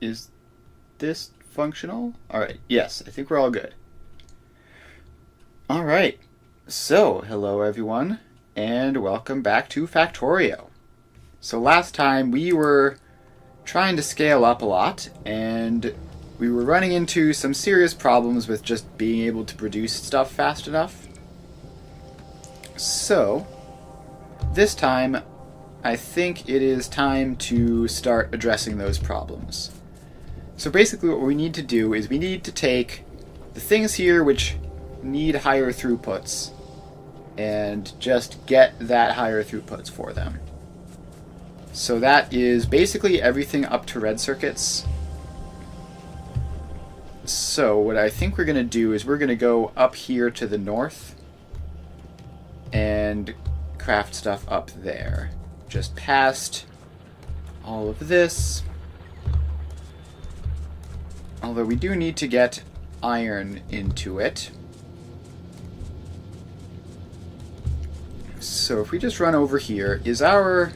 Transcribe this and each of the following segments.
Is this functional? Alright, yes, I think we're all good. Alright, so hello everyone, and welcome back to Factorio. So last time we were trying to scale up a lot, and we were running into some serious problems with just being able to produce stuff fast enough. So, this time, I think it is time to start addressing those problems. So basically what we need to do is we need to take the things here which need higher throughputs and just get that higher throughputs for them. So that is basically everything up to red circuits. So what I think we're going to do is we're going to go up here to the north and craft stuff up there. Just past all of this. Although we do need to get iron into it. So if we just run over here, is our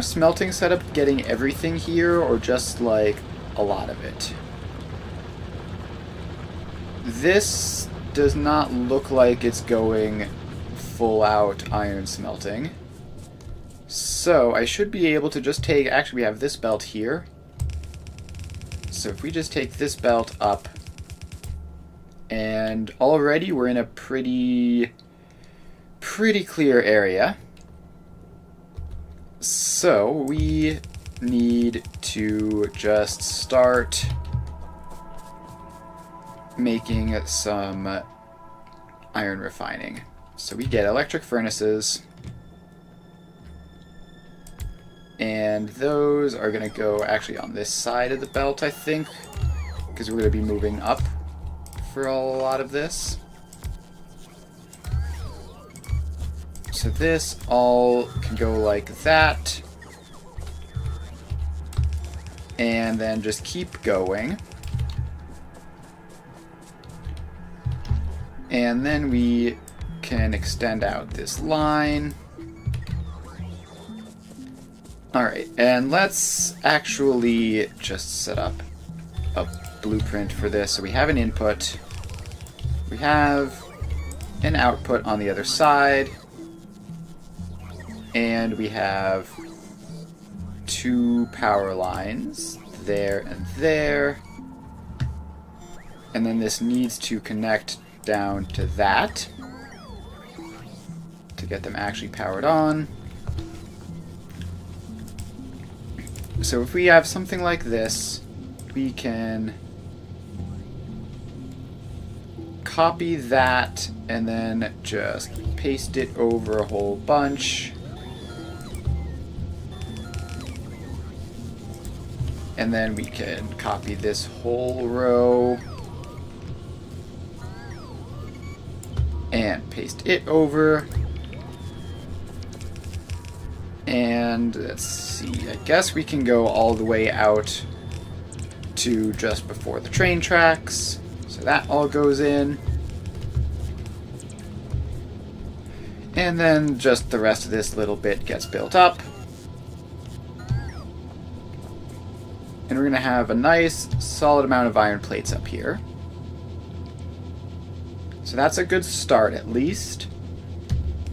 smelting setup getting everything here, or just like a lot of it? This does not look like it's going full out iron smelting. So I should be able to just take, actually we have this belt here. So if we just take this belt up, and already we're in a pretty clear area. So we need to just start making some iron refining. So we get electric furnaces, and those are going to go actually on this side of the belt, I think, because we're going to be moving up for a lot of this. So this all can go like that, and then just keep going. And then we can extend out this line. Alright, and let's actually just set up a blueprint for this. So we have an input, we have an output on the other side, and we have two power lines, there and there. And then this needs to connect down to that to get them actually powered on. So if we have something like this, we can copy that and then just paste it over a whole bunch. And then we can copy this whole row and paste it over. And let's see, I guess we can go all the way out to just before the train tracks. So that all goes in. And then just the rest of this little bit gets built up. And we're going to have a nice solid amount of iron plates up here. So that's a good start at least.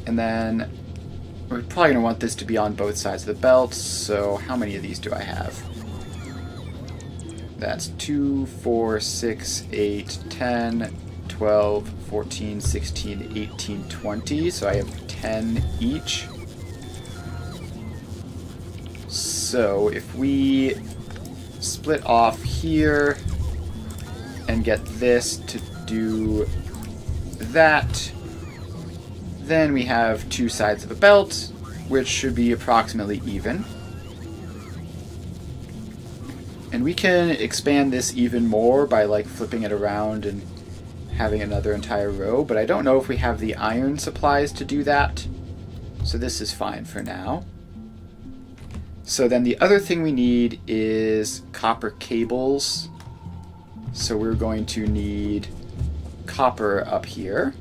And then we're probably going to want this to be on both sides of the belt, so how many of these do I have? That's 2, 4, 6, 8, 10, 12, 14, 16, 18, 20, so I have 10 each. So if we split off here and get this to do that, then we have two sides of a belt, which should be approximately even. And we can expand this even more by like flipping it around and having another entire row, but I don't know if we have the iron supplies to do that. So this is fine for now. So then the other thing we need is copper cables. So we're going to need copper up here.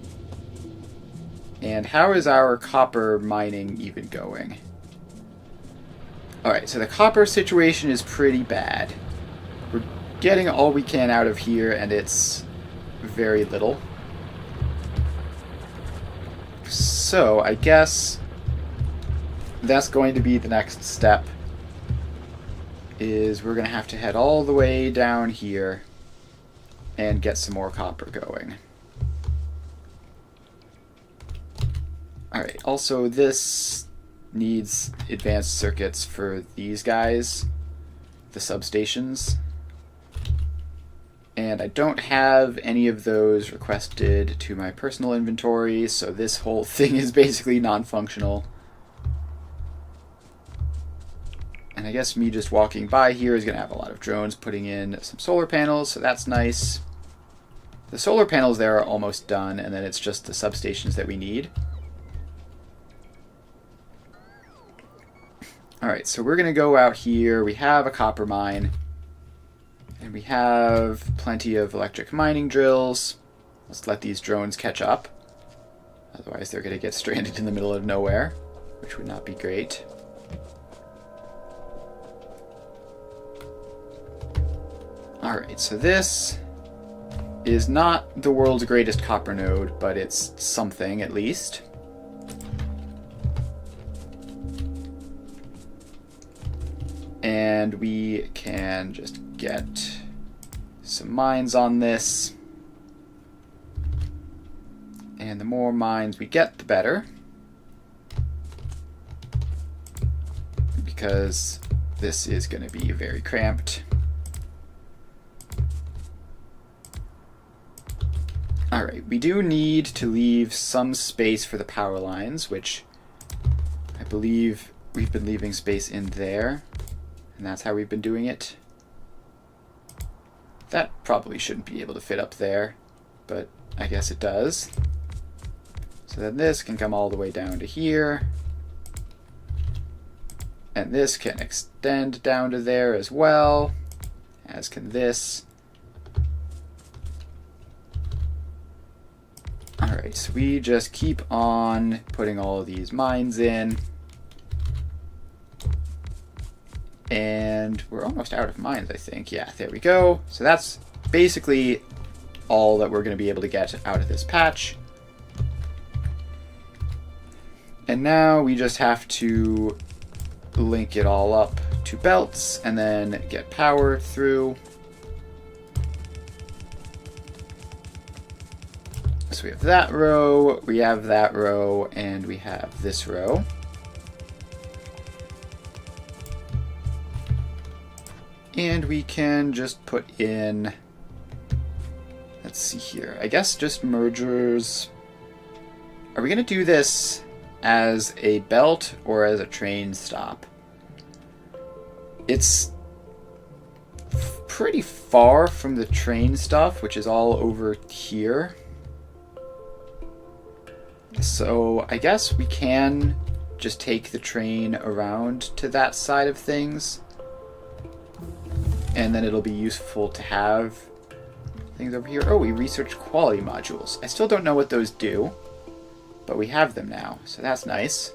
And how is our copper mining even going? Alright, so the copper situation is pretty bad. We're getting all we can out of here, and it's very little. So, I guess that's going to be the next step, is we're going to have to head all the way down here and get some more copper going. Alright, also this needs advanced circuits for these guys, the substations. And I don't have any of those requested to my personal inventory, so this whole thing is basically non-functional. And I guess me just walking by here is going to have a lot of drones putting in some solar panels, so that's nice. The solar panels there are almost done, and then it's just the substations that we need. Alright, so we're going to go out here. We have a copper mine. And we have plenty of electric mining drills. Let's let these drones catch up. Otherwise they're going to get stranded in the middle of nowhere, which would not be great. Alright, so this is not the world's greatest copper node, but it's something at least. And we can just get some mines on this. And the more mines we get, the better. Because this is going to be very cramped. Alright, we do need to leave some space for the power lines, which I believe we've been leaving space in there. And that's how we've been doing it. That probably shouldn't be able to fit up there, but I guess it does. So then this can come all the way down to here. And this can extend down to there as well, as can this. Alright, so we just keep on putting all of these mines in. And we're almost out of mines, I think. Yeah, there we go. So that's basically all that we're going to be able to get out of this patch. And now we just have to link it all up to belts and then get power through. So we have that row, we have that row, and we have this row. And we can just put in, let's see here, I guess just mergers. Are we going to do this as a belt or as a train stop? It's pretty far from the train stuff, which is all over here. So I guess we can just take the train around to that side of things. And then it'll be useful to have things over here. Oh, we researched quality modules. I still don't know what those do, but we have them now, so that's nice.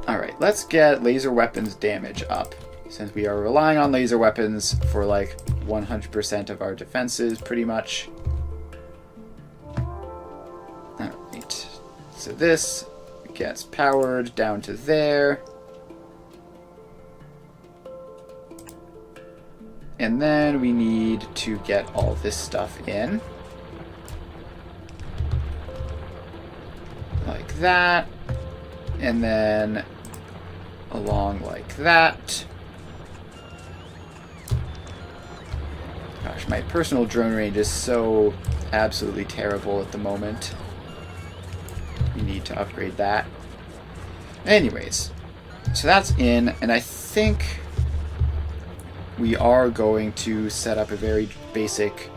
Alright, let's get laser weapons damage up, since we are relying on laser weapons for like 100% of our defenses, pretty much. Alright, so this gets powered down to there. And then we need to get all this stuff in. Like that. And then along like that. Gosh, my personal drone range is so absolutely terrible at the moment. We need to upgrade that. Anyways, so that's in, and I think we are going to set up a very basic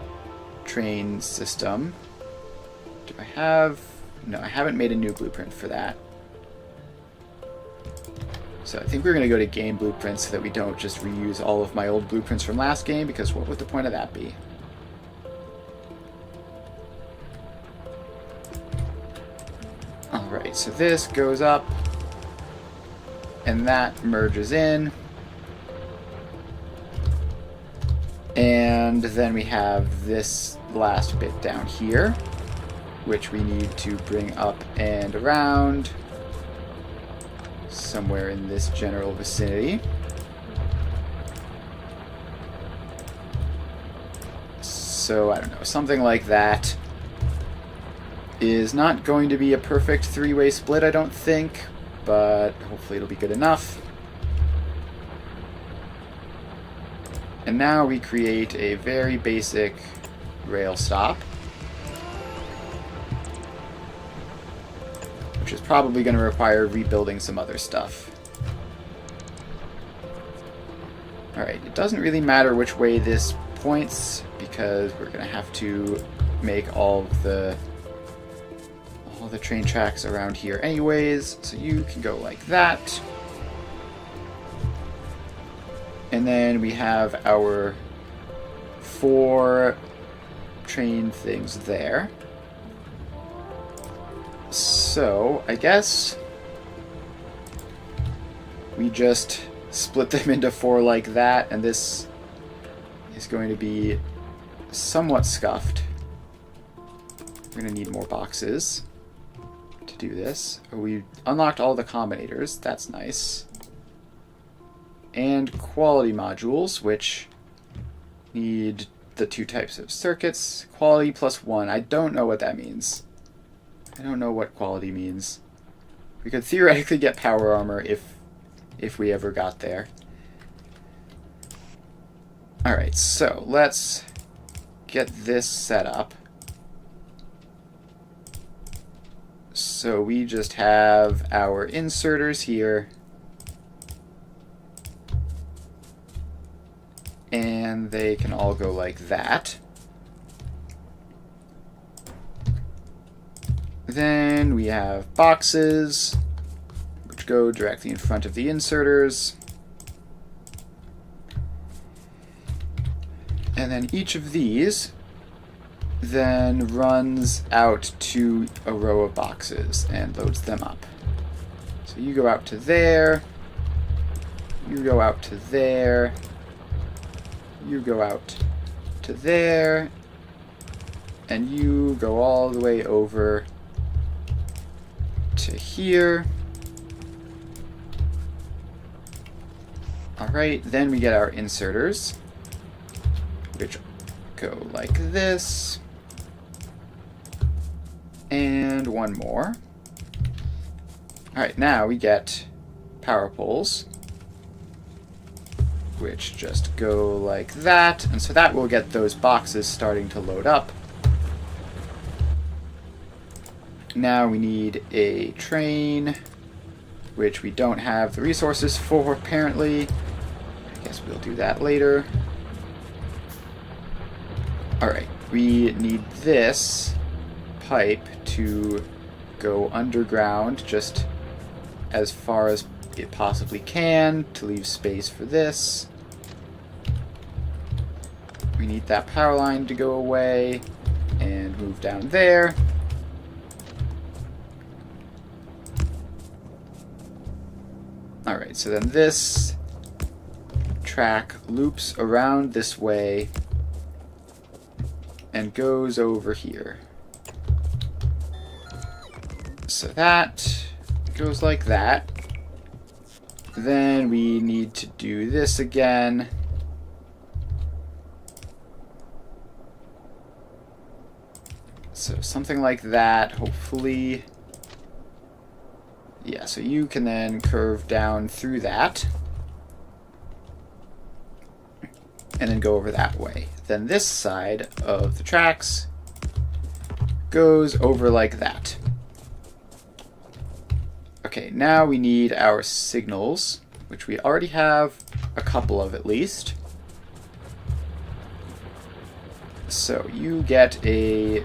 train system. Do I have... No, I haven't made a new blueprint for that. So I think we're going to go to game blueprints so that we don't just reuse all of my old blueprints from last game, because what would the point of that be? Alright, Alright, so this goes up, and that merges in. And then we have this last bit down here, which we need to bring up and around somewhere in this general vicinity. So, I don't know, something like that is not going to be a perfect three-way split, I don't think, but hopefully it'll be good enough. And now we create a very basic rail stop, which is probably going to require rebuilding some other stuff. Alright, it doesn't really matter which way this points, because we're going to have to make all the train tracks around here anyways, so you can go like that. And then we have our 4 train things there. So, I guess we just split them into 4 like that, and this is going to be somewhat scuffed. We're going to need more boxes to do this. Oh, we unlocked all the combinators. That's nice. And quality modules, which need the 2 types of circuits. Quality +1. I don't know what that means. I don't know what quality means. We could theoretically get power armor if we ever got there. Alright, so let's get this set up. So we just have our inserters here. And they can all go like that. Then we have boxes, which go directly in front of the inserters. And then each of these then runs out to a row of boxes and loads them up. So you go out to there, you go out to there, you go out to there, and you go all the way over to here. Alright, then we get our inserters, which go like this. And one more. Alright, now we get power poles, which just go like that, and so that will get those boxes starting to load up. Now we need a train, which we don't have the resources for, apparently. I guess we'll do that later. Alright, we need this pipe to go underground just as far as it possibly can to leave space for this. We need that power line to go away and move down there. Alright, so then this track loops around this way and goes over here. So that goes like that. Then we need to do this again. So something like that, hopefully. Yeah, so you can then curve down through that. And then go over that way. Then this side of the tracks goes over like that. Okay, now we need our signals, which we already have a couple of at least. So you get a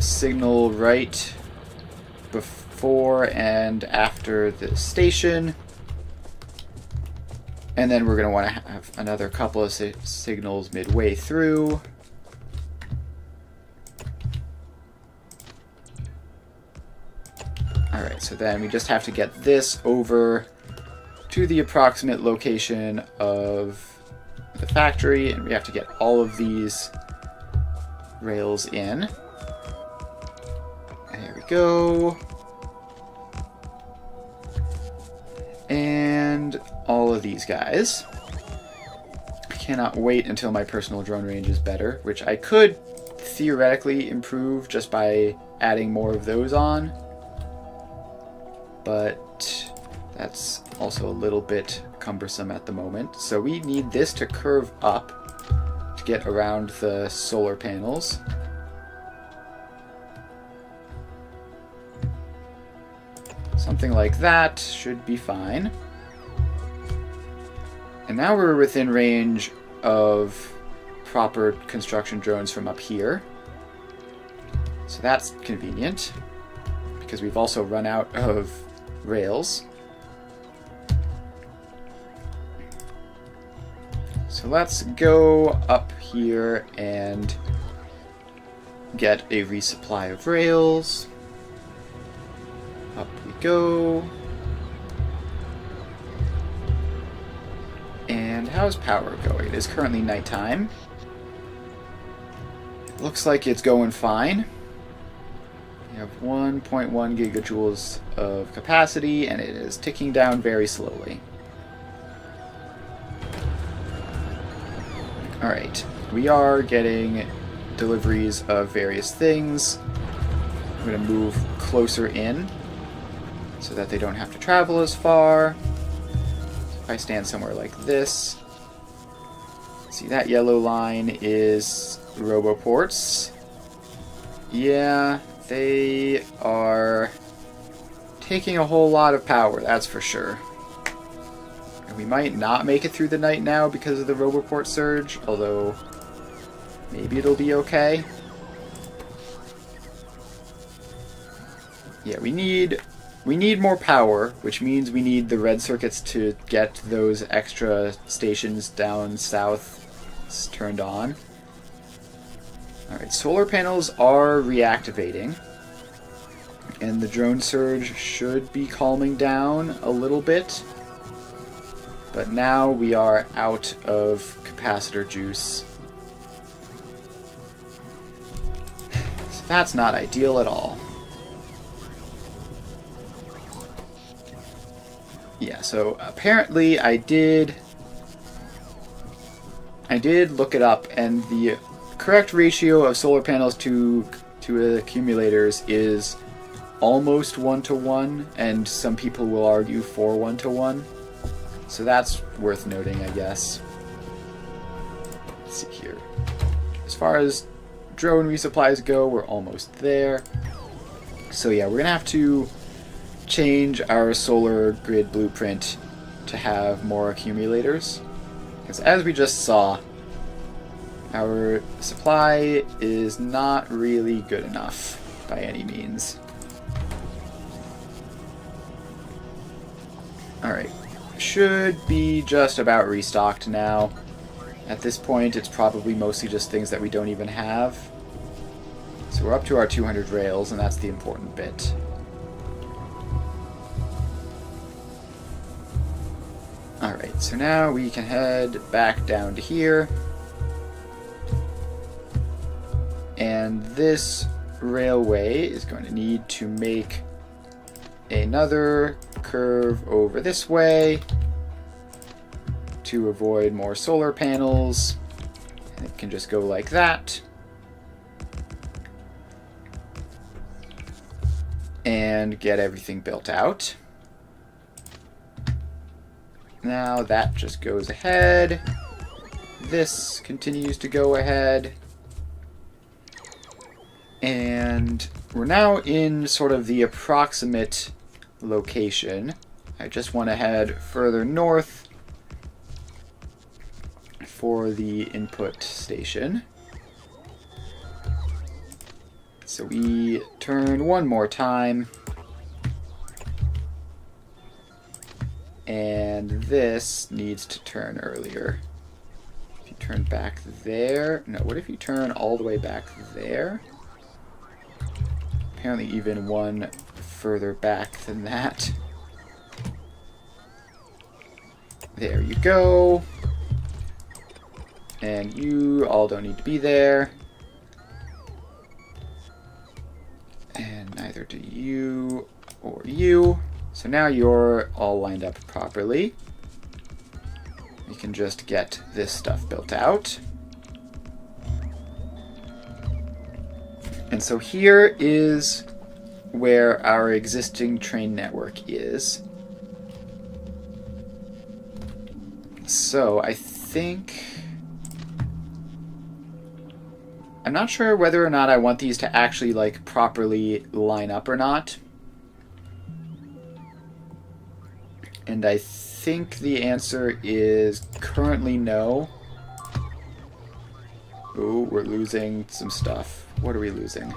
signal right before and after the station. And then we're going to want to have another couple of signals midway through. Alright, So then we just have to get this over to the approximate location of the factory, and we have to get all of these rails in. And there we go. And all of these guys. I cannot wait until my personal drone range is better, which I could theoretically improve just by adding more of those on. But that's also a little bit cumbersome at the moment. So we need this to curve up to get around the solar panels. Something like that should be fine. And now we're within range of proper construction drones from up here. So that's convenient, because we've also run out of rails. So let's go up here and get a resupply of rails. Up we go. And how's power going? It is currently nighttime. Looks like it's going fine. We have 1.1 gigajoules of capacity, and it is ticking down very slowly. Alright, we are getting deliveries of various things. I'm going to move closer in so that they don't have to travel as far. If I stand somewhere like this, see that yellow line is roboports. Yeah, they are taking a whole lot of power, that's for sure. And we might not make it through the night now because of the roboport surge, although maybe it'll be okay. Yeah, we need more power, which means we need the red circuits to get those extra stations down south turned on. Alright, solar panels are reactivating, and the drone surge should be calming down a little bit. But now we are out of capacitor juice. So that's not ideal at all. Yeah, so apparently I did look it up, and the correct ratio of solar panels to accumulators is almost 1-to-1, and some people will argue for 1-to-1. So that's worth noting, I guess. Let's see here. As far as drone resupplies go, we're almost there. So yeah, we're gonna have to change our solar grid blueprint to have more accumulators, because as we just saw, our supply is not really good enough by any means. Alright, should be just about restocked now. At this point, it's probably mostly just things that we don't even have. So we're up to our 200 rails, and that's the important bit. Alright, so now we can head back down to here. And this railway is going to need to make another curve over this way to avoid more solar panels. And it can just go like that. And get everything built out. Now that just goes ahead. This continues to go ahead. And we're now in sort of the approximate location. I just want to head further north for the input station. So we turn one more time. And this needs to turn earlier. If you turn back there... No, what if you turn all the way back there? Apparently even one further back than that. There you go. And you all don't need to be there. And neither do you or you. So now you're all lined up properly. We can just get this stuff built out. And so here is where our existing train network is. So I think... I'm not sure whether or not I want these to actually, like, properly line up or not. And I think the answer is currently no. Ooh, we're losing some stuff. What are we losing?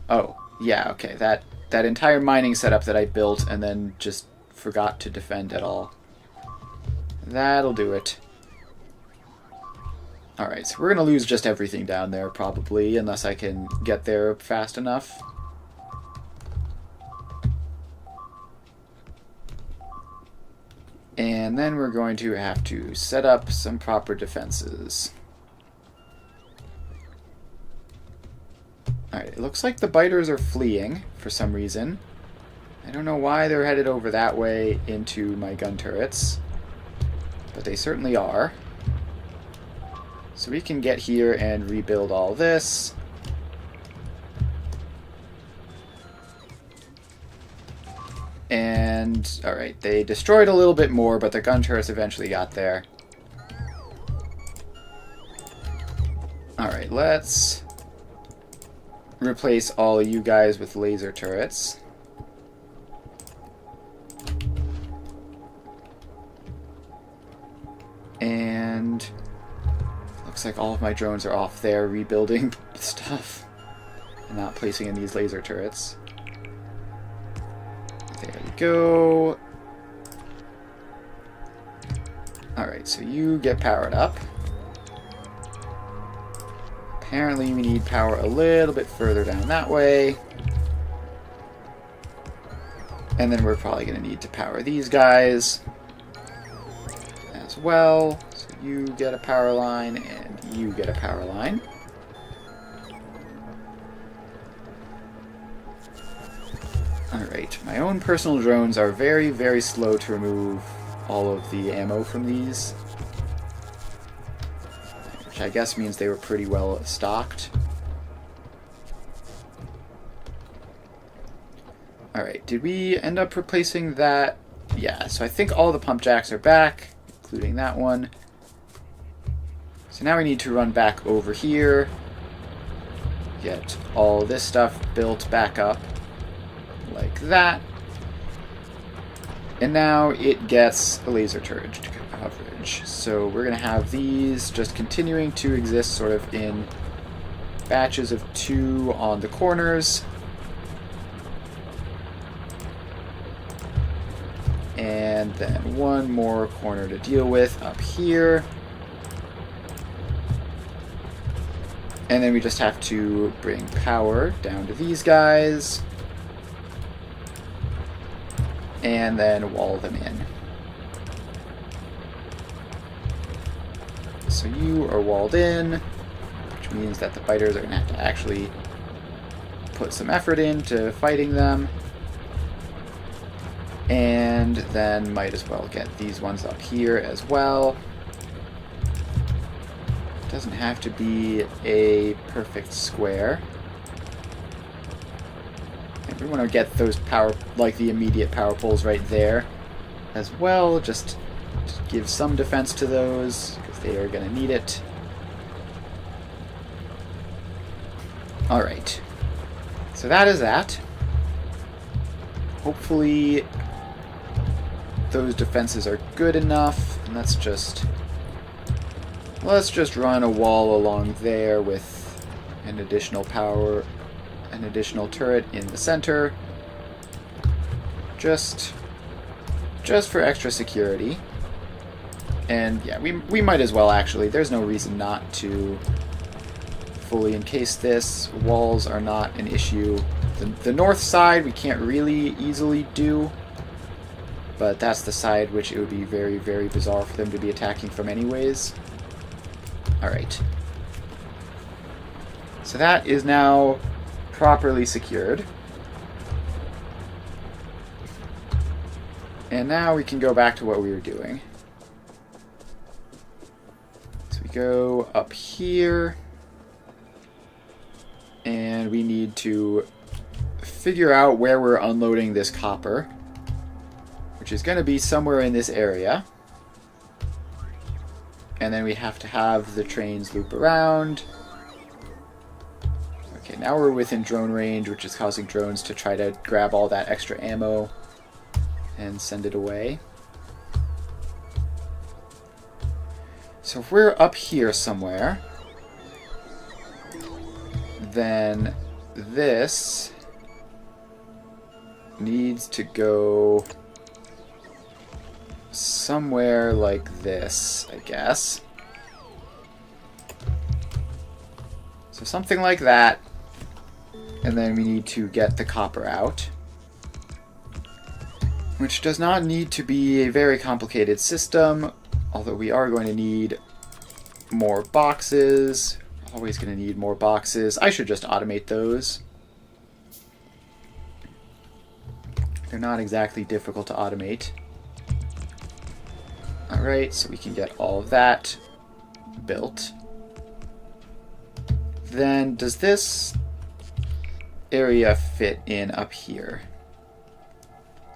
Oh, yeah, okay. That entire mining setup that I built and then just forgot to defend at all. That'll do it. Alright, so we're going to lose just everything down there, probably, unless I can get there fast enough. And then we're going to have to set up some proper defenses. Alright, it looks like the biters are fleeing for some reason. I don't know why they're headed over that way into my gun turrets, but they certainly are. So we can get here and rebuild all this. And, alright, they destroyed a little bit more, but the gun turrets eventually got there. Alright, let's replace all of you guys with laser turrets. And looks like all of my drones are off there rebuilding stuff and not placing in these laser turrets. There we go. Alright, so you get powered up. Apparently we need power a little bit further down that way. And then we're probably going to need to power these guys as well. So you get a power line and you get a power line. Alright, my own personal drones are very, very slow to remove all of the ammo from these. Which I guess means they were pretty well stocked. Alright, did we end up replacing that? Yeah, so I think all the pump jacks are back, including that one. So now we need to run back over here, get all this stuff built back up like that. And now it gets a laser turret coverage. So we're going to have these just continuing to exist sort of in batches of 2 on the corners. And then 1 more corner to deal with up here. And then we just have to bring power down to these guys. And then wall them in. So you are walled in, which means that the fighters are going to have to actually put some effort into fighting them. And then might as well get these ones up here as well. Doesn't have to be a perfect square. And we want to get those power, like the immediate power poles right there as well. Just give some defense to those, because they are going to need it. Alright. So that is that. Hopefully those defenses are good enough. And let's just run a wall along there with an additional power, an additional turret in the center. Just for extra security. And yeah, we might as well actually. There's no reason not to fully encase this. Walls are not an issue The north side we can't really easily do, but that's the side which it would be very, very bizarre for them to be attacking from anyways. Alright. So that is now properly secured. And now we can go back to what we were doing. So we go up here. And we need to figure out where we're unloading this copper, which is going to be somewhere in this area. And then we have to have the trains loop around. Okay, now we're within drone range, which is causing drones to try to grab all that extra ammo and send it away. So if we're up here somewhere, then this needs to go somewhere like this, I guess. So something like that. And then we need to get the copper out, which does not need to be a very complicated system, although we are going to need more boxes. Always going to need more boxes. I should just automate those. They're not exactly difficult to automate. Alright, so we can get all of that built. Then, does this area fit in up here?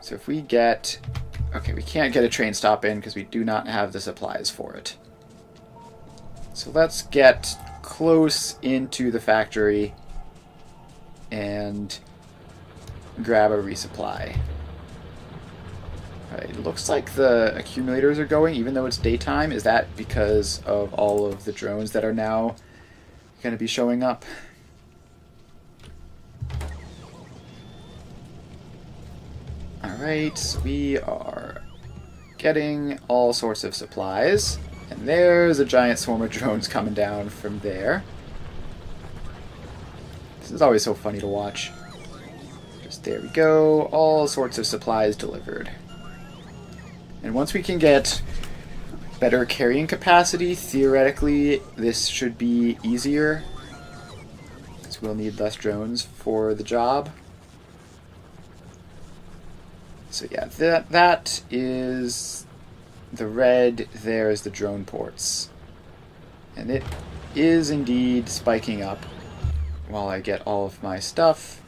So if we get... Okay, we can't get a train stop in because we do not have the supplies for it. So let's get close into the factory and grab a resupply. Alright, it looks like the accumulators are going even though it's daytime. Is that because of all of the drones that are now going to be showing up? Alright, so we are getting all sorts of supplies. And there's a giant swarm of drones coming down from there. This is always so funny to watch. Just there we go. All sorts of supplies delivered. And once we can get better carrying capacity, theoretically, this should be easier. Because we'll need less drones for the job. So yeah, that is... The red there is the drone ports. And it is indeed spiking up while I get all of my stuff.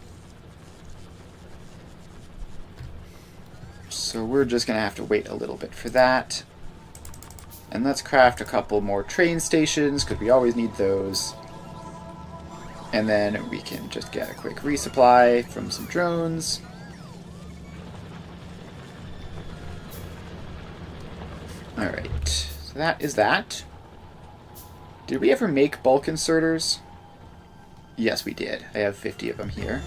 So we're just going to have to wait a little bit for that. And let's craft a couple more train stations, because we always need those. And then we can just get a quick resupply from some drones. Alright, so that is that. Did we ever make bulk inserters? Yes, we did. I have 50 of them here.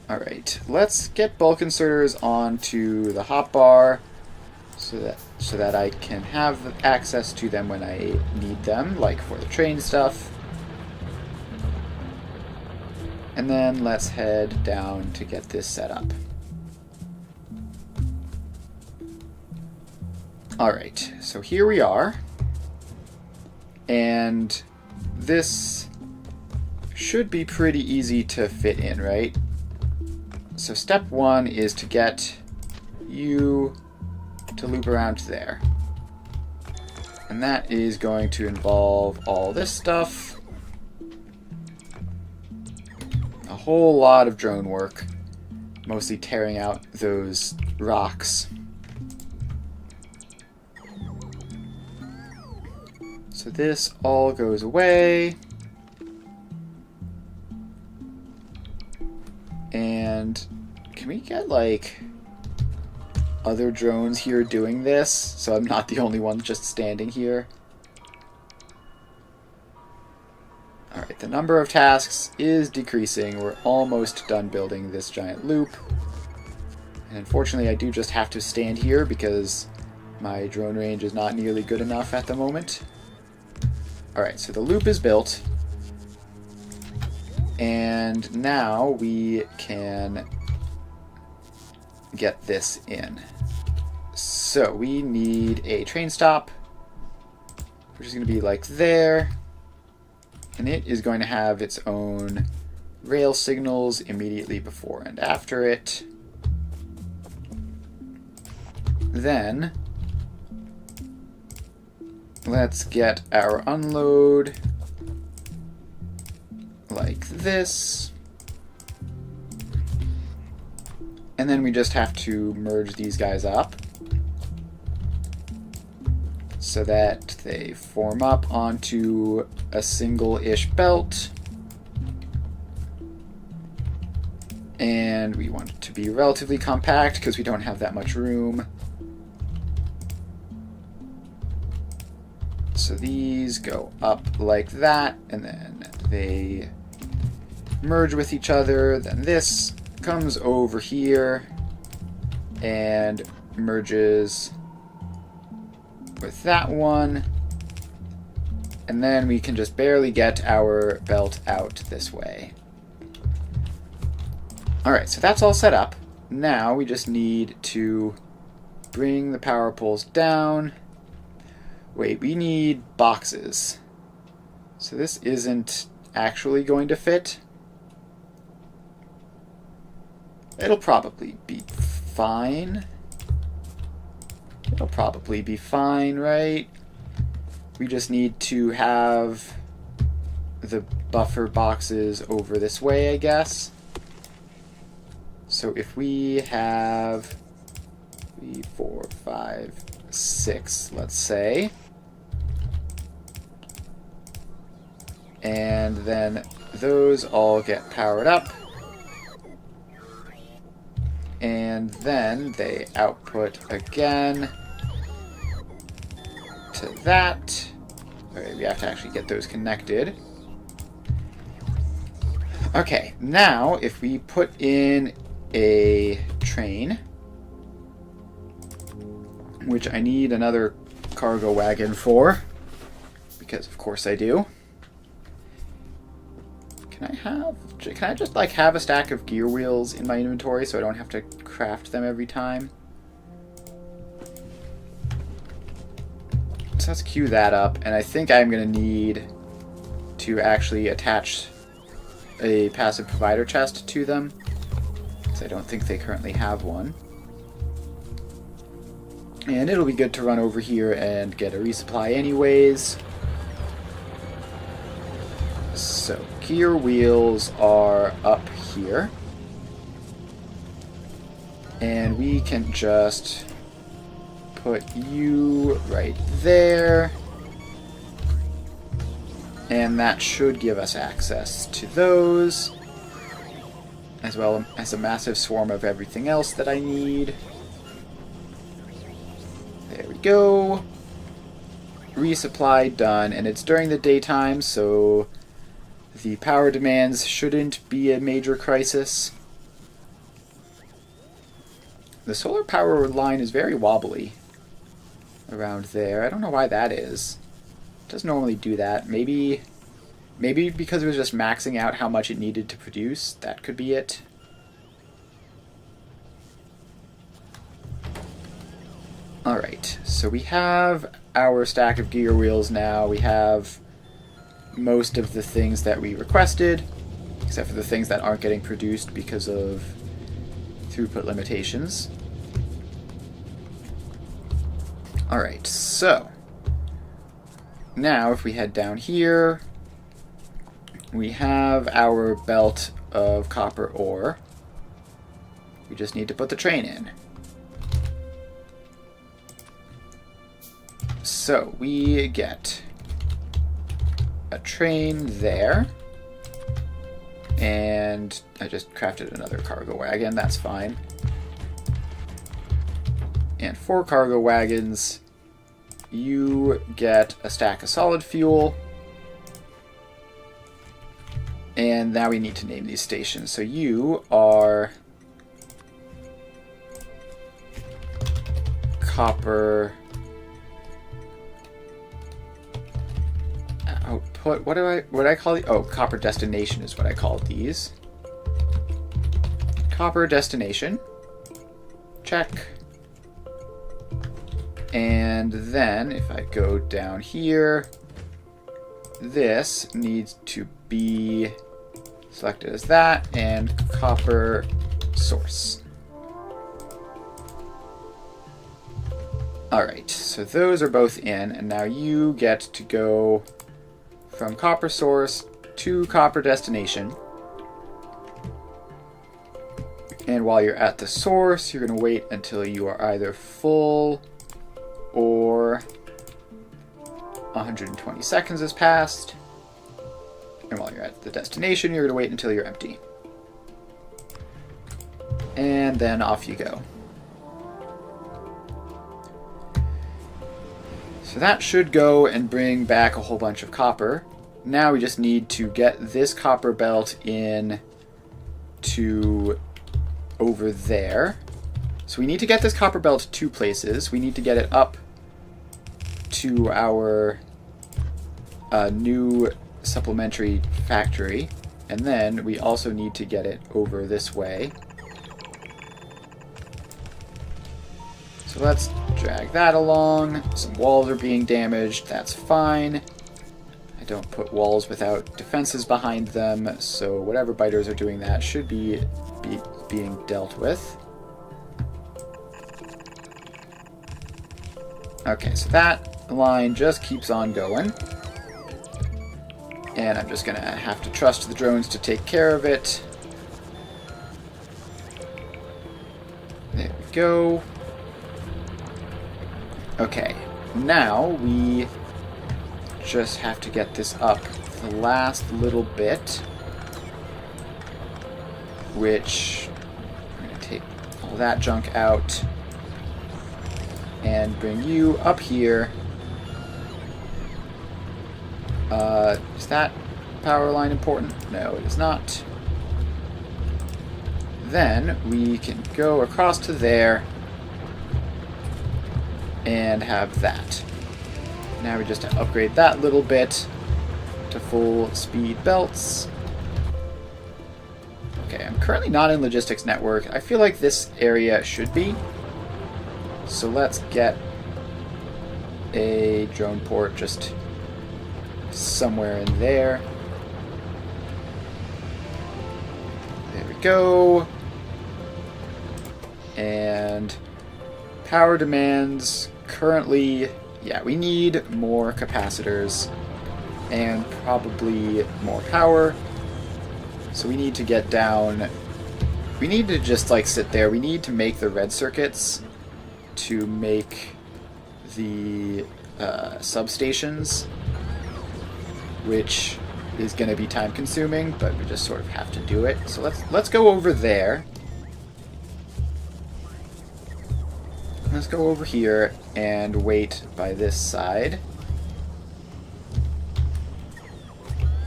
Alright, let's get bulk inserters onto the hotbar so that I can have access to them when I need them, like for the train stuff. And then let's head down to get this set up. Alright, so here we are, and this should be pretty easy to fit in, right? So step one is to get you to loop around to there. And that is going to involve all this stuff, a whole lot of drone work, mostly tearing out those rocks. So this all goes away. And can we get, like, other drones here doing this, so I'm not the only one just standing here? Alright, the number of tasks is decreasing. We're almost done building this giant loop. And unfortunately, I do just have to stand here because my drone range is not nearly good enough at the moment. Alright, so the loop is built. And now we can get this in. So we need a train stop, which is going to be like there. And it is going to have its own rail signals immediately before and after it. Then let's get our unload like this. And then we just have to merge these guys up so that they form up onto a single-ish belt. And we want it to be relatively compact because we don't have that much room. So these go up like that, and then they merge with each other. Then this comes over here and merges with that one. And then we can just barely get our belt out this way. Alright, so that's all set up. Now we just need to bring the power poles down. Wait, we need boxes. So this isn't actually going to fit. It'll probably be fine. It'll probably be fine, right? We just need to have the buffer boxes over this way, I guess. So if we have 3, 4, 5, 6, let's say, and then those all get powered up, and then they output again to that. Okay, we have to actually get those connected. Okay, now if we put in a train, which I need another cargo wagon for, because of course I do. Can I just like have a stack of gear wheels in my inventory so I don't have to craft them every time? So let's queue that up, and I think I'm going to need to actually attach a passive provider chest to them, because I don't think they currently have one. And it'll be good to run over here and get a resupply anyways. So, gear wheels are up here. And we can just put you right there. And that should give us access to those, as well as a massive swarm of everything else that I need. There we go. Resupply done, and it's during the daytime, so the power demands shouldn't be a major crisis. The solar power line is very wobbly around there. I don't know why that is. It doesn't normally do that. Maybe because it was just maxing out how much it needed to produce. That could be it. Alright, so we have our stack of gear wheels now. We have most of the things that we requested, except for the things that aren't getting produced because of throughput limitations. Alright, so now if we head down here, we have our belt of copper ore. We just need to put the train in. So we get a train there, and I just crafted another cargo wagon, that's fine. And 4 cargo wagons, you get a stack of solid fuel. And now we need to name these stations. So you are copper put, what I call the, oh, copper destination is what I call these. Copper destination. Check. And then if I go down here, this needs to be selected as that, and copper source. Alright, so those are both in, and now you get to go from copper source to copper destination. And while you're at the source, you're going to wait until you are either full or 120 seconds has passed. And while you're at the destination, you're going to wait until you're empty. And then off you go. So that should go and bring back a whole bunch of copper. Now we just need to get this copper belt in to over there. So we need to get this copper belt two places. We need to get it up to our new supplementary factory, and then we also need to get it over this way. So let's drag that along. Some walls are being damaged. That's fine. I don't put walls without defenses behind them, so whatever biters are doing that should be being dealt with. Okay, so that line just keeps on going. And I'm just going to have to trust the drones to take care of it. There we go. Okay, now we just have to get this up the last little bit, which I'm going to take all that junk out and bring you up here. Is that power line important? No, it is not. Then we can go across to there and have that. Now we just have to upgrade that little bit to full speed belts. Okay, I'm currently not in logistics network. I feel like this area should be. So let's get a drone port just somewhere in there. There we go. And power demands currently, yeah, we need more capacitors and probably more power. So we need to get down, we need to just like sit there. We need to make the red circuits to make the substations, which is going to be time consuming, but we just sort of have to do it. So let's go over there. Let's go over here and wait by this side.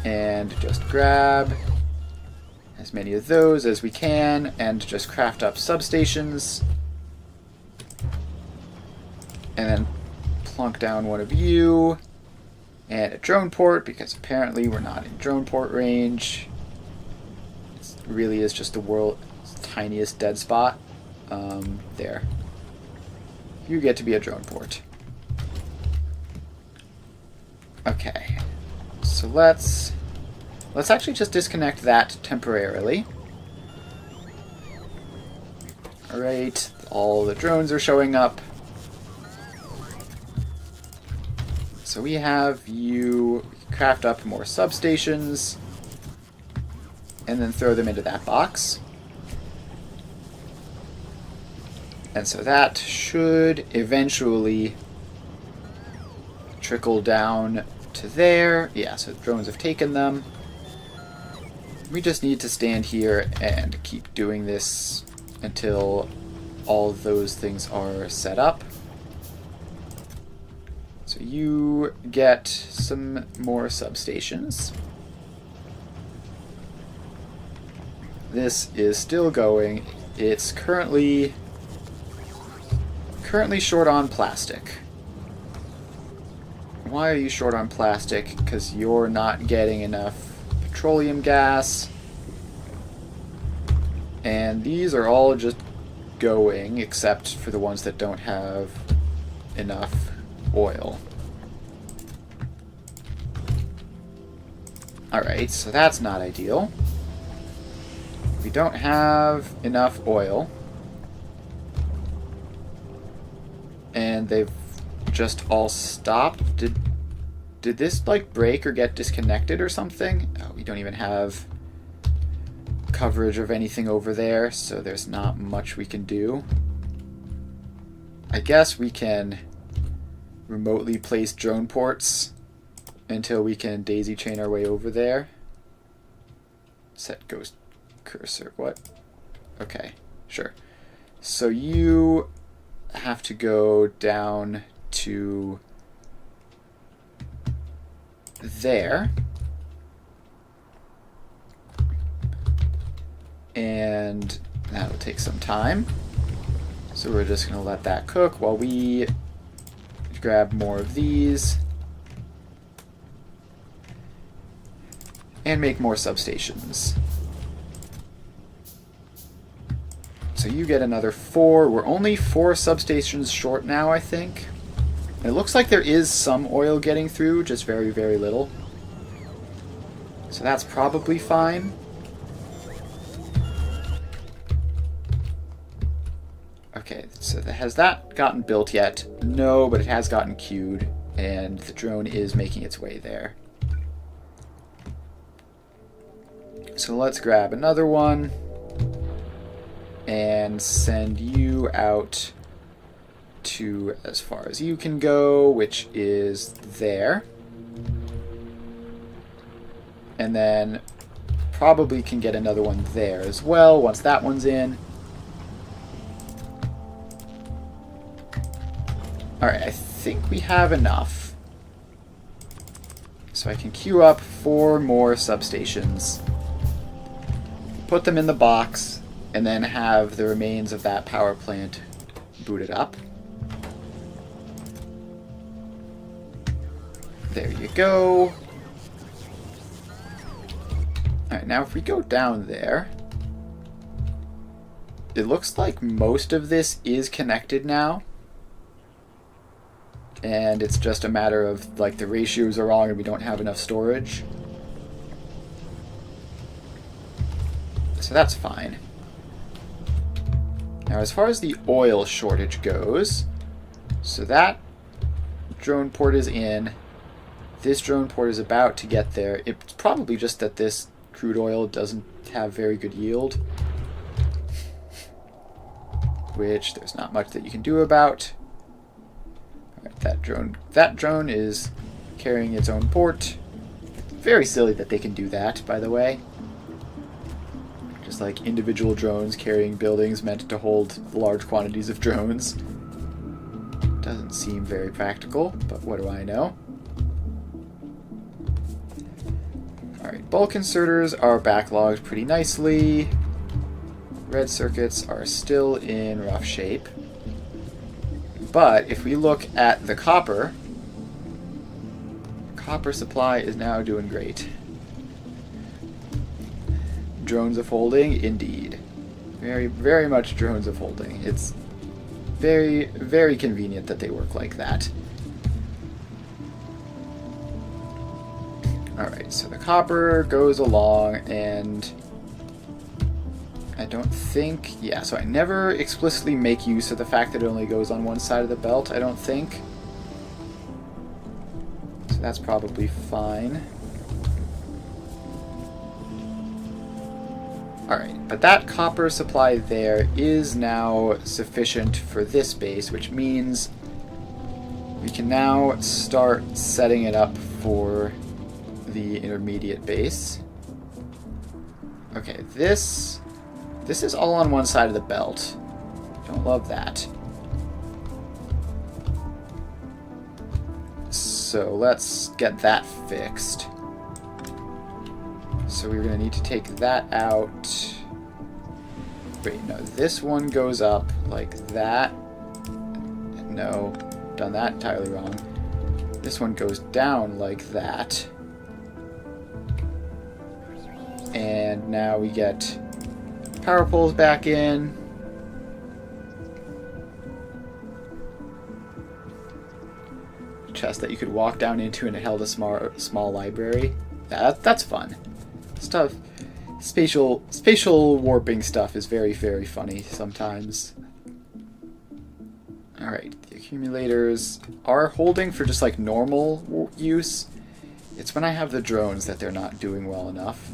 And just grab as many of those as we can and just craft up substations. And then plunk down one of you. And a drone port, because apparently we're not in drone port range. It really is just the world's tiniest dead spot. There. You get to be a drone port. Okay. So let's actually just disconnect that temporarily. Alright, all the drones are showing up. So we have you craft up more substations and then throw them into that box. And so that should eventually trickle down to there. Yeah, so the drones have taken them. We just need to stand here and keep doing this until all those things are set up. So you get some more substations. This is still going. It's currently short on plastic, Why are you short on plastic? Because you're not getting enough petroleum gas. And these are all just going, except for the ones that don't have enough oil. Alright, so that's not ideal. We don't have enough oil. And they've just all stopped. Did this, like, break or get disconnected or something? Oh, we don't even have coverage of anything over there, so there's not much we can do. I guess we can remotely place drone ports until we can daisy chain our way over there. Set ghost cursor. What? Okay, sure. So you have to go down to there. And that'll take some time. So we're just going to let that cook while we grab more of these and make more substations. So you get another 4. We're only 4 substations short now, I think. And it looks like there is some oil getting through, just very, very little. So that's probably fine. Okay, so has that gotten built yet? No, but it has gotten queued, and the drone is making its way there. So let's grab another one and send you out to as far as you can go, which is there. And then probably can get another one there as well once that one's in. Alright, I think we have enough. So I can queue up 4 more substations, put them in the box, and then have the remains of that power plant booted up. There you go. Alright, now if we go down there, it looks like most of this is connected now. And it's just a matter of, like, the ratios are wrong and we don't have enough storage. So that's fine. Now, as far as the oil shortage goes, so that drone port is in. This drone port is about to get there. It's probably just that this crude oil doesn't have very good yield, which there's not much that you can do about. That drone is carrying its own port. Very silly that they can do that, by the way. Just like individual drones carrying buildings meant to hold large quantities of drones. Doesn't seem very practical, but what do I know? Alright, bulk inserters are backlogged pretty nicely. Red circuits are still in rough shape. But if we look at the copper supply is now doing great. Drones of holding, indeed. Very, very much drones of holding. It's very, very convenient that they work like that. Alright, so the copper goes along, and I don't think... Yeah, so I never explicitly make use of the fact that it only goes on one side of the belt, I don't think. So that's probably fine. Alright, but that copper supply there is now sufficient for this base, which means we can now start setting it up for the intermediate base. Okay, this is all on one side of the belt. Don't love that. So let's get that fixed. So we're going to need to take that out. Wait, no, this one goes up like that. No, done that entirely wrong. This one goes down like that. And now we get power poles back in. Chest that you could walk down into, and it held a small library. That's fun. Stuff. Spatial warping stuff is very, very funny sometimes. Alright, the accumulators are holding for just like normal use. It's when I have the drones that they're not doing well enough.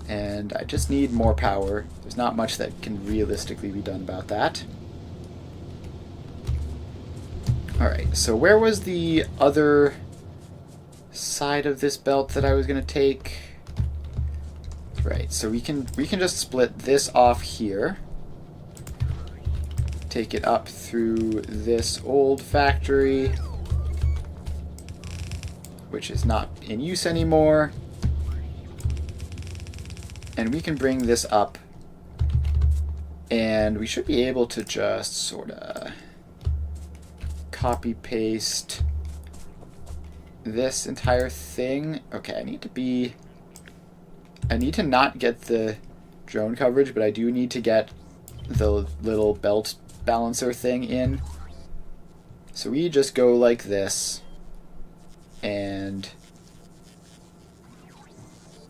And I just need more power. There's not much that can realistically be done about that. Alright, so where was the other side of this belt that I was going to take? Right, so we can just split this off here. Take it up through this old factory, which is not in use anymore. And we can bring this up, and we should be able to just sort of copy paste this entire thing. Okay, I need to not get the drone coverage, but I do need to get the little belt balancer thing in. So we just go like this, and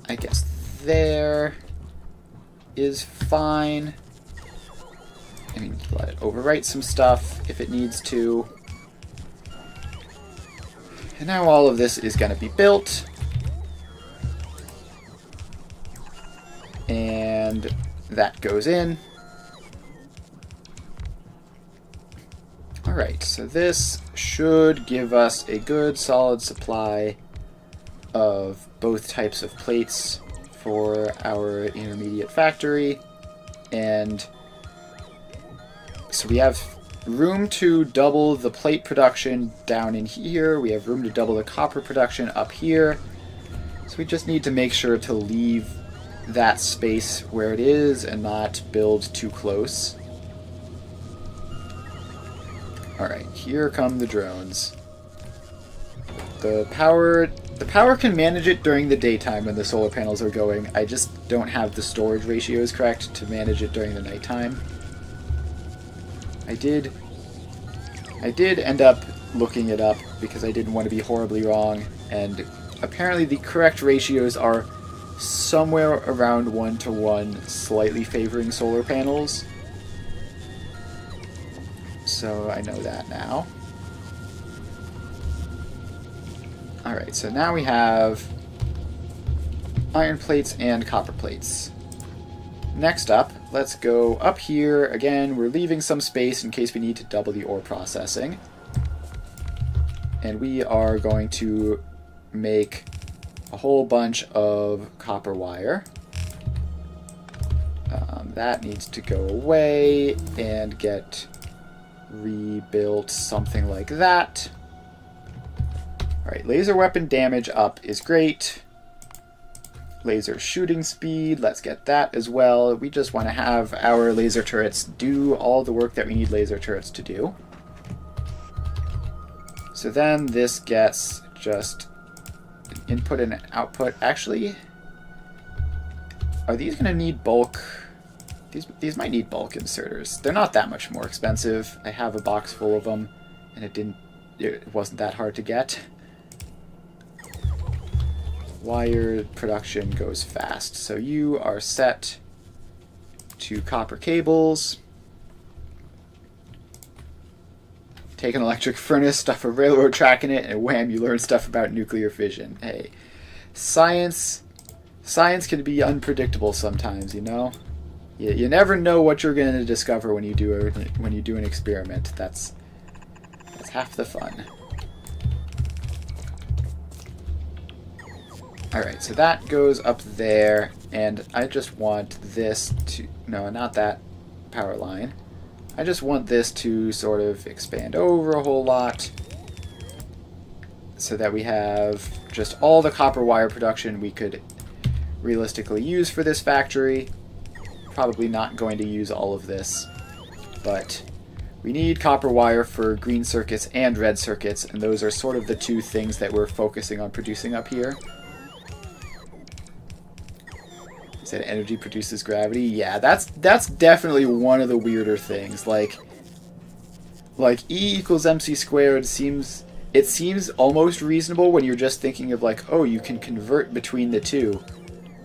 I guess there is fine. I mean, let it overwrite some stuff if it needs to. And now all of this is going to be built. And that goes in. Alright, so this should give us a good solid supply of both types of plates for our intermediate factory. And so we have room to double the plate production down in here. We have room to double the copper production up here. So we just need to make sure to leave that space where it is and not build too close. Alright, here come the drones. The power can manage it during the daytime when the solar panels are going. I just don't have the storage ratios correct to manage it during the nighttime. I did end up looking it up because I didn't want to be horribly wrong, and apparently the correct ratios are somewhere around 1-to-1, slightly favoring solar panels. So I know that now. Alright, so now we have iron plates and copper plates. Next up, let's go up here. Again, we're leaving some space in case we need to double the ore processing. And we are going to make a whole bunch of copper wire. That needs to go away and get rebuilt something like that. Alright, laser weapon damage up is great. Laser shooting speed, let's get that as well. We just want to have our laser turrets do all the work that we need laser turrets to do. So then this gets just input and output. Actually, are these going to need bulk? These might need bulk inserters. They're not that much more expensive. I have a box full of them, and it wasn't that hard to get. Wire production goes fast. So you are set to copper cables. Take an electric furnace, stuff a railroad track in it, and wham, you learn stuff about nuclear fission. Hey, science can be unpredictable sometimes, you know? You never know what you're going to discover when you do an experiment. That's half the fun. Alright, so that goes up there, and I just want this to... No, not that power line. I just want this to sort of expand over a whole lot so that we have just all the copper wire production we could realistically use for this factory. Probably not going to use all of this, but We need copper wire for green circuits and red circuits, and those are sort of the two things that we're focusing on producing up here. You said energy produces gravity? Yeah, that's definitely one of the weirder things. Like E equals mc squared seems almost reasonable when you're just thinking of like, oh, you can convert between the two.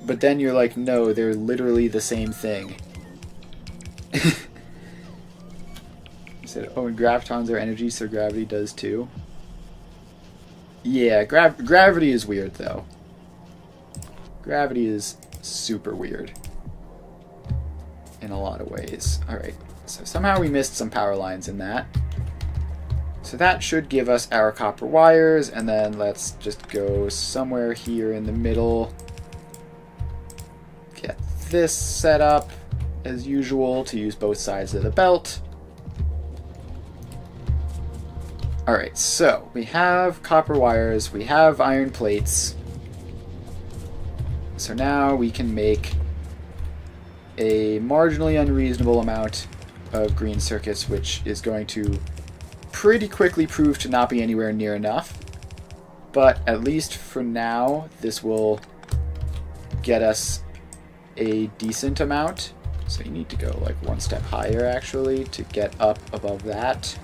But then you're like, no, they're literally the same thing. Said, oh, and gravitons are energy, so gravity does too. Yeah, gravity is weird, though. Gravity is super weird. In a lot of ways. Alright, so somehow we missed some power lines in that. So that should give us our copper wires, and then let's just go somewhere here in the middle. Get this set up, as usual, to use both sides of the belt. Alright, so we have copper wires, we have iron plates. So now we can make a marginally unreasonable amount of green circuits, which is going to pretty quickly prove to not be anywhere near enough. But at least for now, this will get us a decent amount. So you need to go like one step higher, actually, to get up above that.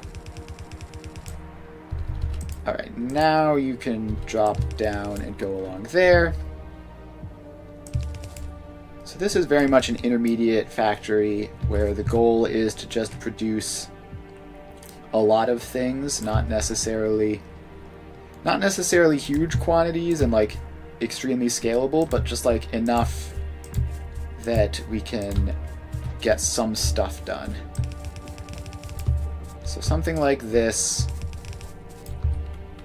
Alright, now you can drop down and go along there. So this is very much an intermediate factory where the goal is to just produce a lot of things, not necessarily huge quantities and like extremely scalable, but just like enough that we can get some stuff done. So something like this.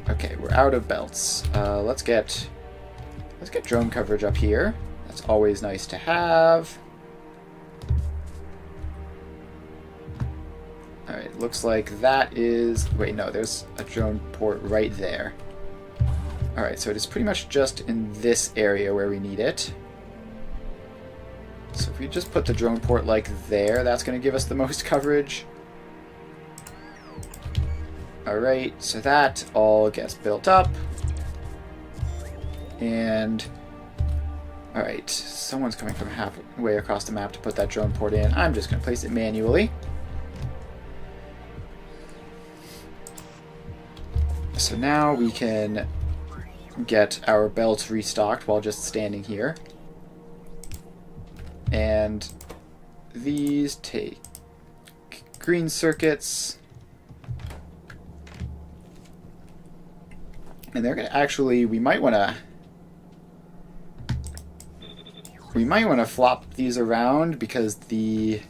Okay, we're out of belts. Let's get drone coverage up here. That's always nice to have. Alright, looks like that is... Wait, no, there's a drone port right there. Alright, so it is pretty much just in this area where we need it. So if we just put the drone port like there, that's going to give us the most coverage. Alright, so that all gets built up. And... Alright, someone's coming from halfway across the map to put that drone port in. I'm just going to place it manually. So now we can get our belts restocked while just standing here. And these take green circuits. And they're going to actually, we might want to flop these around because the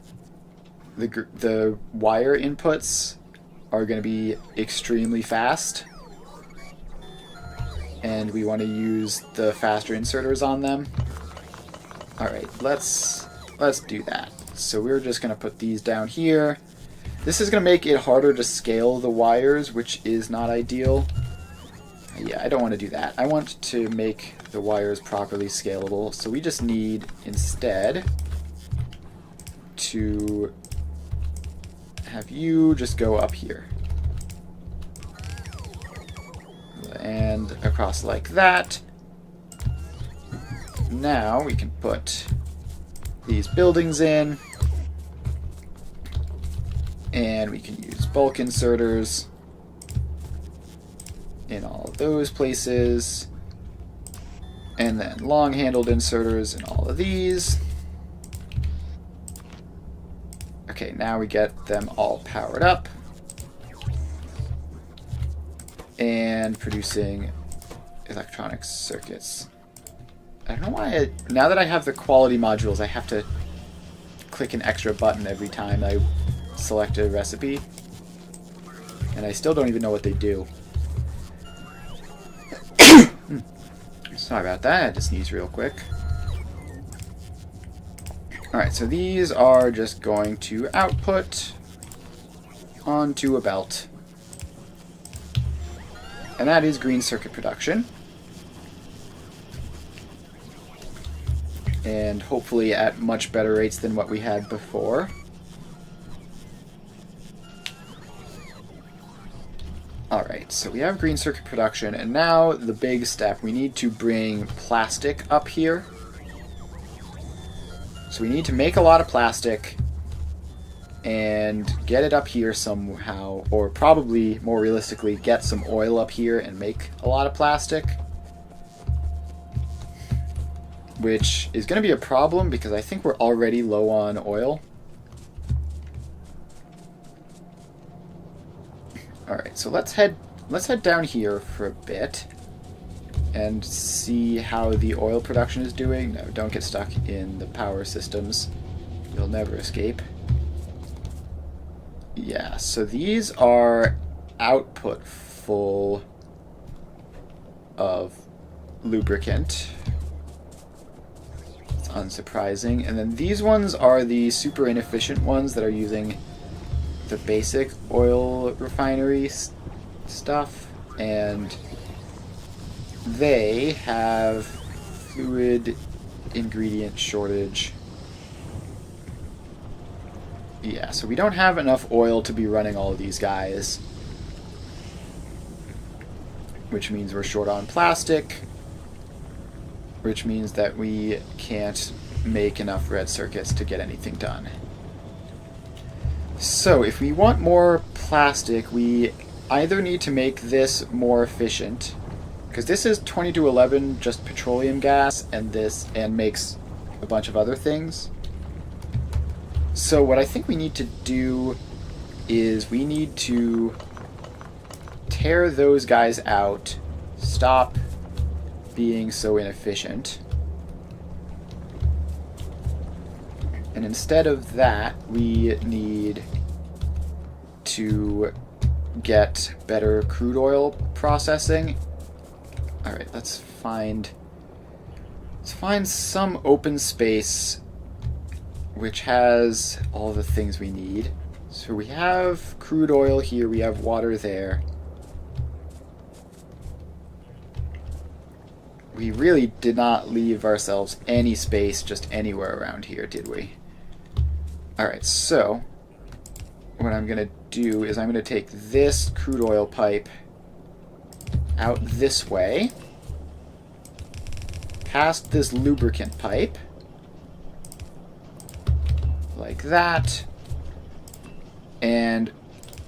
wire inputs are going to be extremely fast. And we want to use the faster inserters on them. Alright, let's do that. So we're just going to put these down here. This is going to make it harder to scale the wires, which is not ideal. Yeah, I don't want to do that. I want to make the wires properly scalable. So we just need, instead, to have you just go up here. And across like that. Now we can put these buildings in. And we can use bulk inserters in all of those places. And then long-handled inserters in all of these. Okay, now we get them all powered up. And producing electronic circuits. I don't know why now that I have the quality modules, I have to click an extra button every time I select a recipe. And I still don't even know what they do. Sorry about that, I had to sneeze real quick. Alright, so these are just going to output onto a belt. And that is green circuit production. And hopefully at much better rates than what we had before. Alright, so we have green circuit production, and now the big step, we need to bring plastic up here. So we need to make a lot of plastic and get it up here somehow, or probably, more realistically, get some oil up here and make a lot of plastic. Which is going to be a problem because I think we're already low on oil. Alright, so let's head down here for a bit and see how the oil production is doing. No, don't get stuck in the power systems. You'll never escape. Yeah, so these are output full of lubricant. It's unsurprising. And then these ones are the super inefficient ones that are using the basic oil refinery stuff, and they have fluid ingredient shortage. Yeah, so we don't have enough oil to be running all of these guys, which means we're short on plastic, which means that we can't make enough red circuits to get anything done. So if we want more plastic, we either need to make this more efficient, because this is 2211 just petroleum gas, and makes a bunch of other things. So what I think we need to do is we need to tear those guys out, stop being so inefficient, and instead of that, we need to get better crude oil processing. Alright, let's find some open space which has all the things we need. So we have crude oil here, we have water there. We really did not leave ourselves any space just anywhere around here, did we? Alright, so what I'm going to do is I'm going to take this crude oil pipe out this way, past this lubricant pipe, like that, and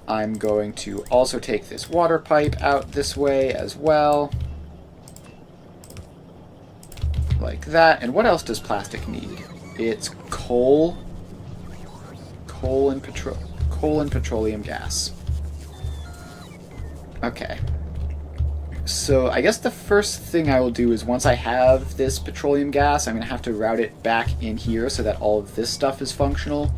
I'm going to also take this water pipe out this way as well, like that. And what else does plastic need? It's coal and petroleum gas. Okay. So I guess the first thing I will do is once I have this petroleum gas, I'm going to have to route it back in here so that all of this stuff is functional.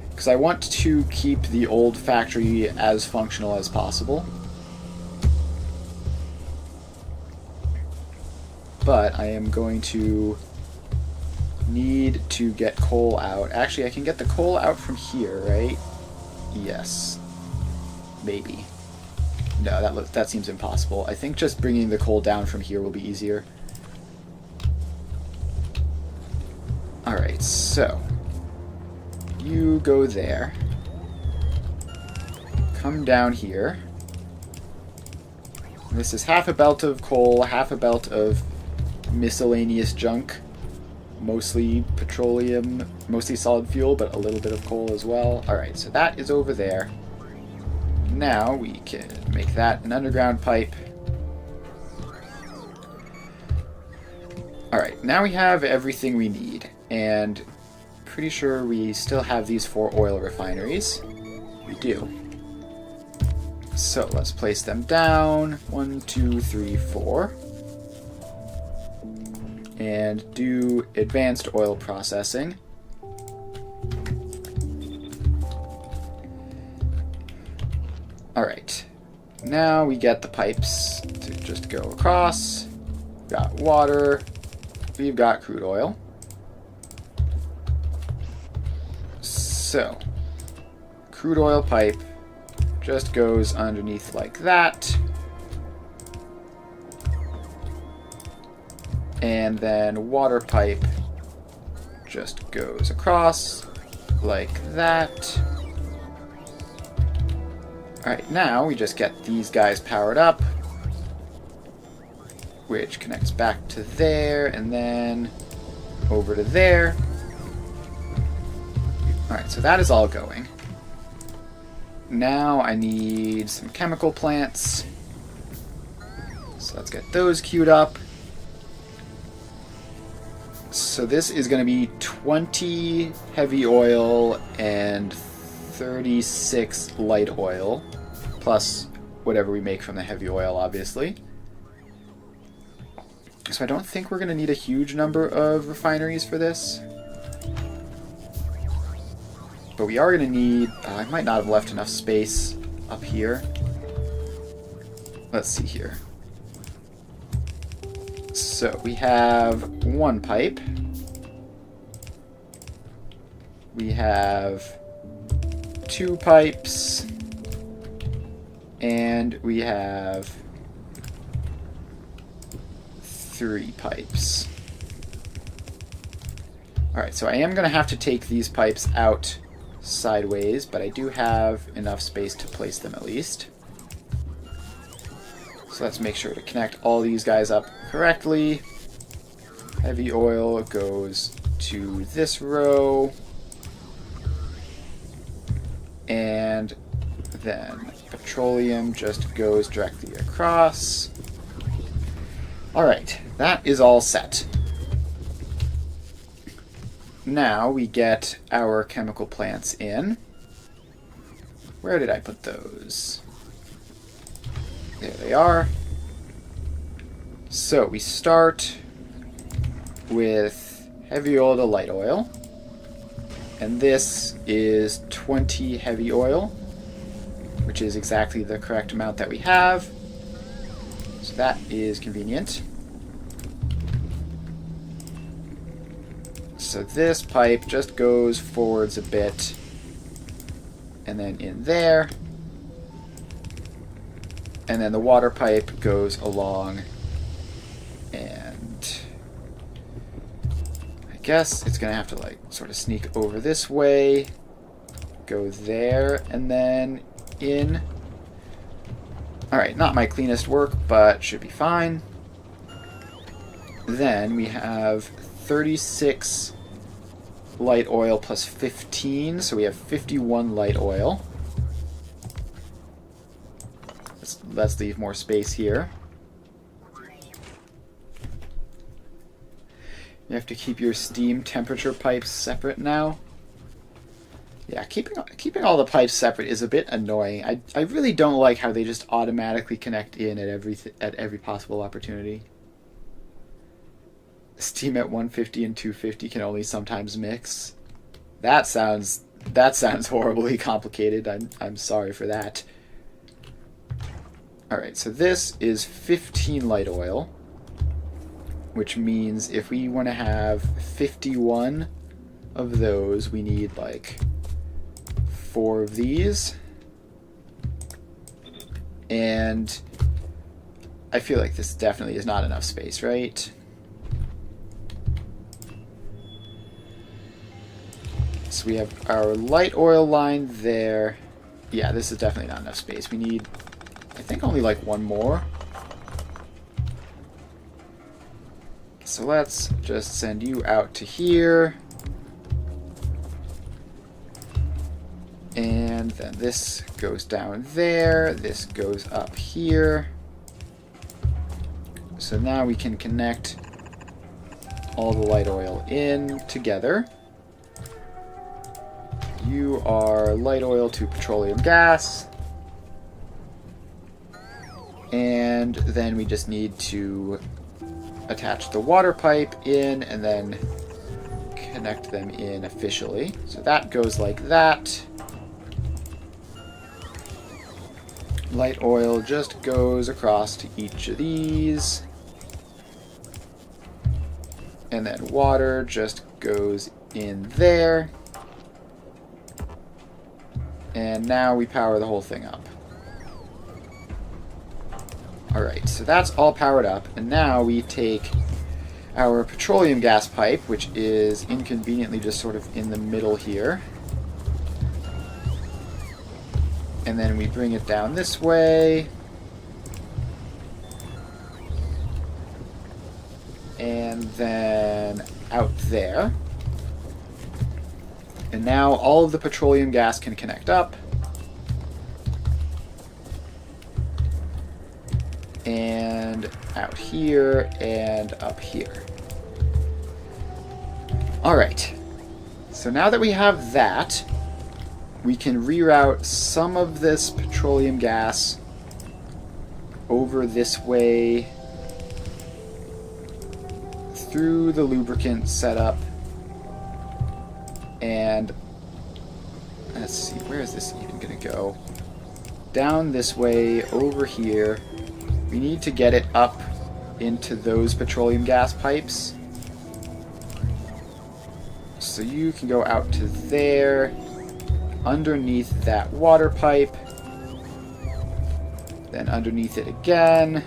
Because I want to keep the old factory as functional as possible. But I am going to need to get coal out. Actually, I can get the coal out from here, right? Yes. Maybe. No, that seems impossible. I think just bringing the coal down from here will be easier. Alright, so you go there. Come down here. This is half a belt of coal, half a belt of miscellaneous junk. Mostly petroleum, mostly solid fuel, but a little bit of coal as well. Alright, so that is over there. Now we can make that an underground pipe. Alright, now we have everything we need, and pretty sure we still have these 4 oil refineries. We do. So let's place them down. 1, 2, 3, 4. And do advanced oil processing. Alright, now we get the pipes to just go across. We've got water, we've got crude oil. So, crude oil pipe just goes underneath like that. And then water pipe just goes across like that. Alright, now we just get these guys powered up, which connects back to there, and then over to there. Alright, so that is all going. Now I need some chemical plants. So let's get those queued up. So this is going to be 20 heavy oil and 36 light oil, plus whatever we make from the heavy oil, obviously. So I don't think we're going to need a huge number of refineries for this. But we are going to need... I might not have left enough space up here. Let's see here. So we have one pipe. We have two pipes. And we have three pipes. Alright, so I am going to have to take these pipes out sideways, but I do have enough space to place them at least. So let's make sure to connect all these guys up correctly. Heavy oil goes to this row. And then petroleum just goes directly across. Alright, that is all set. Now we get our chemical plants in. Where did I put those? There they are. So we start with heavy oil to light oil. And this is 20 heavy oil, which is exactly the correct amount that we have. So that is convenient. So this pipe just goes forwards a bit, and then in there, and then the water pipe goes along, and I guess it's gonna have to like sort of sneak over this way, go there, and then in. Alright, not my cleanest work, but should be fine. Then we have 36 light oil plus 15, so we have 51 light oil. Let's leave more space here. You have to keep your steam temperature pipes separate now. Yeah, keeping all the pipes separate is a bit annoying. I really don't like how they just automatically connect in at every possible opportunity. Steam at 150 and 250 can only sometimes mix. That sounds horribly complicated. I'm sorry for that. Alright, so this is 15 light oil, which means if we want to have 51 of those, we need like 4 of these. And I feel like this definitely is not enough space, right? So we have our light oil line there. Yeah, this is definitely not enough space. We need, I think, only like one more. So let's just send you out to here. And then this goes down there. This goes up here. So now we can connect all the light oil in together. You are light oil to petroleum gas. And then we just need to attach the water pipe in and then connect them in officially. So that goes like that. Light oil just goes across to each of these. And then water just goes in there. And now we power the whole thing up. Alright, so that's all powered up, and now we take our petroleum gas pipe, which is inconveniently just sort of in the middle here. And then we bring it down this way. And then out there. And now all of the petroleum gas can connect up. And out here and up here. Alright. So now that we have that, we can reroute some of this petroleum gas over this way through the lubricant setup. And let's see, where is this even going to go? Down this way, over here. We need to get it up into those petroleum gas pipes. So you can go out to there, underneath that water pipe, then underneath it again.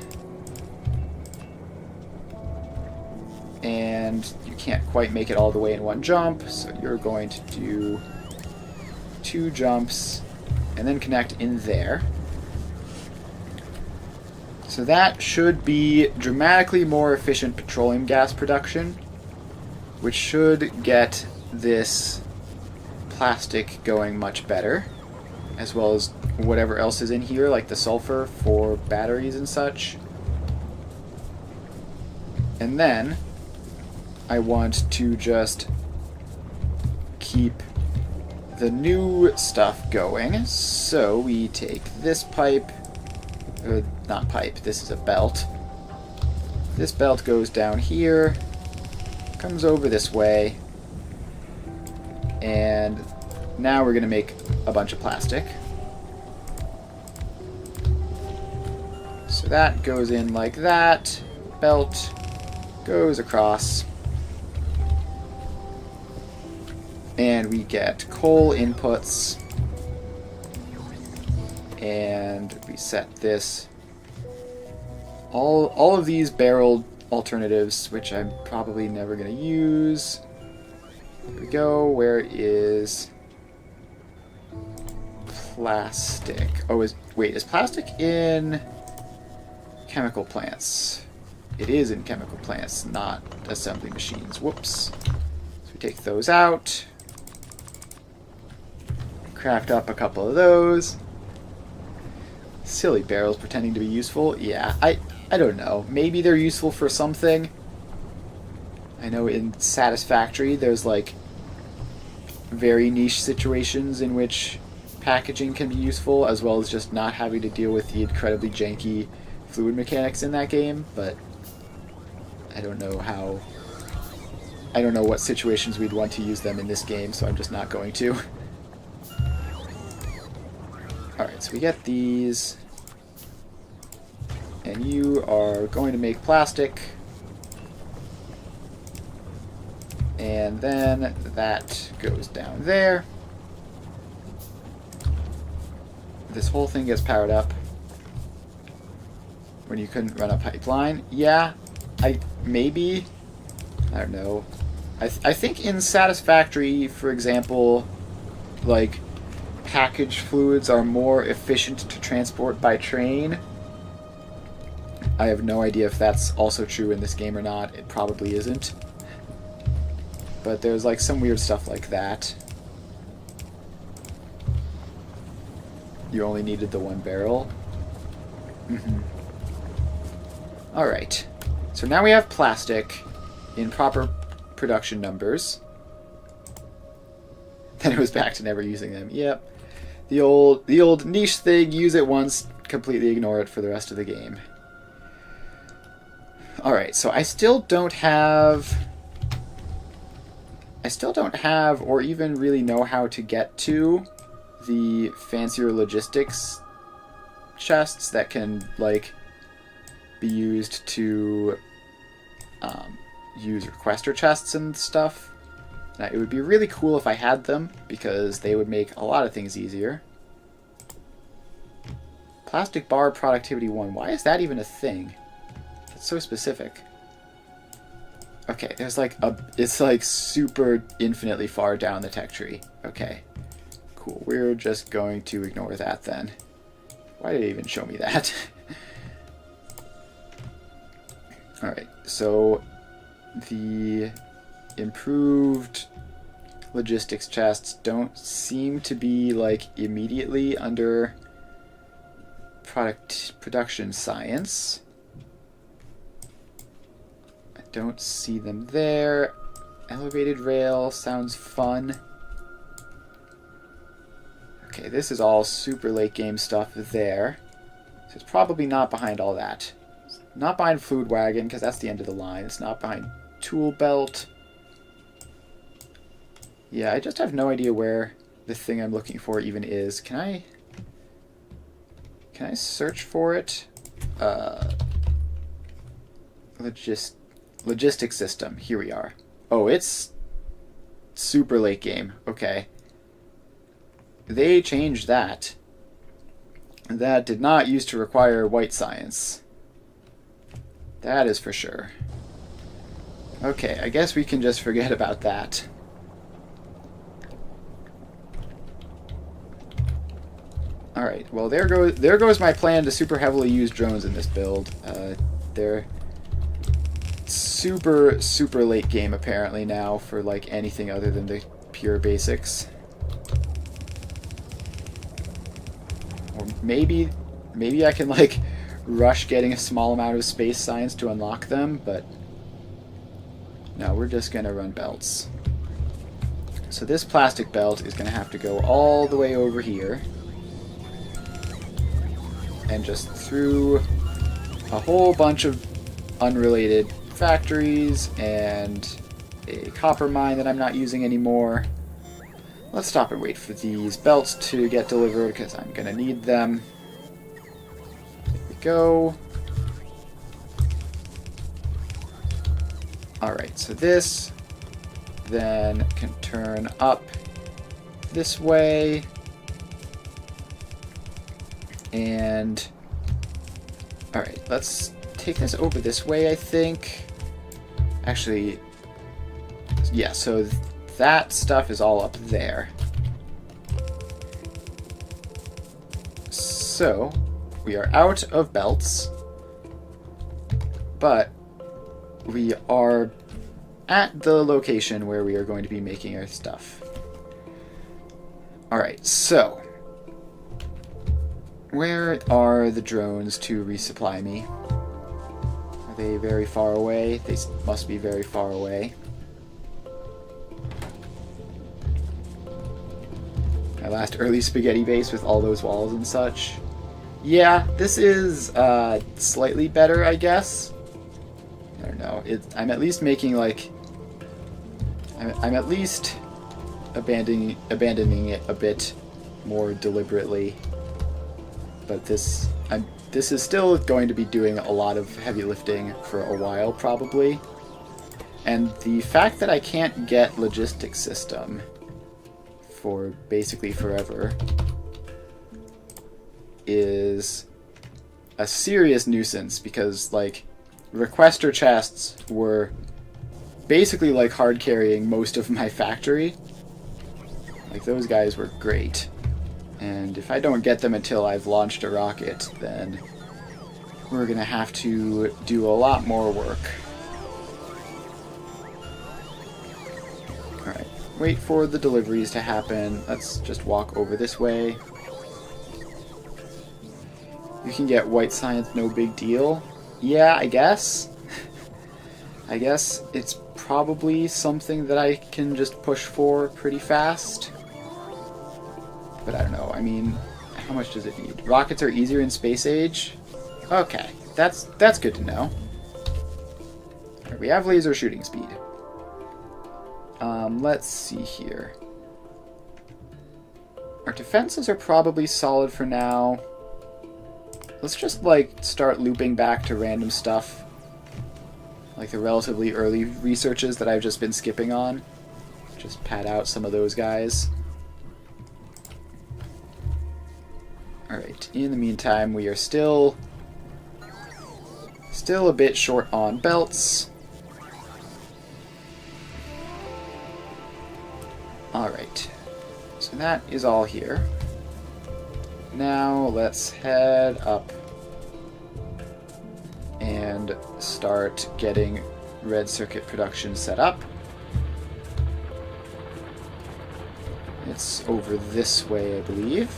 And you can't quite make it all the way in one jump, so you're going to do 2 jumps and then connect in there. So that should be dramatically more efficient petroleum gas production, which should get this plastic going much better, as well as whatever else is in here, like the sulfur for batteries and such. And then I want to just keep the new stuff going, so we take this pipe, not pipe, this is a belt. This belt goes down here, comes over this way, and now we're going to make a bunch of plastic. So that goes in like that, belt goes across, and we get coal inputs, and we set this, all of these barreled alternatives, which I'm probably never going to use. There we go. Where is plastic? Oh, is plastic in chemical plants? It is in chemical plants, not assembly machines. Whoops. So we take those out. Craft up a couple of those. Silly barrels pretending to be useful. Yeah, I don't know. Maybe they're useful for something. I know in Satisfactory there's like very niche situations in which packaging can be useful, as well as just not having to deal with the incredibly janky fluid mechanics in that game, but I don't know what situations we'd want to use them in this game, so I'm just not going to. Alright, so we get these, and you are going to make plastic, and then that goes down there. This whole thing gets powered up when you couldn't run a pipeline. Yeah, I don't know. I think in Satisfactory, for example, like, packaged fluids are more efficient to transport by train. I have no idea if that's also true in this game or not. It probably isn't. But there's like some weird stuff like that. You only needed the 1 barrel. Alright. So now we have plastic in proper production numbers. Then it was back to never using them. Yep. The old niche thing, use it once, completely ignore it for the rest of the game. Alright, so I still don't have or even really know how to get to the fancier logistics chests that can, like, be used to use requester chests and stuff. Now, it would be really cool if I had them, because they would make a lot of things easier. Plastic bar productivity 1. Why is that even a thing? That's so specific. Okay, there's like it's like super infinitely far down the tech tree. Okay, Cool. We're just going to ignore that then. Why did it even show me that? Alright, so the improved logistics chests don't seem to be like immediately under production science. I don't see them there. Elevated rail sounds fun. Okay, this is all super late game stuff there. So it's probably not behind all that. It's not behind Food Wagon, because that's the end of the line. It's not behind Tool Belt. Yeah, I just have no idea where the thing I'm looking for even is. Can I search for it? Logistics system. Here we are. Oh, it's super late game. Okay. They changed that. That did not used to require white science. That is for sure. Okay, I guess we can just forget about that. Alright, well there goes my plan to super heavily use drones in this build. They're super late game apparently now for like anything other than the pure basics. Or maybe I can like rush getting a small amount of space science to unlock them, but no, we're just gonna run belts. So this plastic belt is gonna have to go all the way over here and just through a whole bunch of unrelated factories and a copper mine that I'm not using anymore. Let's stop and wait for these belts to get delivered because I'm going to need them. There we go. Alright, so this then can turn up this way. And alright, let's take this over this way, I think. Actually, yeah, so that stuff is all up there. So, we are out of belts, but we are at the location where we are going to be making our stuff. Alright, so where are the drones to resupply me? Are they very far away? They must be very far away. My last early spaghetti base with all those walls and such. Yeah, this is slightly better, I guess. I don't know. I'm at least making like... I'm at least abandoning it a bit more deliberately. But this is still going to be doing a lot of heavy lifting for a while, probably. And the fact that I can't get logistics system for basically forever is a serious nuisance, because like requester chests were basically like hard carrying most of my factory. Like those guys were great. And if I don't get them until I've launched a rocket, then we're gonna have to do a lot more work. Alright, wait for the deliveries to happen. Let's just walk over this way. You can get white science, no big deal. Yeah, I guess. I guess it's probably something that I can just push for pretty fast. But I don't know, I mean, how much does it need? Rockets are easier in space age? Okay, that's good to know. Right, we have laser shooting speed. Let's see here. Our defenses are probably solid for now. Let's just, like, start looping back to random stuff. Like the relatively early researches that I've just been skipping on. Just pad out some of those guys. Alright, in the meantime, we are still a bit short on belts. Alright, so So that is all here. Now let's head up and start getting red circuit production set up. It's over this way, I believe.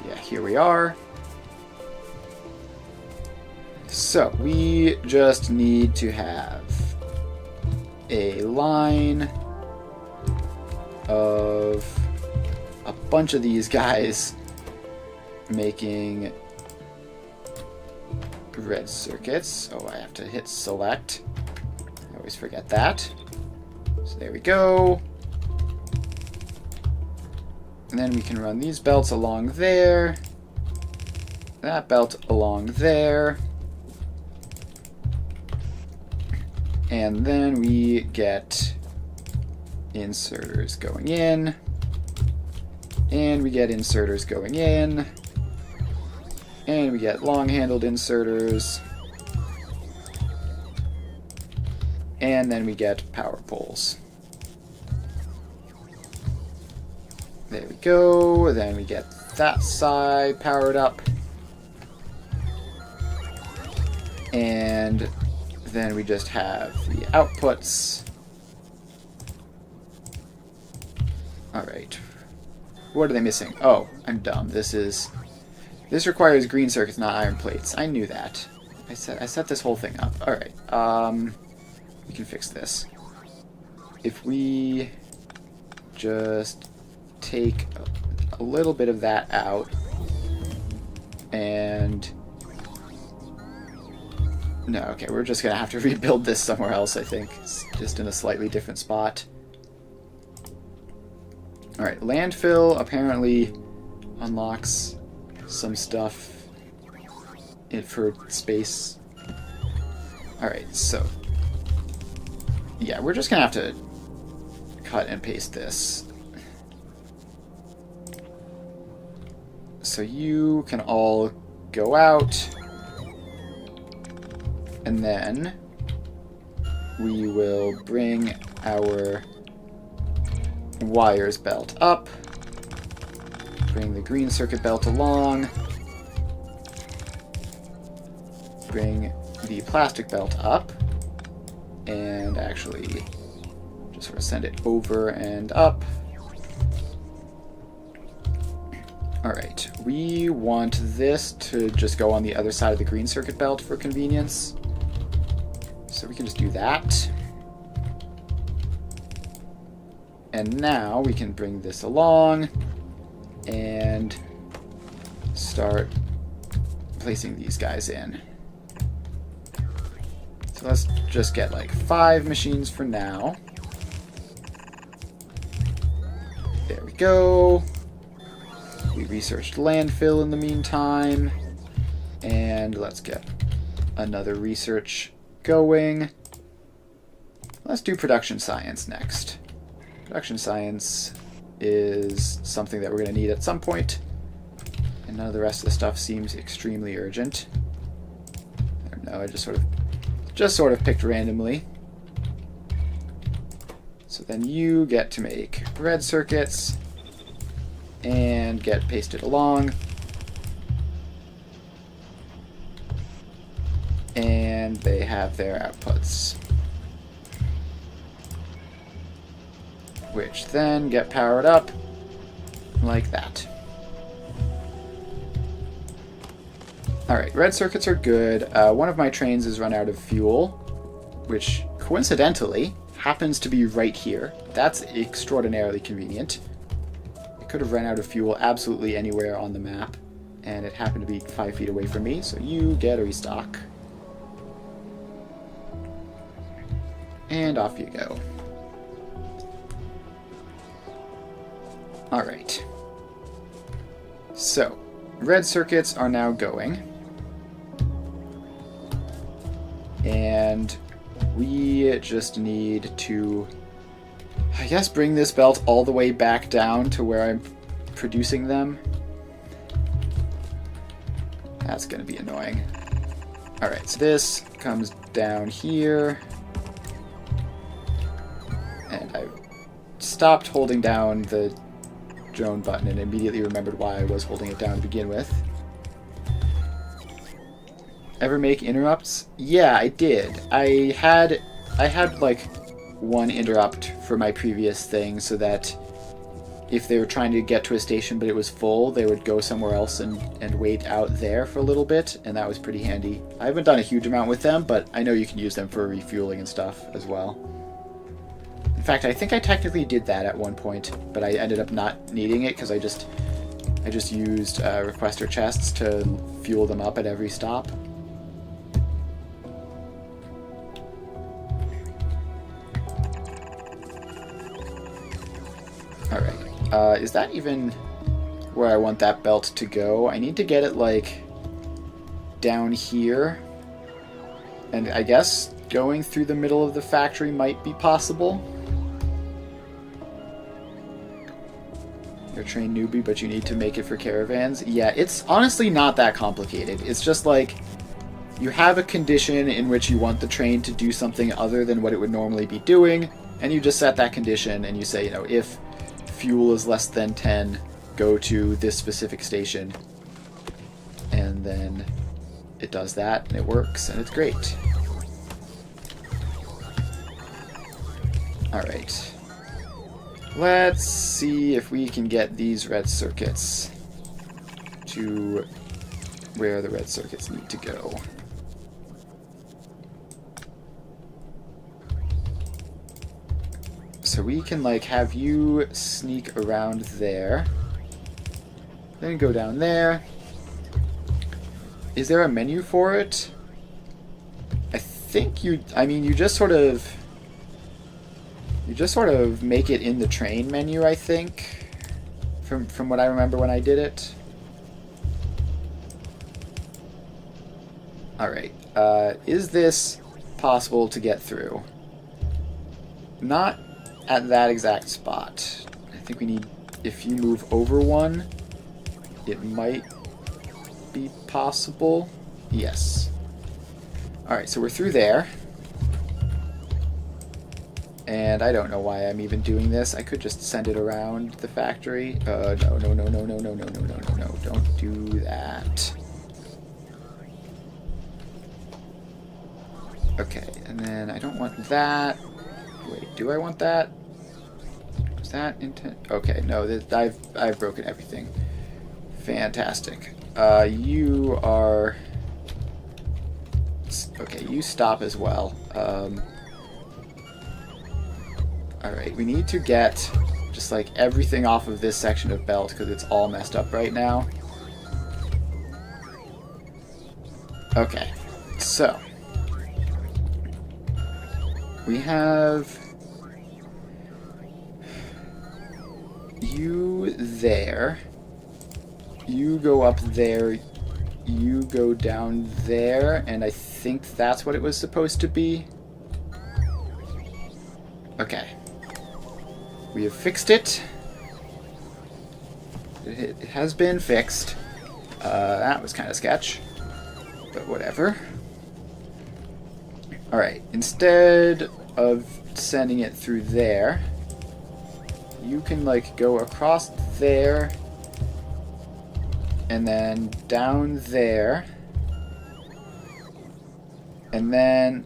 Yeah, here we are. So we just need to have a line of a bunch of these guys making red circuits. Oh, I have to hit select. I always forget that. So there we go. And then we can run these belts along there. That belt along there. And then we get inserters going in. And we get inserters going in. And we get long-handled inserters. And then we get power poles. There we go. Then we get that side powered up. And then we just have the outputs. Alright. What are they missing? Oh, I'm dumb. This requires green circuits, not iron plates. I knew that. I set this whole thing up. Alright. We can fix this. If we just take a little bit of that out and no, okay, we're just gonna have to rebuild this somewhere else, I think. It's just in a slightly different spot. Alright, landfill apparently unlocks some stuff for space. Alright, so yeah, we're just gonna have to cut and paste this. So you can all go out, and then we will bring our wires belt up, bring the green circuit belt along, bring the plastic belt up, and actually just sort of send it over and up. Alright, we want this to just go on the other side of the green circuit belt for convenience. So we can just do that. And now we can bring this along and start placing these guys in. So let's just get like 5 machines for now. There we go. We researched landfill in the meantime. And let's get another research going. Let's do production science next. Production science is something that we're going to need at some point, and none of the rest of the stuff seems extremely urgent. I don't know, I just sort of picked randomly. So then you get to make red circuits and get pasted along. And they have their outputs, which then get powered up like that. Alright, red circuits are good. One of my trains is run out of fuel, which coincidentally happens to be right here. That's extraordinarily convenient. It could have run out of fuel absolutely anywhere on the map, and it happened to be 5 feet away from me, so you get a restock. And off you go. Alright. So, red circuits are now going. And we just need to, I guess, bring this belt all the way back down to where I'm producing them. That's going to be annoying. Alright, so this comes down here. And I stopped holding down the drone button and immediately remembered why I was holding it down to begin with. Ever make interrupts? Yeah, I did. I had like one interrupt for my previous thing so that if they were trying to get to a station but it was full, they would go somewhere else and wait out there for a little bit, and that was pretty handy. I haven't done a huge amount with them, but I know you can use them for refueling and stuff as well. In fact, I think I technically did that at one point, but I ended up not needing it because I just used requester chests to fuel them up at every stop. Alright, is that even where I want that belt to go? I need to get it, like, down here. And I guess going through the middle of the factory might be possible. You're a trained newbie, but you need to make it for caravans. Yeah, it's honestly not that complicated. It's just like, you have a condition in which you want the train to do something other than what it would normally be doing, and you just set that condition and you say, you know, if fuel is less than 10, go to this specific station. And then it does that, and it works, and it's great. Alright. Let's see if we can get these red circuits to where the red circuits need to go. So we can, like, have you sneak around there. Then go down there. Is there a menu for it? I think you just sort of make it in the train menu, I think. From what I remember when I did it. Alright. Is this possible to get through? Not at that exact spot. I think we need, if you move over one, it might be possible. Yes. Alright, so we're through there. And I don't know why I'm even doing this. I could just send it around the factory. No, don't do that. Okay, and then I don't want that. Wait, do I want that? Was that intent? Okay, no, I've broken everything. Fantastic. You are... Okay, you stop as well. Alright, we need to get just like everything off of this section of belt because it's all messed up right now. Okay, so we have you there, you go up there, you go down there, and I think that's what it was supposed to be. Okay. We have fixed it. It has been fixed. That was kind of sketch, but whatever. Alright, instead of sending it through there, you can, like, go across there, and then down there, and then...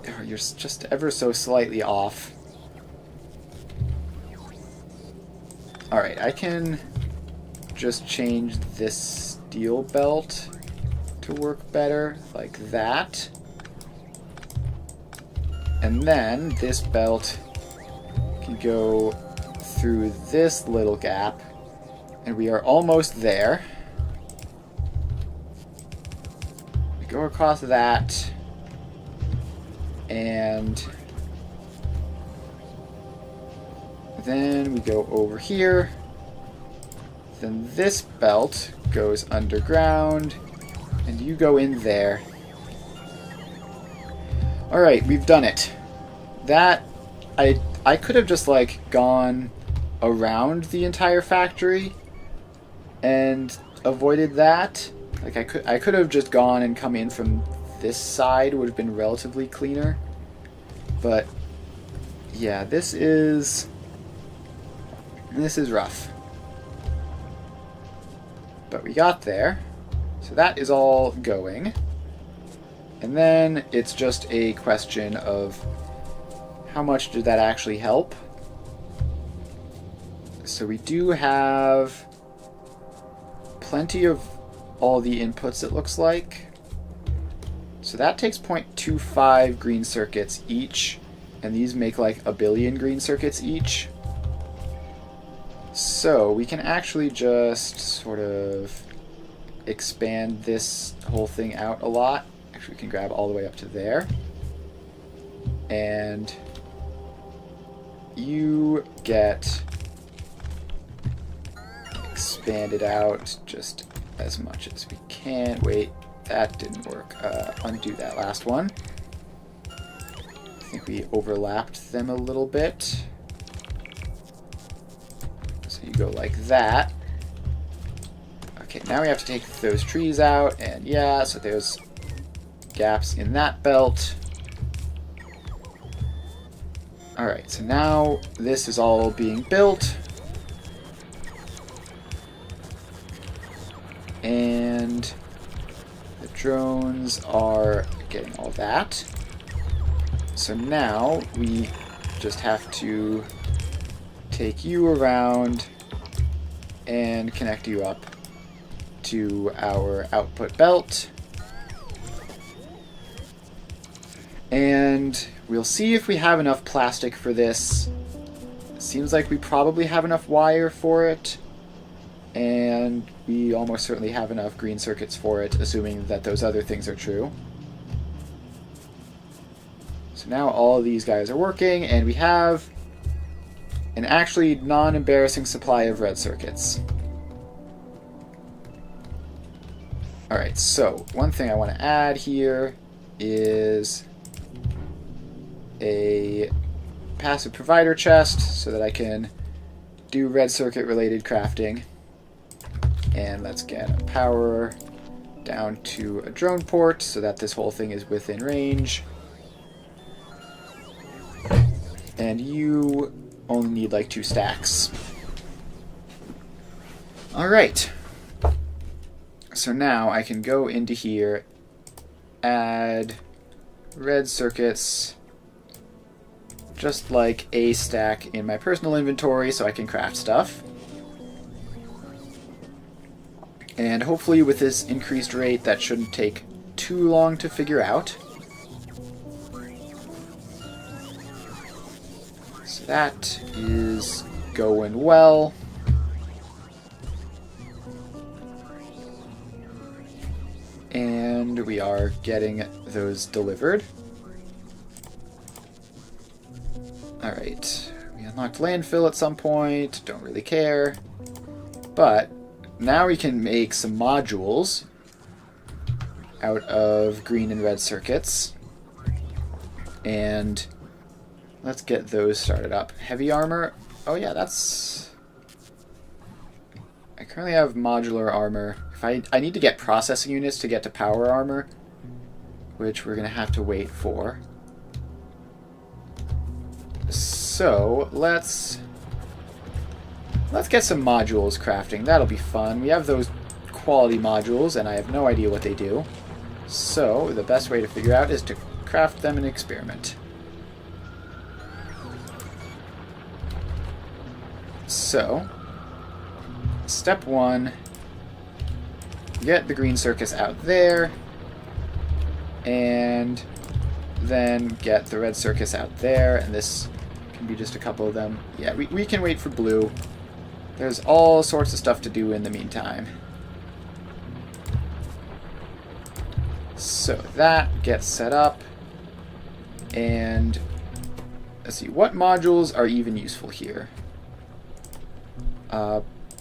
Oh, you're just ever so slightly off. Alright, I can just change this steel belt to work better, like that. And then this belt can go through this little gap, and we are almost there. We go across that, and then we go over here. Then this belt goes underground, and you go in there. Alright, we've done it. That, I could have just, like, gone around the entire factory and avoided that. Like, I could have just gone and come in from this side, would have been relatively cleaner. But, yeah, this is This is rough. But we got there. So that is all going. And then it's just a question of how much did that actually help? So we do have plenty of all the inputs, it looks like. So that takes 0.25 green circuits each, and these make like 1 billion green circuits each. So we can actually just sort of expand this whole thing out a lot. Actually, we can grab all the way up to there. And you get expanded out just as much as we can. Wait, that didn't work. Undo that last one. I think we overlapped them a little bit. So you go like that. Okay, now we have to take those trees out, and yeah, so there's gaps in that belt. Alright, so now this is all being built. And the drones are getting all that. So now we just have to take you around and connect you up to our output belt. And we'll see if we have enough plastic for this. Seems like we probably have enough wire for it. And we almost certainly have enough green circuits for it, assuming that those other things are true. So now all of these guys are working, and we have an actually non-embarrassing supply of red circuits. Alright, so one thing I want to add here is a passive provider chest so that I can do red circuit related crafting. And let's get a power down to a drone port so that this whole thing is within range. And you only need like 2 stacks. Alright. So now I can go into here, add red circuits, just like a stack in my personal inventory so I can craft stuff. And hopefully with this increased rate that shouldn't take too long to figure out. So that is going well. And we are getting those delivered. Alright, we unlocked landfill at some point, don't really care. But now we can make some modules out of green and red circuits. And let's get those started up. Heavy armor. Oh yeah, that's... I currently have modular armor. If I need to get processing units to get to power armor, which we're going to have to wait for. So, let's get some modules crafting. That'll be fun. We have those quality modules, and I have no idea what they do. So, the best way to figure out is to craft them and experiment. So, step 1, get the green circus out there, and then get the red circus out there, and this can be just a couple of them. Yeah, we can wait for blue. There's all sorts of stuff to do in the meantime. So that gets set up, and let's see, what modules are even useful here?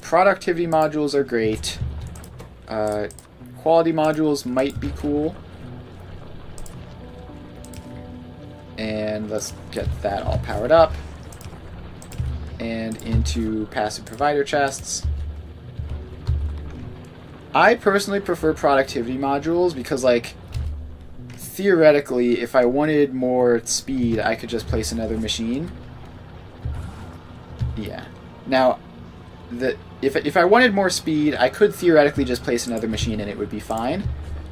Productivity modules are great. Quality modules might be cool. And let's get that all powered up. And into passive provider chests. I personally prefer productivity modules because, like, theoretically, if I wanted more speed, I could just place another machine. Yeah. Now, if I wanted more speed, I could theoretically just place another machine and it would be fine.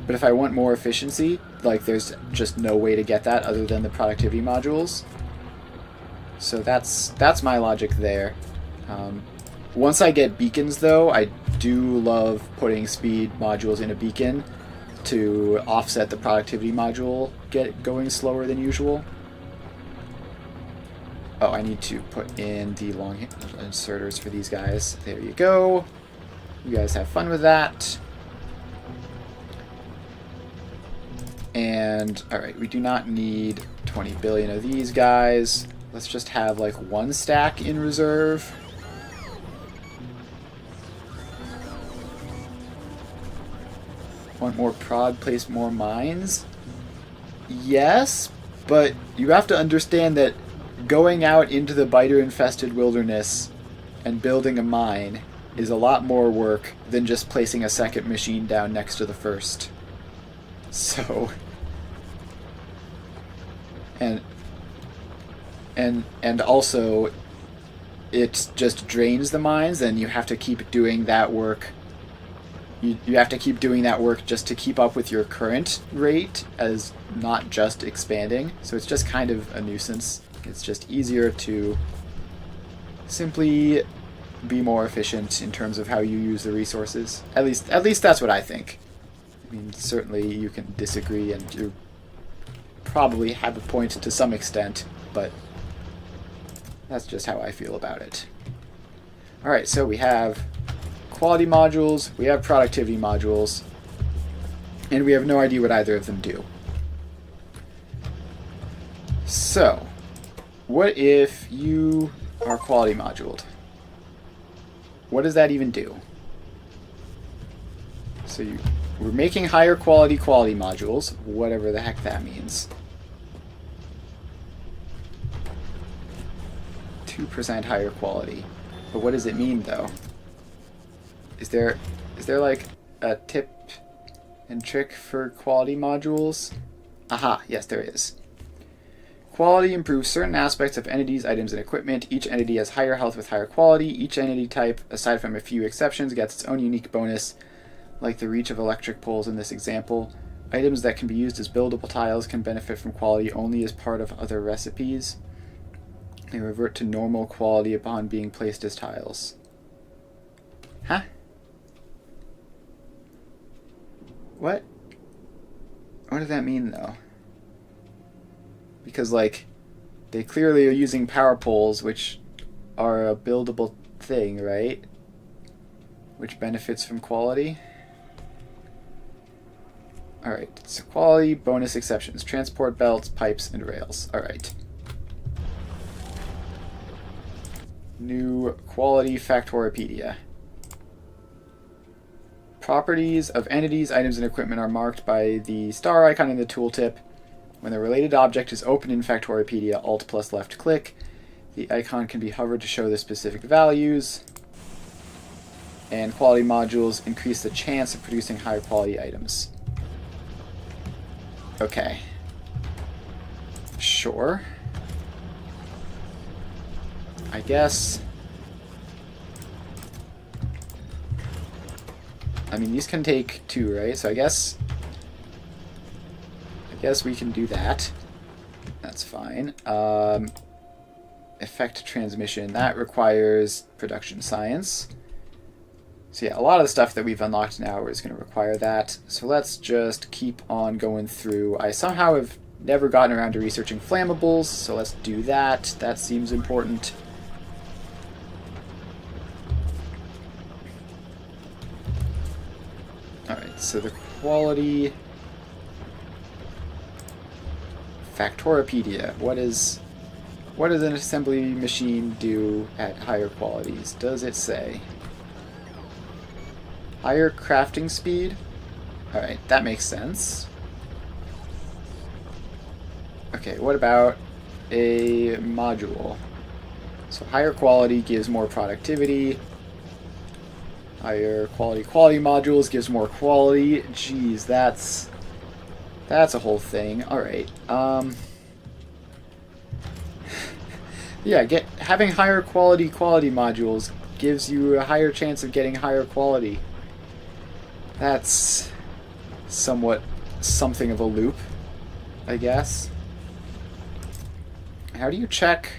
But if I want more efficiency, like there's just no way to get that other than the productivity modules. So that's my logic there. Once I get beacons, though, I do love putting speed modules in a beacon to offset the productivity module going slower than usual. Oh, I need to put in the long inserters for these guys. There you go. You guys have fun with that. And, alright, we do not need 20 billion of these guys. Let's just have, like, one stack in reserve. Want more prod, place more mines? Yes, but you have to understand that going out into the biter-infested wilderness and building a mine is a lot more work than just placing a second machine down next to the first. So, and also, it just drains the mines, and you have to keep doing that work. You have to keep doing that work just to keep up with your current rate, as not just expanding. So it's just kind of a nuisance. It's just easier to simply be more efficient in terms of how you use the resources. At least that's what I think. I mean, certainly you can disagree, and you probably have a point to some extent, but that's just how I feel about it. Alright, so we have quality modules, we have productivity modules, and we have no idea what either of them do. So, what if you are quality moduled? What does that even do? So we're making higher quality modules, whatever the heck that means. 2% higher quality. But what does it mean, though? Is there like a tip and trick for quality modules? Aha, yes there is. Quality improves certain aspects of entities, items, and equipment. Each entity has higher health with higher quality. Each entity type, aside from a few exceptions, gets its own unique bonus, like the reach of electric poles in this example. Items that can be used as buildable tiles can benefit from quality only as part of other recipes. They revert to normal quality upon being placed as tiles. Huh? What? What does that mean, though? Because, like, they clearly are using power poles, which are a buildable thing, right? Which benefits from quality. Alright, so quality, bonus exceptions. Transport belts, pipes, and rails. Alright. New quality Factoripedia. Properties of entities, items, and equipment are marked by the star icon in the tooltip. When the related object is open in Factoripedia, Alt plus left click. The icon can be hovered to show the specific values. And quality modules increase the chance of producing higher quality items. Okay. Sure. I guess. I mean, these can take 2, right? So I guess we can do that. That's fine. Effect transmission. That requires production science. So yeah, a lot of the stuff that we've unlocked now is going to require that. So let's just keep on going through. I somehow have never gotten around to researching flammables, so let's do that. That seems important. Alright, so the quality... Factoripedia. What does an assembly machine do at higher qualities? Does it say? Higher crafting speed? Alright, that makes sense. Okay, what about a module? So higher quality gives more productivity. Higher quality modules gives more quality. Jeez, that's a whole thing. Alright. Yeah, having higher quality modules gives you a higher chance of getting higher quality. That's somewhat something of a loop, I guess. How do you check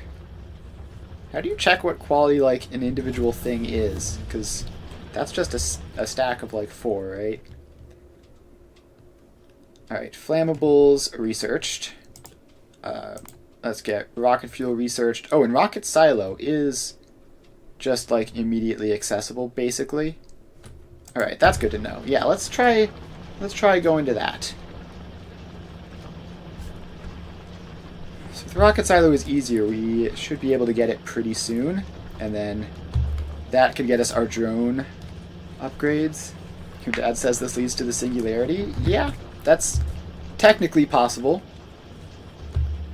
what quality like an individual thing is? Because that's just a stack of like 4, right? Alright, flammables researched. Let's get rocket fuel researched. Oh, and rocket silo is just like immediately accessible, basically. Alright, that's good to know. Yeah, let's try going to that. So if the rocket silo is easier, we should be able to get it pretty soon. And then that could get us our drone upgrades. Your dad says this leads to the singularity. Yeah, that's technically possible.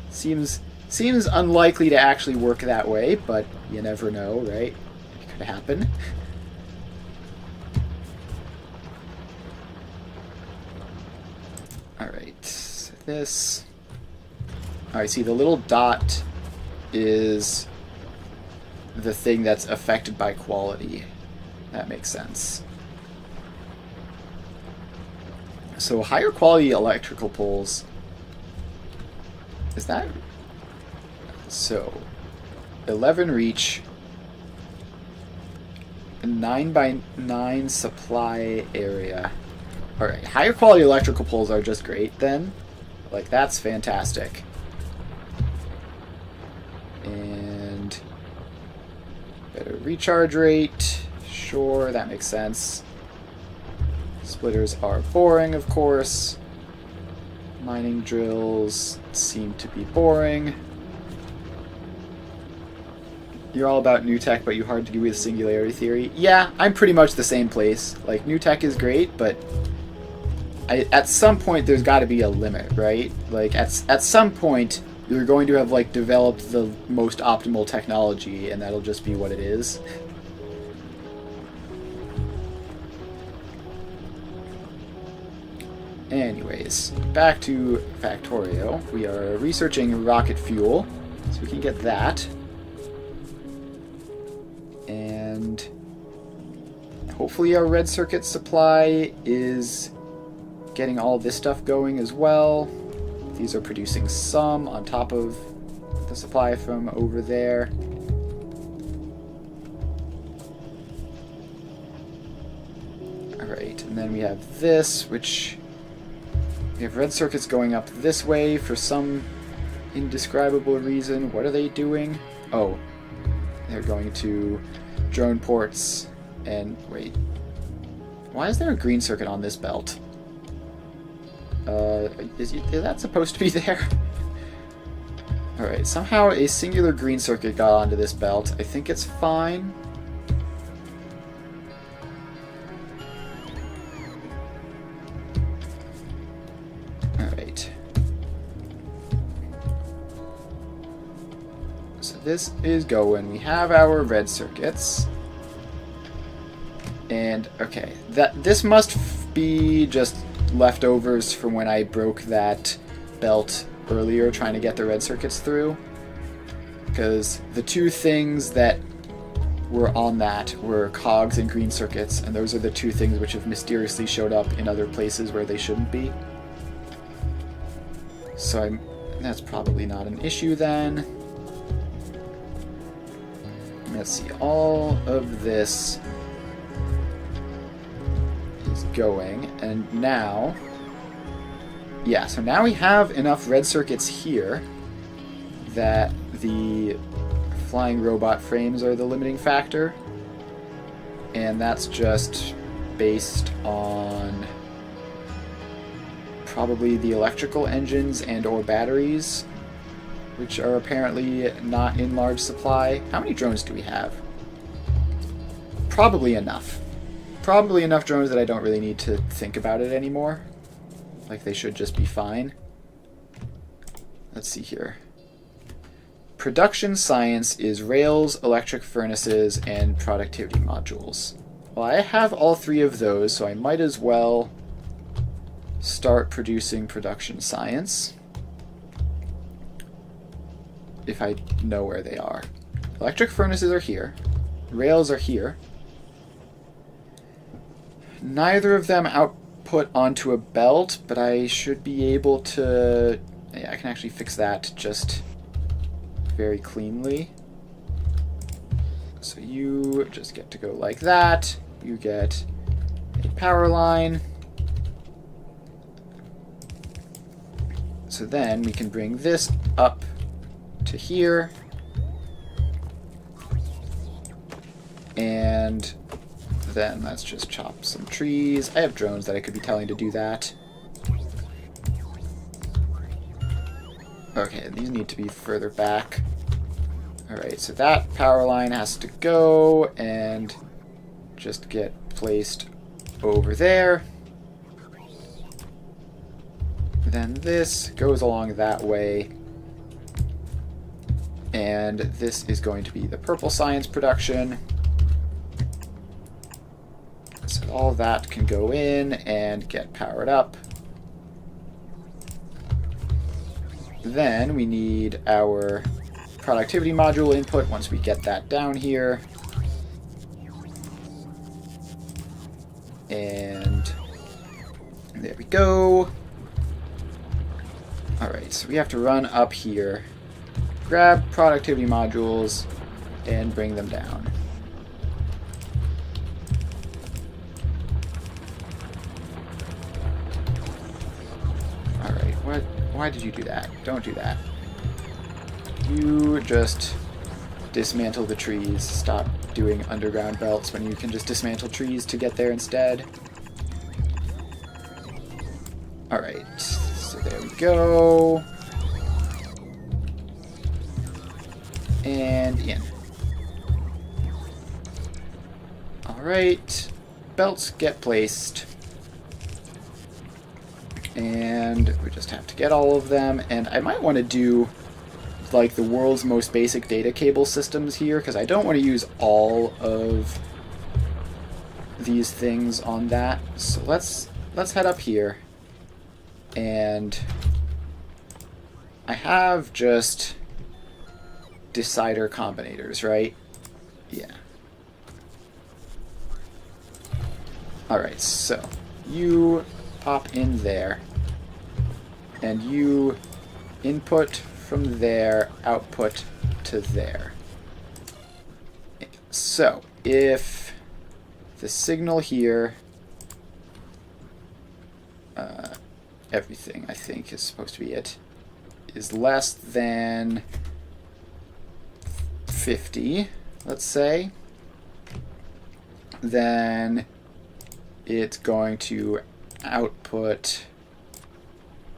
Seems unlikely to actually work that way, but you never know, right? It could happen. Alright, so this... Alright, see, the little dot is the thing that's affected by quality. That makes sense. So higher quality electrical poles... Is that... So, 11 reach, 9x9 supply area. Alright, higher quality electrical poles are just great then. Like, that's fantastic. And better recharge rate. Sure, that makes sense. Splitters are boring, of course. Mining drills seem to be boring. You're all about new tech, but you hard to agree with singularity theory. Yeah, I'm pretty much the same place. Like, new tech is great, but at some point there's got to be a limit, right? Like, at some point you're going to have, like, developed the most optimal technology, and that'll just be what it is. Anyways, back to Factorio. We are researching rocket fuel, so we can get that. And hopefully our red circuit supply is getting all this stuff going as well. These are producing some on top of the supply from over there. Alright, and then we have this, which... We have red circuits going up this way for some indescribable reason. What are they doing? Oh, they're going to drone ports. And wait, why is there a green circuit on this belt? Is that supposed to be there? Alright, somehow a singular green circuit got onto this belt. I think it's fine. Alright. So this is going. We have our red circuits. And, okay, this must be just leftovers from when I broke that belt earlier trying to get the red circuits through. Because the two things that were on that were cogs and green circuits, and those are the two things which have mysteriously showed up in other places where they shouldn't be. So that's probably not an issue then. Let's see, all of this is going, and now, yeah, so now we have enough red circuits here that the flying robot frames are the limiting factor, and that's just based on probably the electrical engines and or batteries, which are apparently not in large supply. How many drones do we have? Probably enough. Probably enough drones that I don't really need to think about it anymore. Like, they should just be fine. Let's see here. Production science is rails, electric furnaces, and productivity modules. Well, I have all three of those, so I might as well start producing production science. If I know where they are. electric furnaces are here. Rails are here. Neither of them output onto a belt, but I should be able to... Yeah, I can actually fix that just very cleanly. So you just get to go like that. You get a power line. So then we can bring this up to here. And then let's just chop some trees. I have drones that I could be telling to do that. Okay, these need to be further back. Alright, so that power line has to go and just get placed over there. Then this goes along that way. And this is going to be the purple science production. So all that can go in and get powered up. Then we need our productivity module input once we get that down here. And there we go. Alright, so we have to run up here, grab productivity modules, and bring them down. Alright, why did you do that? Don't do that. You just dismantle the trees. Stop doing underground belts when you can just dismantle trees to get there instead. Alright, so there we go. And in. Alright, belts get placed. And we just have to get all of them. And I might want to do like the world's most basic data cable systems here, because I don't want to use all of these things on that. So let's head up here. And I have just decider combinators, right? Yeah. Alright, so you pop in there, and you input from there, output to there. So, if the signal here, everything I think is supposed to be it, is less than 50, let's say, then it's going to output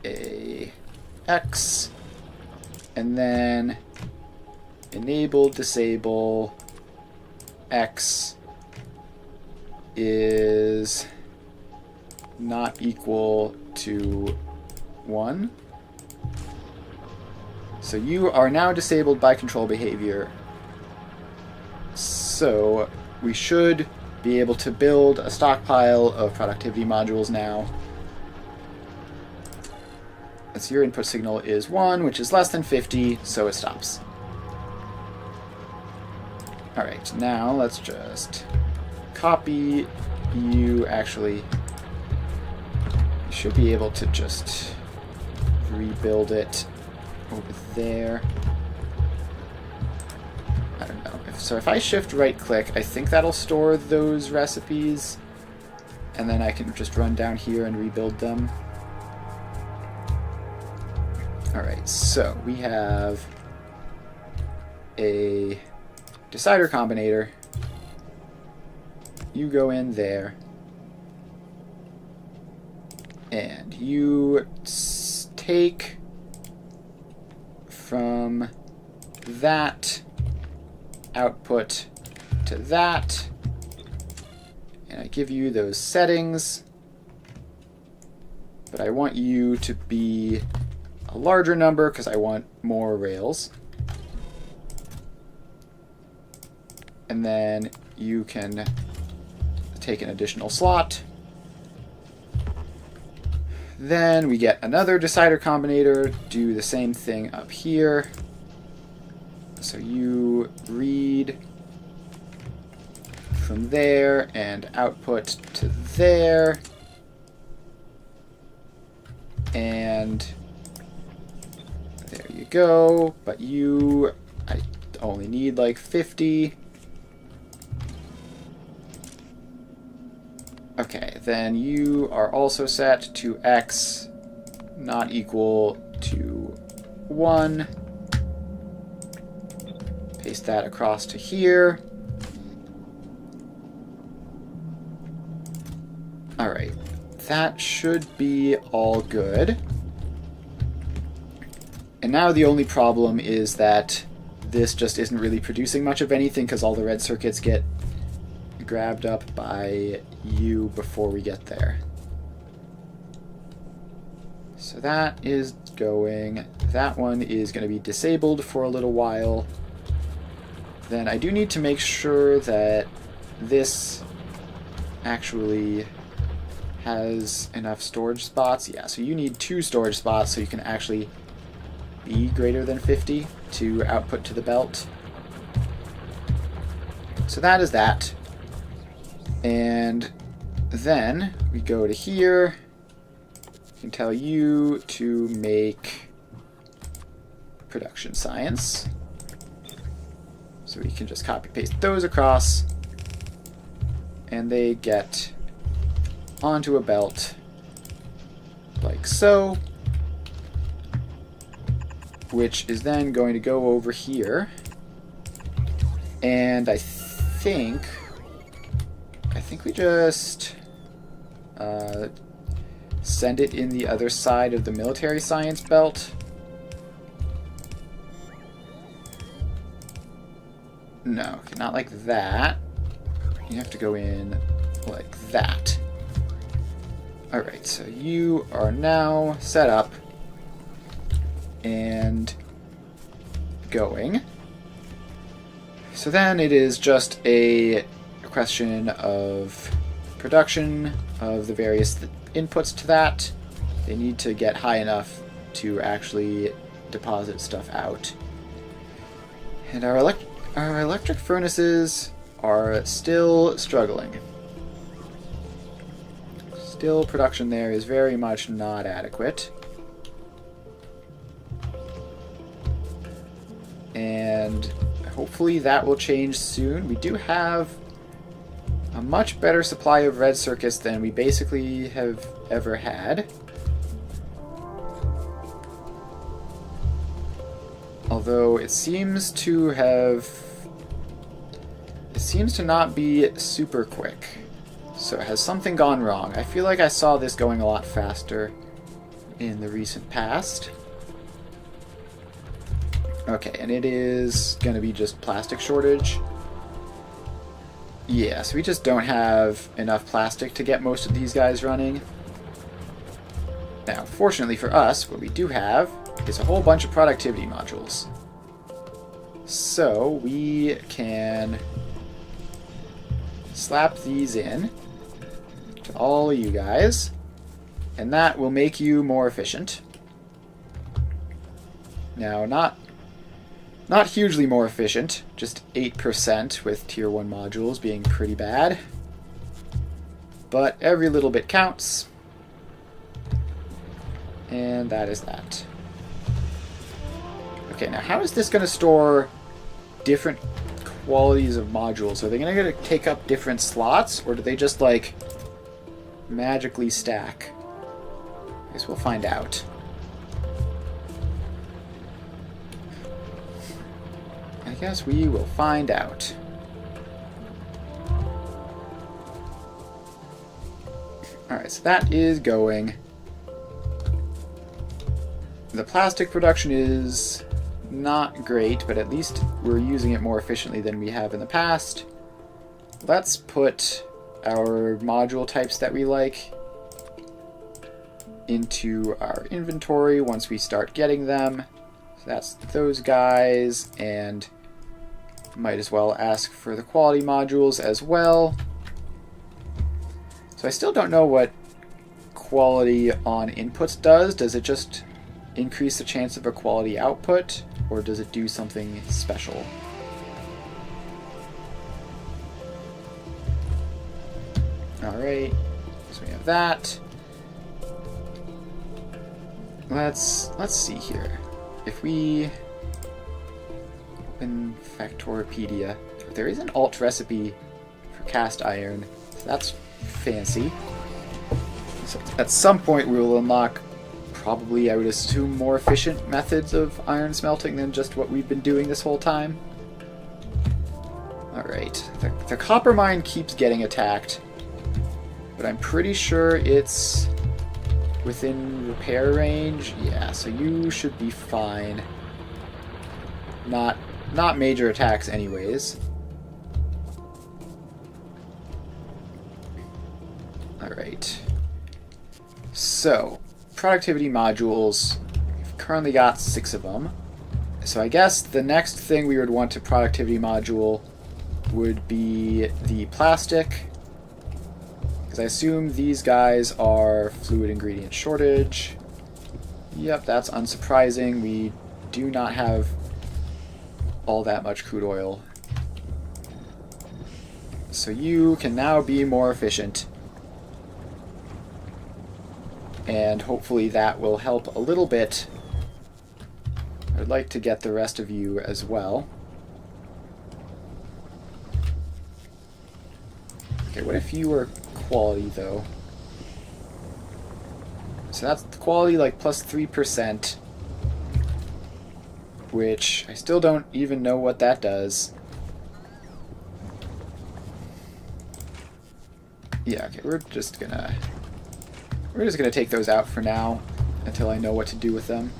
a X, and then enable, disable, X is not equal to 1. So you are now disabled by control behavior. So we should be able to build a stockpile of productivity modules now. So your input signal is 1, which is less than 50, so it stops. Alright, now let's just copy you. Actually, you should be able to just rebuild it over there. I don't know. So if I shift right click, I think that'll store those recipes, and then I can just run down here and rebuild them. Alright, so we have a decider combinator. You go in there, and you take from that output to that, and I give you those settings, but I want you to be a larger number because I want more rails. And then you can take an additional slot. Then we get another decider combinator, do the same thing up here. So you read from there and output to there. And there you go. But I only need like 50. Okay, then you are also set to x not equal to 1. Paste that across to here. Alright, that should be all good. And now the only problem is that this just isn't really producing much of anything because all the red circuits get grabbed up by you before we get there. So that is going. That one is going to be disabled for a little while. Then I do need to make sure that this actually has enough storage spots. Yeah, so you need 2 storage spots so you can actually be greater than 50 to output to the belt. So that is that. And then we go to here. I can tell you to make production science. So we can just copy paste those across. And they get onto a belt like so. Which is then going to go over here. And I think we just send it in the other side of the military science belt. No, not like that. You have to go in like that. Alright, so you are now set up and going. So then it is just a question of production of the various inputs to that. They need to get high enough to actually deposit stuff out. And our electric furnaces are still struggling. Still, production there is very much not adequate. And hopefully that will change soon. We do have a much better supply of red circuits than we basically have ever had. Although it seems to not be super quick. So has something gone wrong? I feel like I saw this going a lot faster in the recent past. Okay, and it is going to be just plastic shortage. Yeah, so we just don't have enough plastic to get most of these guys running. Now, fortunately for us, what we do have is a whole bunch of productivity modules. So we can slap these in to all of you guys, and that will make you more efficient. Now, not hugely more efficient, just 8% with tier 1 modules being pretty bad. But every little bit counts. And that is that. Okay, now how is this going to store different qualities of modules? Are they going to take up different slots, or do they just, like, magically stack? I guess we'll find out. I guess we will find out. Alright, so that is going. The plastic production is not great, but at least we're using it more efficiently than we have in the past. Let's put our module types that we like into our inventory once we start getting them. So that's those guys, and might as well ask for the quality modules as well. So I still don't know what quality on inputs does. Does it just increase the chance of a quality output? or does it do something special? Alright, so we have that. Let's see here. If we open Factoripedia, there is an alt recipe for cast iron, so that's fancy. So at some point we will unlock probably, I would assume, more efficient methods of iron smelting than just what we've been doing this whole time. Alright, the copper mine keeps getting attacked, but I'm pretty sure it's within repair range. Yeah, so you should be fine. Not major attacks anyways. Alright. So, productivity modules. We've currently got 6 of them. So I guess the next thing we would want to productivity module would be the plastic. Because I assume these guys are fluid ingredient shortage. Yep, that's unsurprising. We do not have all that much crude oil. So you can now be more efficient. And hopefully that will help a little bit. I'd like to get the rest of you as well. Okay, what if you were quality, though? So that's the quality, like, plus 3%. Which, I still don't even know what that does. Yeah, okay, we're just gonna take those out for now, until I know what to do with them.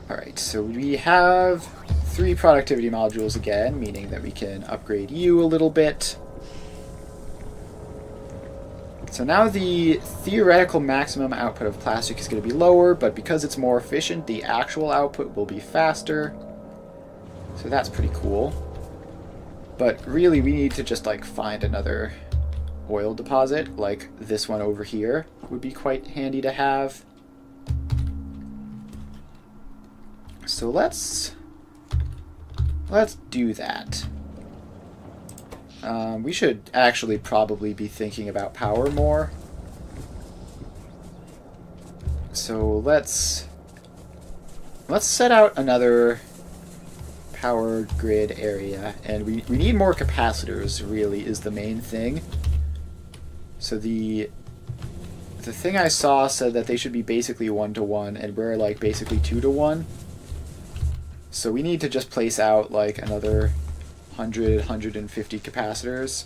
Alright, so we have 3 productivity modules again, meaning that we can upgrade you a little bit. So now the theoretical maximum output of plastic is going to be lower, but because it's more efficient, the actual output will be faster. So that's pretty cool. But really, we need to just, like, find another oil deposit, like this one over here would be quite handy to have. So let's do that. We should actually probably be thinking about power more. So let's set out another power grid area, and we need more capacitors, really, is the main thing. So the thing I saw said that they should be basically 1-to-1, and we're like basically 2-to-1. So we need to just place out like another 150 capacitors.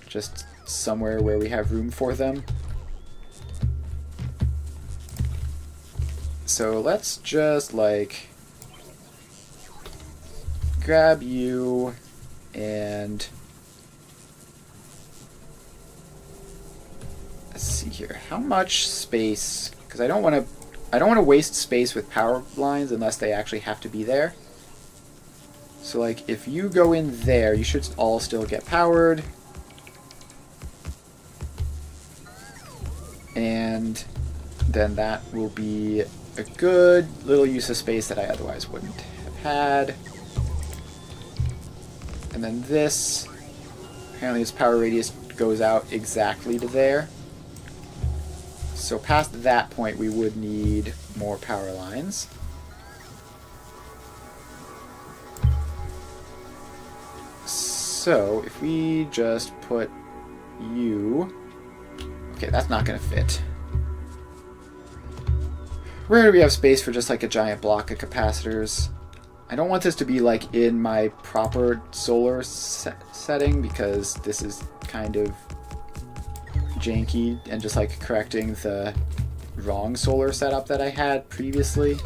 Just somewhere where we have room for them. So let's just like grab you and let's see here. How much space? Because I don't want to waste space with power lines unless they actually have to be there. So like if you go in there, you should all still get powered. And then that will be a good little use of space that I otherwise wouldn't have had. And then this, apparently its power radius goes out exactly to there. So past that point we would need more power lines. So if we just put you... Okay, that's not going to fit. Where do we have space for just like a giant block of capacitors? I don't want this to be like in my proper solar setting because this is kind of janky and just like correcting the wrong solar setup that I had previously.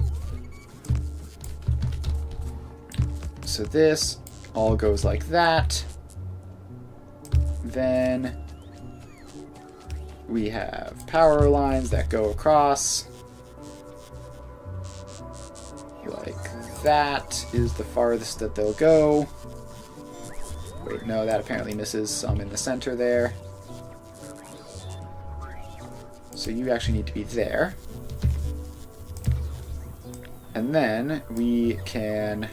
So this all goes like that. Then we have power lines that go across. Like that is the farthest that they'll go. Wait, no, that apparently misses some in the center there. So you actually need to be there. And then we can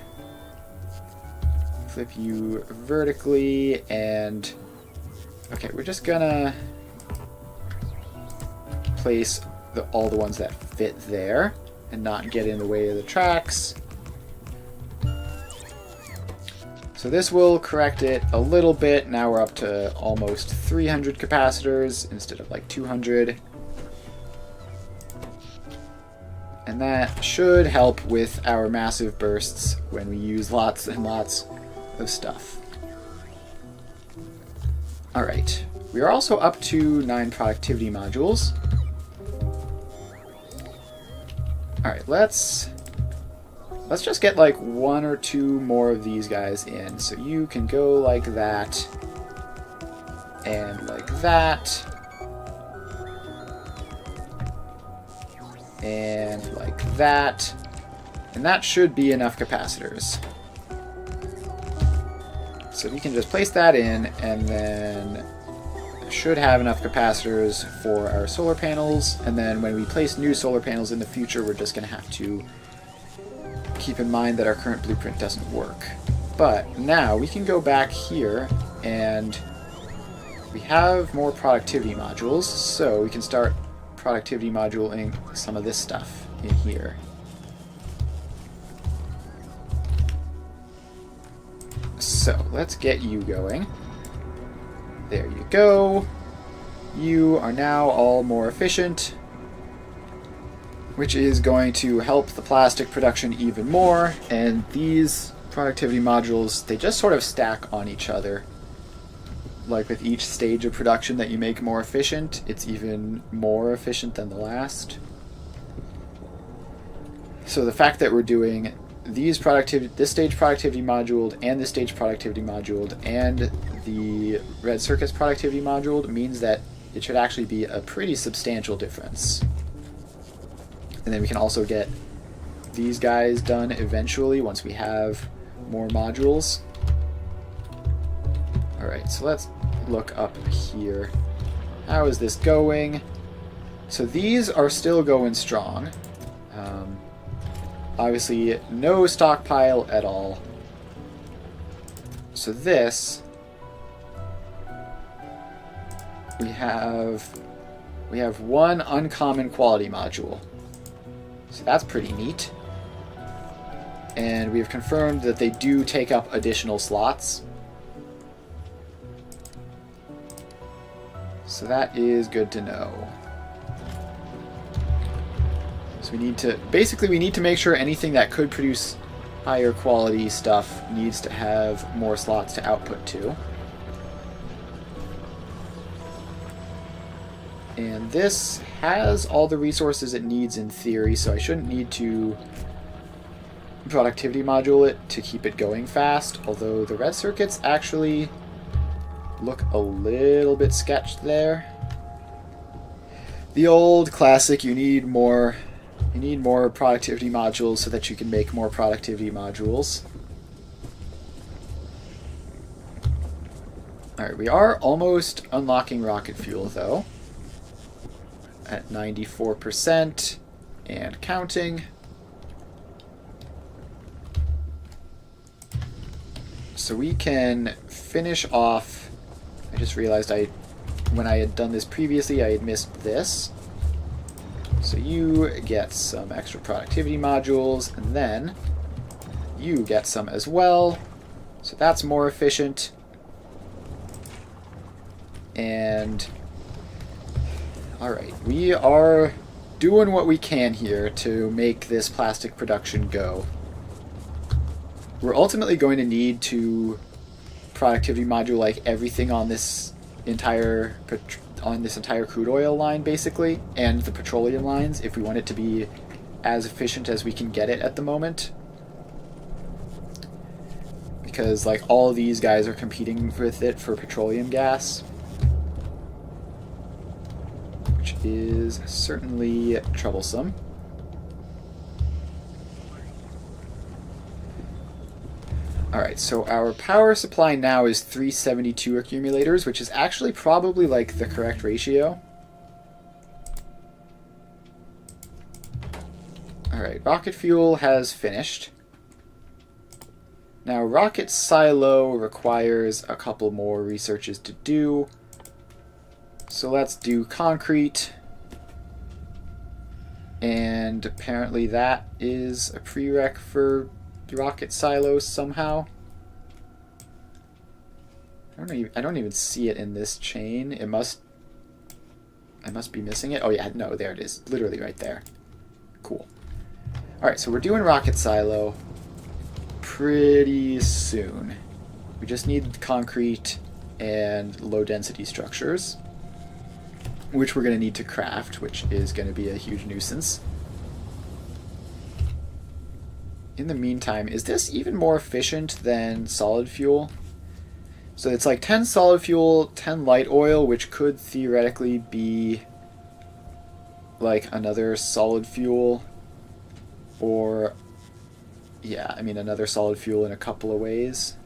flip you vertically and... Okay, we're just gonna place all the ones that fit there and not get in the way of the tracks. So this will correct it a little bit. Now we're up to almost 300 capacitors instead of like 200. And that should help with our massive bursts when we use lots and lots of stuff. Alright, we are also up to 9 productivity modules. Alright, let's just get like 1 or 2 more of these guys in. So you can go like that, and like that, and like that, and that should be enough capacitors. So we can just place that in, and then should have enough capacitors for our solar panels, and then when we place new solar panels in the future, we're just going to have to keep in mind that our current blueprint doesn't work. But now we can go back here, and we have more productivity modules, so we can start productivity moduling some of this stuff in here. So let's get you going. There you go. You are now all more efficient, which is going to help the plastic production even more. And these productivity modules, they just sort of stack on each other. Like with each stage of production that you make more efficient, it's even more efficient than the last. So the fact that we're doing this stage productivity module and this stage productivity module and the red circuits productivity module means that it should actually be a pretty substantial difference. And then we can also get these guys done eventually once we have more modules. Alright, so let's look up here. How is this going? So these are still going strong. Obviously, no stockpile at all. So this, we have 1 uncommon quality module. So that's pretty neat. And we have confirmed that they do take up additional slots. So that is good to know. So we need to make sure anything that could produce higher quality stuff needs to have more slots to output to. And this has all the resources it needs in theory, so I shouldn't need to productivity module it to keep it going fast, although the red circuits actually look a little bit sketched there. The old classic, you need more productivity modules so that you can make more productivity modules. Alright, we are almost unlocking rocket fuel though. At 94% and counting. So we can finish off. I just realized when I had done this previously, I had missed this. So you get some extra productivity modules, and then you get some as well. So that's more efficient. And alright, we are doing what we can here to make this plastic production go. We're ultimately going to need to productivity module like everything on this entire crude oil line, basically, and the petroleum lines, if we want it to be as efficient as we can get it at the moment. Because, like, all these guys are competing with it for petroleum gas, which is certainly troublesome. Alright, so our power supply now is 372 accumulators, which is actually probably like the correct ratio. Alright, rocket fuel has finished. Now, rocket silo requires a couple more researches to do. So let's do concrete. And apparently that is a prereq for rocket silos somehow. I don't even see it in this chain. I must be missing it. Oh yeah, no, there it is. Literally right there. Cool. Alright, so we're doing rocket silo pretty soon. We just need concrete and low density structures, which we're going to need to craft, which is going to be a huge nuisance. In the meantime, is this even more efficient than solid fuel? So it's like 10 solid fuel, 10 light oil, which could theoretically be like another solid fuel, or yeah, I mean another solid fuel in a couple of ways.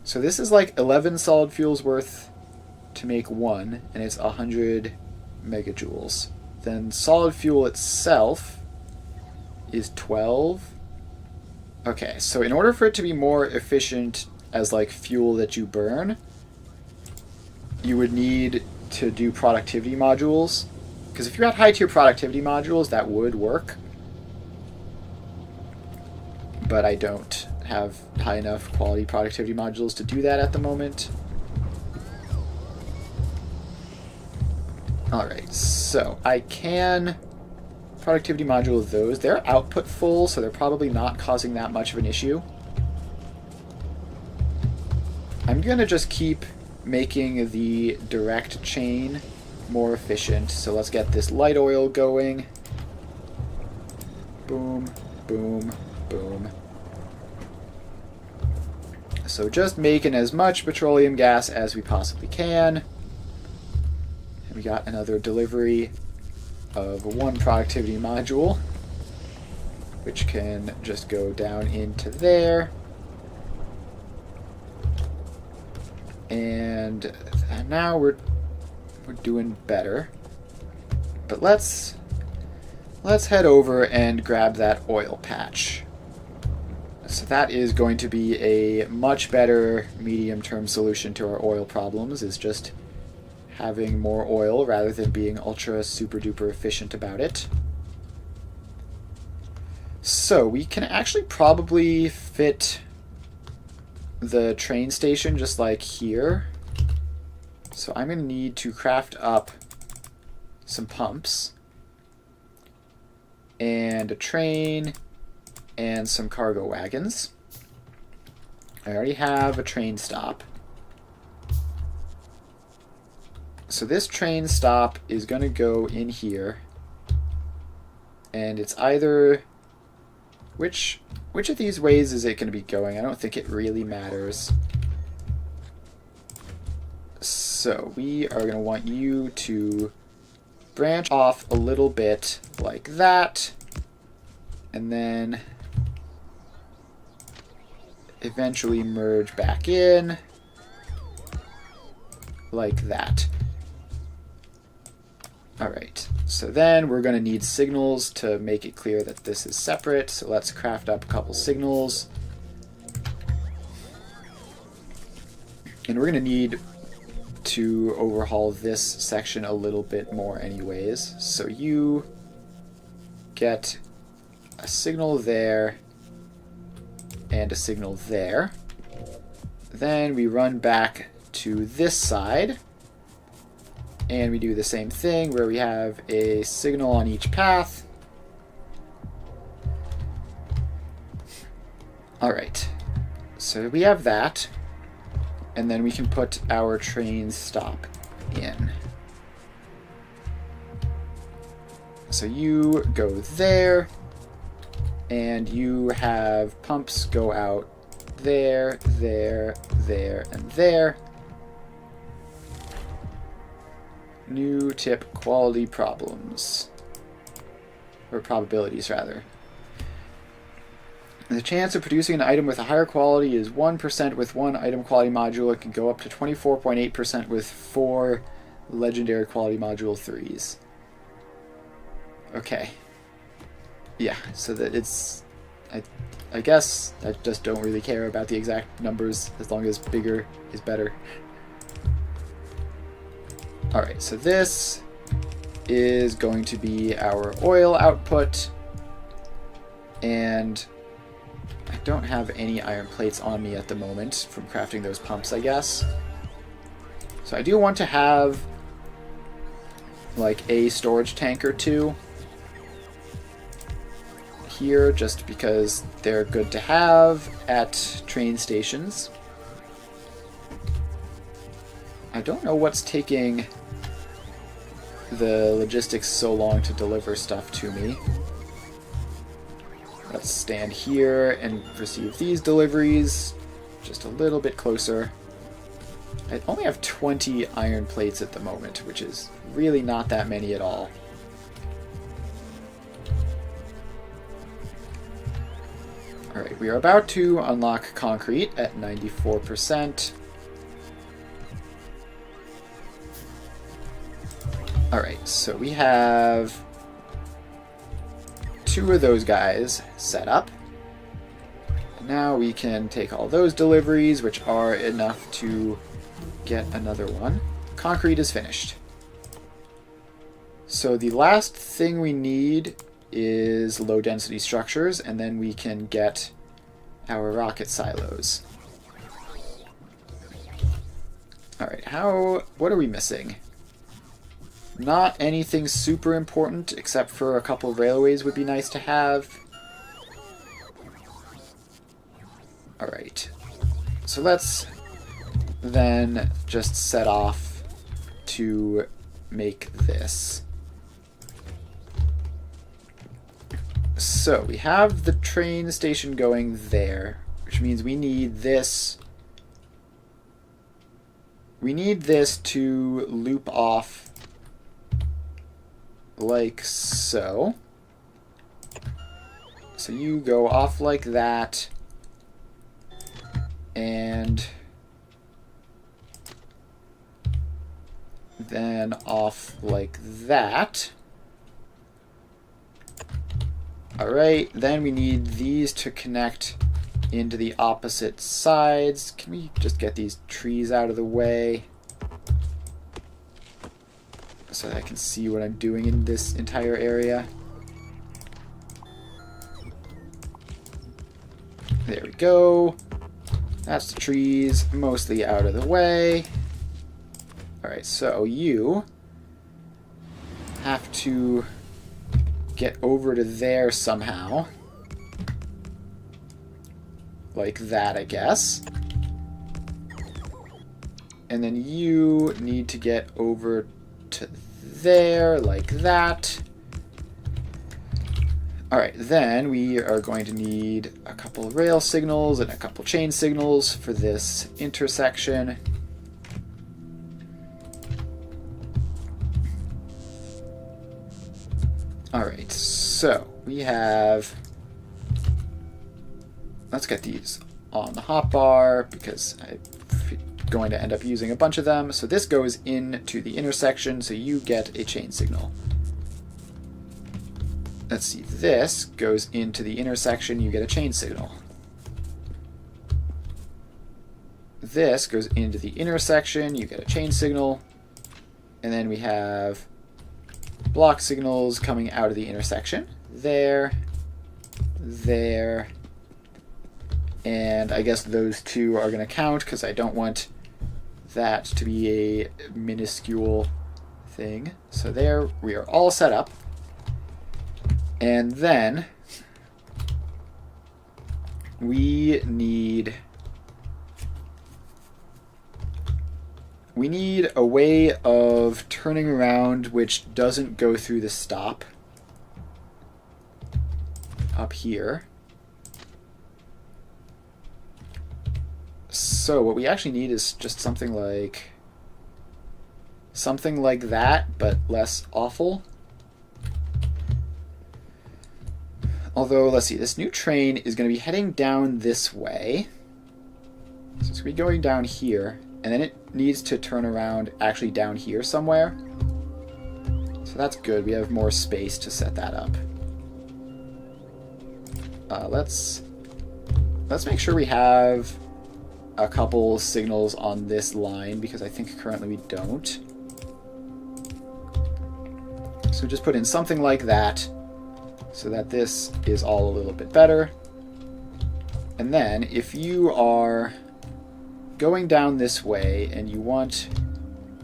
So this is like 11 solid fuels worth to make one, and it's 100 megajoules. Then solid fuel itself is 12. Okay, so in order for it to be more efficient as like fuel that you burn, you would need to do productivity modules. Because if you had high tier productivity modules, that would work. But I don't have high enough quality productivity modules to do that at the moment. Alright, so I can productivity module those. They're output full, so they're probably not causing that much of an issue. I'm going to just keep making the direct chain more efficient. So let's get this light oil going. Boom, boom, boom. So just making as much petroleum gas as we possibly can. And we got another delivery of one productivity module, which can just go down into there. And now we're doing better. But let's head over and grab that oil patch. So that is going to be a much better medium-term solution to our oil problems, is just having more oil rather than being ultra super duper efficient about it. So we can actually probably fit the train station just like here. So I'm going to need to craft up some pumps and a train and some cargo wagons. I already have a train stop. So this train stop is going to go in here, and it's either... Which of these ways is it going to be going? I don't think it really matters. So we are going to want you to branch off a little bit like that, and then eventually merge back in like that. Alright, so then we're going to need signals to make it clear that this is separate, so let's craft up a couple signals. And we're going to need to overhaul this section a little bit more anyways. So you get a signal there and a signal there. Then we run back to this side, and we do the same thing where we have a signal on each path. Alright, so we have that, and then we can put our train stop in. So you go there, and you have pumps go out there, there, there, and there. New tip, quality problems. Or probabilities, rather. The chance of producing an item with a higher quality is 1% with one item quality module. It can go up to 24.8% with 4 legendary quality module 3s. Okay. Yeah, so that it's... I guess I just don't really care about the exact numbers as long as bigger is better. Alright, so this is going to be our oil output, and I don't have any iron plates on me at the moment from crafting those pumps, I guess. So I do want to have like a storage tank or two here, just because they're good to have at train stations. I don't know what's taking the logistics so long to deliver stuff to me. Let's stand here and receive these deliveries just a little bit closer. I only have 20 iron plates at the moment, which is really not that many at all. Alright, we are about to unlock concrete at 94%. Alright, so we have 2 of those guys set up. Now we can take all those deliveries, which are enough to get another one. Concrete is finished. So the last thing we need is low density structures, and then we can get our rocket silos. Alright, what are we missing? Not anything super important, except for a couple of railways would be nice to have. Alright, so let's then just set off to make this. So we have the train station going there, which means we need this. We need this to loop off like so. So you go off like that, and then off like that. Alright, then we need these to connect into the opposite sides. Can we just get these trees out of the way so that I can see what I'm doing in this entire area? There we go. That's the trees mostly out of the way. Alright, so you have to get over to there somehow. Like that, I guess. And then you need to get over to there, like that. Alright, then we are going to need a couple rail signals and a couple chain signals for this intersection. Alright, so we have... Let's get these on the hotbar because I'm going to end up using a bunch of them. So this goes into the intersection, so you get a chain signal. Let's see, this goes into the intersection, you get a chain signal. This goes into the intersection, you get a chain signal. And then we have block signals coming out of the intersection. There, there, and I guess those two are going to count because I don't want that to be a minuscule thing. So there, we are all set up. And then we need a way of turning around which doesn't go through the stop up here. So what we actually need is just something like that, but less awful. Although, let's see, this new train is going to be heading down this way. So it's going to be going down here, and then it needs to turn around actually down here somewhere. So that's good. We have more space to set that up. Let's make sure we have a couple signals on this line, because I think currently we don't. So just put in something like that so that this is all a little bit better. And then if you are going down this way and you want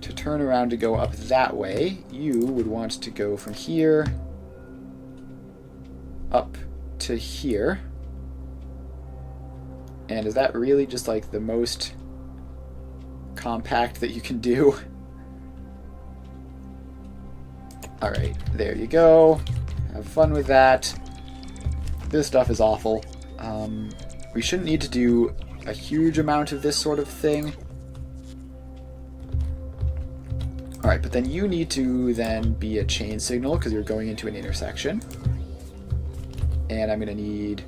to turn around to go up that way, you would want to go from here up to here. And is that really just like the most compact that you can do? Alright, there you go. Have fun with that. This stuff is awful. We shouldn't need to do a huge amount of this sort of thing. Alright, but then you need to then be a chain signal because you're going into an intersection. And I'm going to need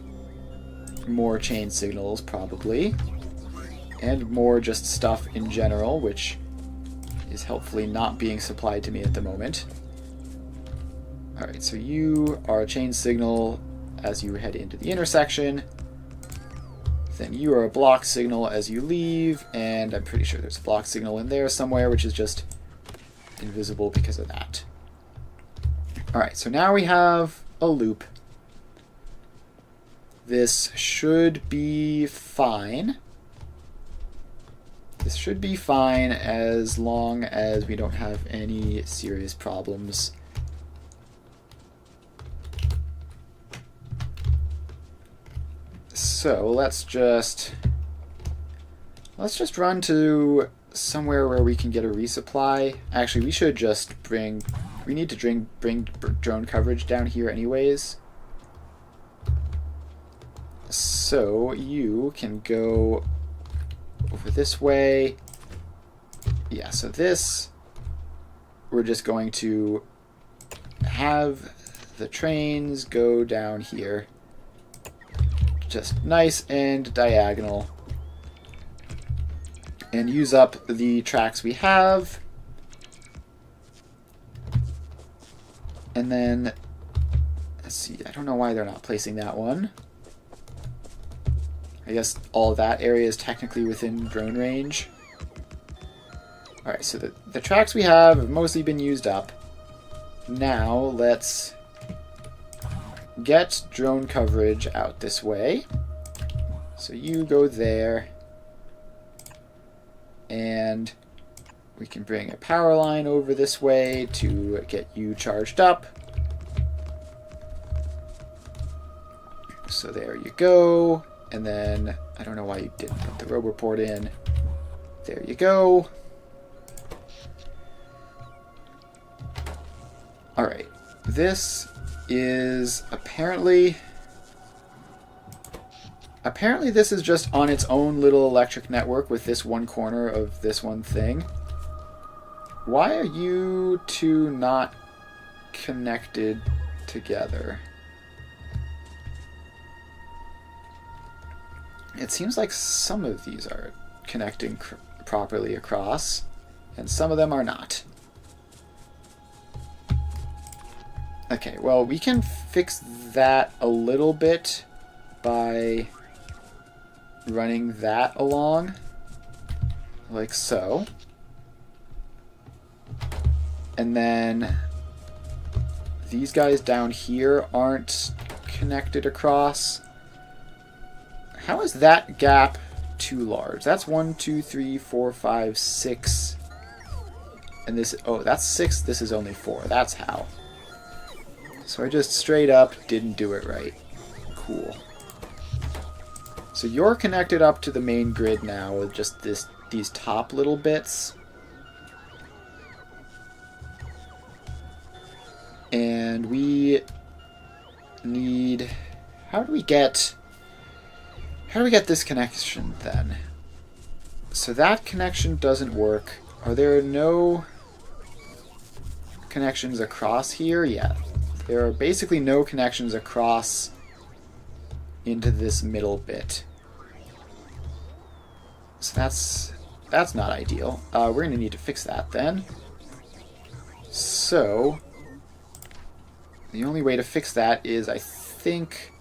more chain signals probably. And more just stuff in general, which is helpfully not being supplied to me at the moment. Alright, so you are a chain signal as you head into the intersection. Then you are a block signal as you leave, and I'm pretty sure there's a block signal in there somewhere, which is just invisible because of that. Alright, so now we have a loop. This should be fine. This should be fine as long as we don't have any serious problems. So let's just run to somewhere where we can get a resupply. Actually, we should just bring drone coverage down here anyways. So you can go over this way. Yeah, so this, we're just going to have the trains go down here. Just nice and diagonal. And use up the tracks we have. And then, let's see, I don't know why they're not placing that one. I guess all of that area is technically within drone range. Alright, so the tracks we have mostly been used up. Now, let's get drone coverage out this way. So you go there. And we can bring a power line over this way to get you charged up. So there you go. And then, I don't know why you didn't put the robo port in. There you go. Alright, this is apparently this is just on its own little electric network with this one corner of this one thing. Why are you two not connected together? It seems like some of these are connecting properly across, and some of them are not. Okay, well, we can fix that a little bit by running that along, like so. And then these guys down here aren't connected across. How is that gap too large? That's 1, 2, 3, 4, 5, 6. And this, oh, that's 6. This is only 4. That's how. So I just straight up didn't do it right. Cool. So you're connected up to the main grid now with just these top little bits. And we need... How do we get this connection then? So that connection doesn't work. Are there no connections across here? Yeah. There are basically no connections across into this middle bit. So that's not ideal. We're going to need to fix that then. So the only way to fix that is, I think,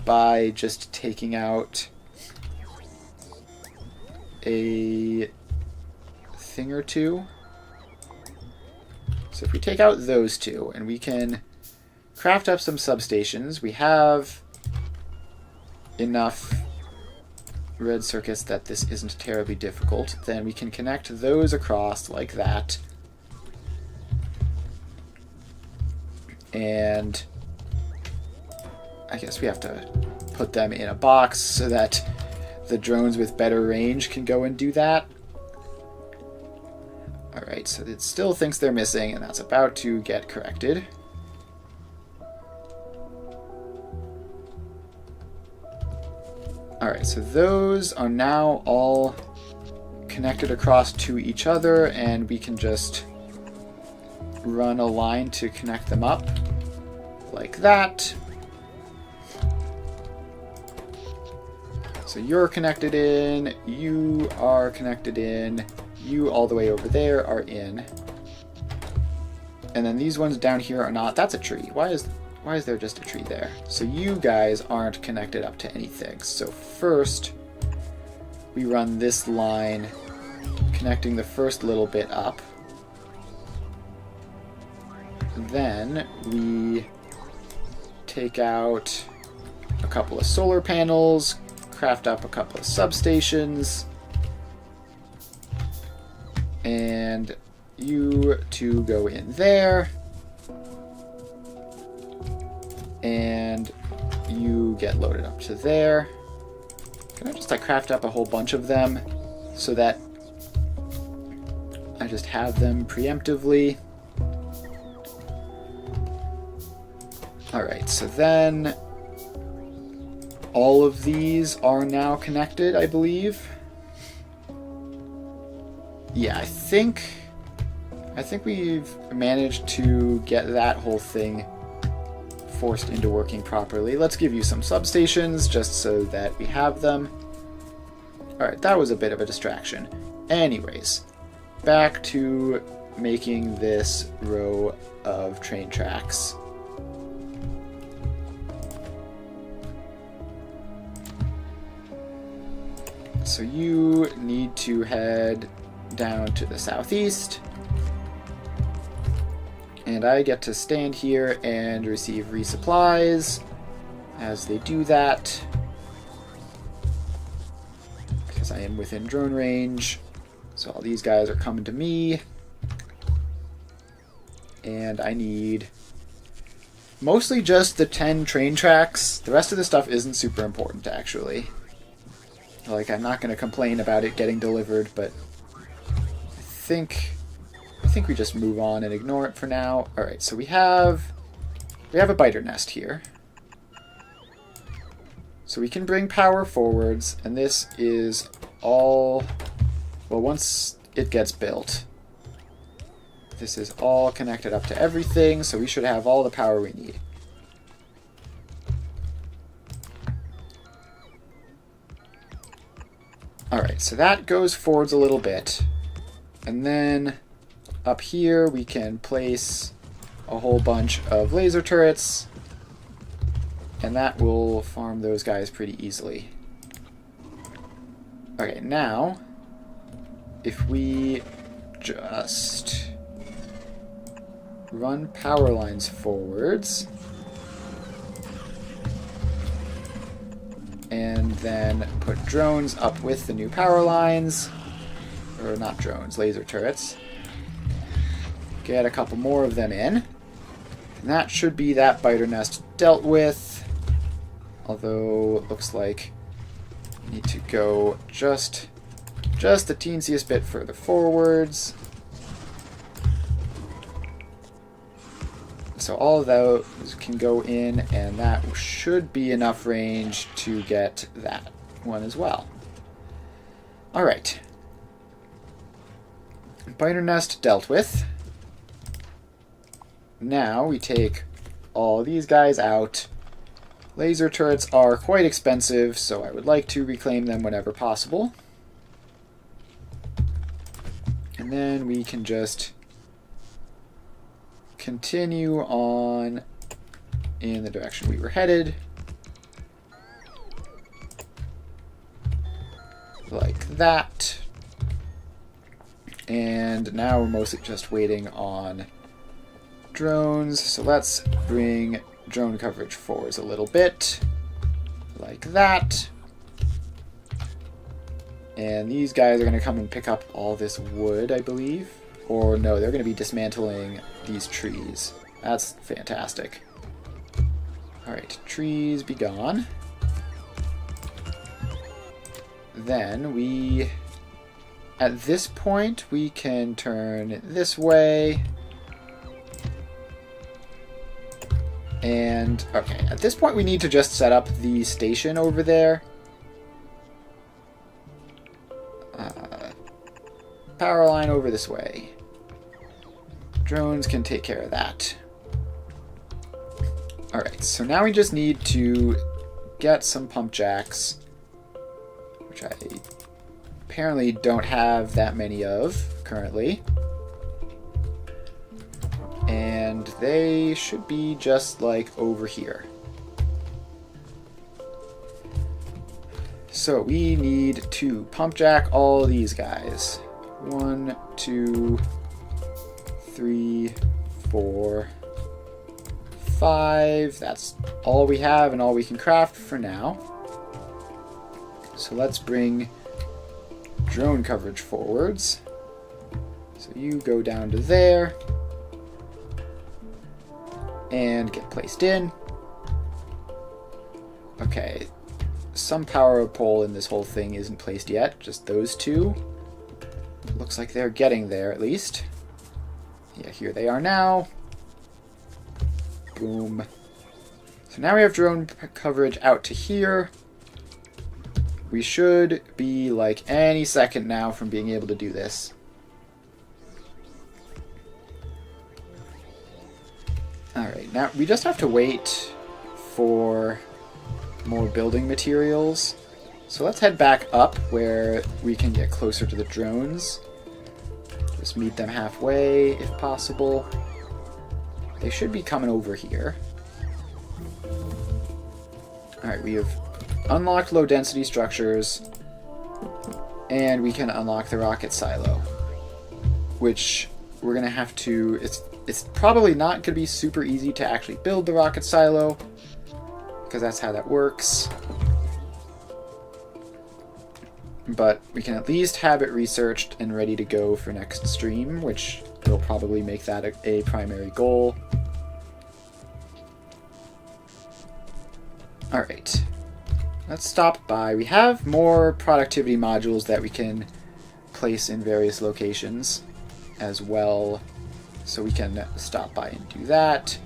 by just taking out a thing or two. So if we take out those two, and we can craft up some substations, we have enough red circuits that this isn't terribly difficult, then we can connect those across like that. And I guess we have to put them in a box so that the drones with better range can go and do that. Alright, so it still thinks they're missing, and that's about to get corrected. Alright, so those are now all connected across to each other, and we can just run a line to connect them up like that. So you're connected in, you are connected in, you all the way over there are in. And then these ones down here are not. That's a tree. Why is there just a tree there? So you guys aren't connected up to anything. So first, we run this line, connecting the first little bit up. Then we take out a couple of solar panels, craft up a couple of substations, and you two go in there, and you get loaded up to there. Can I just craft up a whole bunch of them so that I just have them preemptively? Alright, so then all of these are now connected, I believe. Yeah, I think we've managed to get that whole thing forced into working properly. Let's give you some substations just so that we have them. Alright, that was a bit of a distraction. Anyways, back to making this row of train tracks. So you need to head down to the southeast, and I get to stand here and receive resupplies as they do that, because I am within drone range. So all these guys are coming to me, and I need mostly just the 10 train tracks. The rest of the stuff isn't super important, actually. Like, I'm not going to complain about it getting delivered, but I think we just move on and ignore it for now. All right, so we have a biter nest here. So we can bring power forwards, and this is all, well, once it gets built, this is all connected up to everything, so we should have all the power we need. Alright, so that goes forwards a little bit. And then up here we can place a whole bunch of laser turrets, and that will farm those guys pretty easily. Okay, now if we just run power lines forwards, and then put drones up with the new power lines, or not drones, laser turrets. Get a couple more of them in, and that should be that biter nest dealt with, although it looks like we need to go just the teensiest bit further forwards. So all of those can go in, and that should be enough range to get that one as well. Alright. Biter nest dealt with. Now we take all these guys out. Laser turrets are quite expensive, so I would like to reclaim them whenever possible. And then we can just continue on in the direction we were headed. like that. And now we're mostly just waiting on drones. So let's bring drone coverage forwards a little bit, like that. And these guys are going to come and pick up all this wood, I believe. Or no, they're going to be dismantling these trees. That's fantastic. Alright, trees be gone. Then we... At this point, we can turn this way. And, okay, at this point we need to just set up the station over there. Power line over this way. Drones can take care of that. Alright, so now we just need to get some pump jacks, which I apparently don't have that many of currently. And they should be just like over here. So we need to pump jack all these guys. 1, 2, 3, 4, 5. That's all we have and all we can craft for now. So let's bring drone coverage forwards. So you go down to there and get placed in. Okay, some power pole in this whole thing isn't placed yet, just those two. Looks like they're getting there at least. Yeah, here they are now. Boom. So now we have drone coverage out to here. We should be like any second now from being able to do this. Alright, now we just have to wait for more building materials. So let's head back up where we can get closer to the drones. Just meet them halfway if possible. They should be coming over here. Alright, we have unlocked low density structures, and we can unlock the rocket silo, which we're going to have to... It's probably not going to be super easy to actually build the rocket silo, because that's how that works. But we can at least have it researched and ready to go for next stream, which will probably make that a primary goal. Alright, let's stop by. We have more productivity modules that we can place in various locations as well, so we can stop by and do that.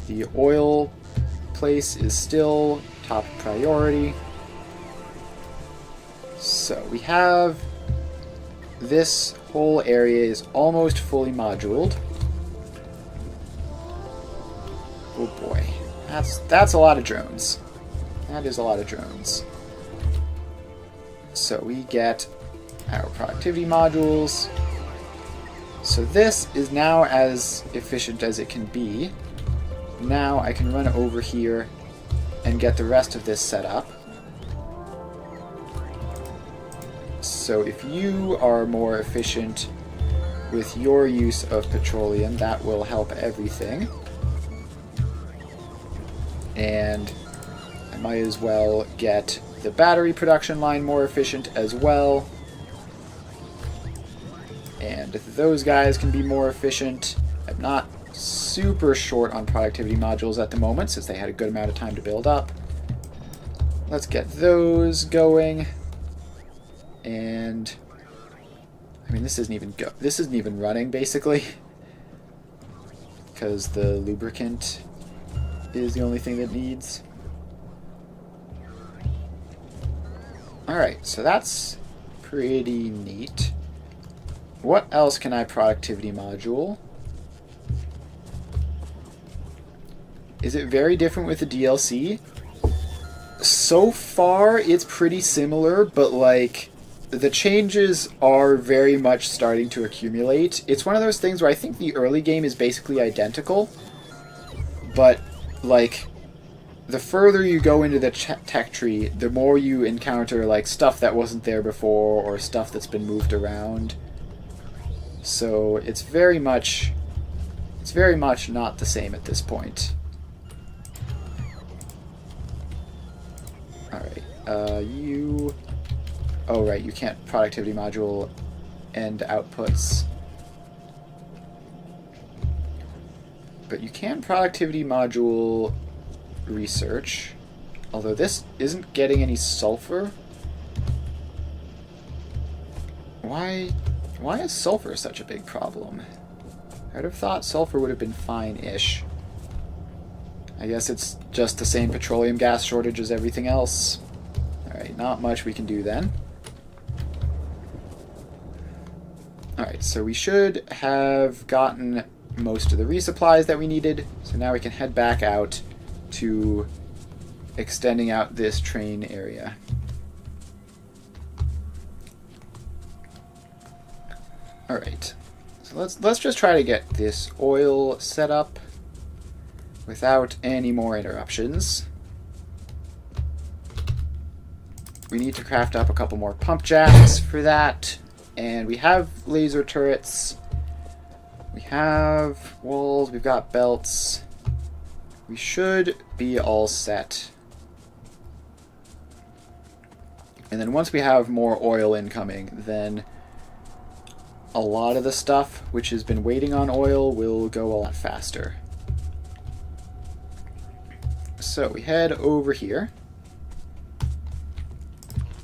The oil place is still top priority. So we have this whole area is almost fully moduled. Oh boy, that's a lot of drones. That is a lot of drones. So we get our productivity modules. So this is now as efficient as it can be. Now I can run over here and get the rest of this set up. So if you are more efficient with your use of petroleum, that will help everything. And I might as well get the battery production line more efficient as well. And those guys can be more efficient. I'm not super short on productivity modules at the moment, since they had a good amount of time to build up. Let's get those going. And I mean, this isn't even running basically, because the lubricant is the only thing that needs. Alright, so that's pretty neat. What else can I productivity module? Is it very different with the DLC? So far, it's pretty similar, but like, the changes are very much starting to accumulate. It's one of those things where I think the early game is basically identical, but like, the further you go into the tech tree, the more you encounter like stuff that wasn't there before or stuff that's been moved around. So it's very much not the same at this point. All right, you. Oh right, you can't productivity module end outputs. But you can productivity module research, although this isn't getting any sulfur. Why is sulfur such a big problem? I'd have thought sulfur would have been fine-ish. I guess it's just the same petroleum gas shortage as everything else. Alright, not much we can do then. Alright, so we should have gotten most of the resupplies that we needed, so now we can head back out to extending out this train area. Alright, so let's just try to get this oil set up without any more interruptions. We need to craft up a couple more pump jacks for that, and we have laser turrets, we have walls, we've got belts. We should be all set. And then once we have more oil incoming, then a lot of the stuff which has been waiting on oil will go a lot faster. So we head over here.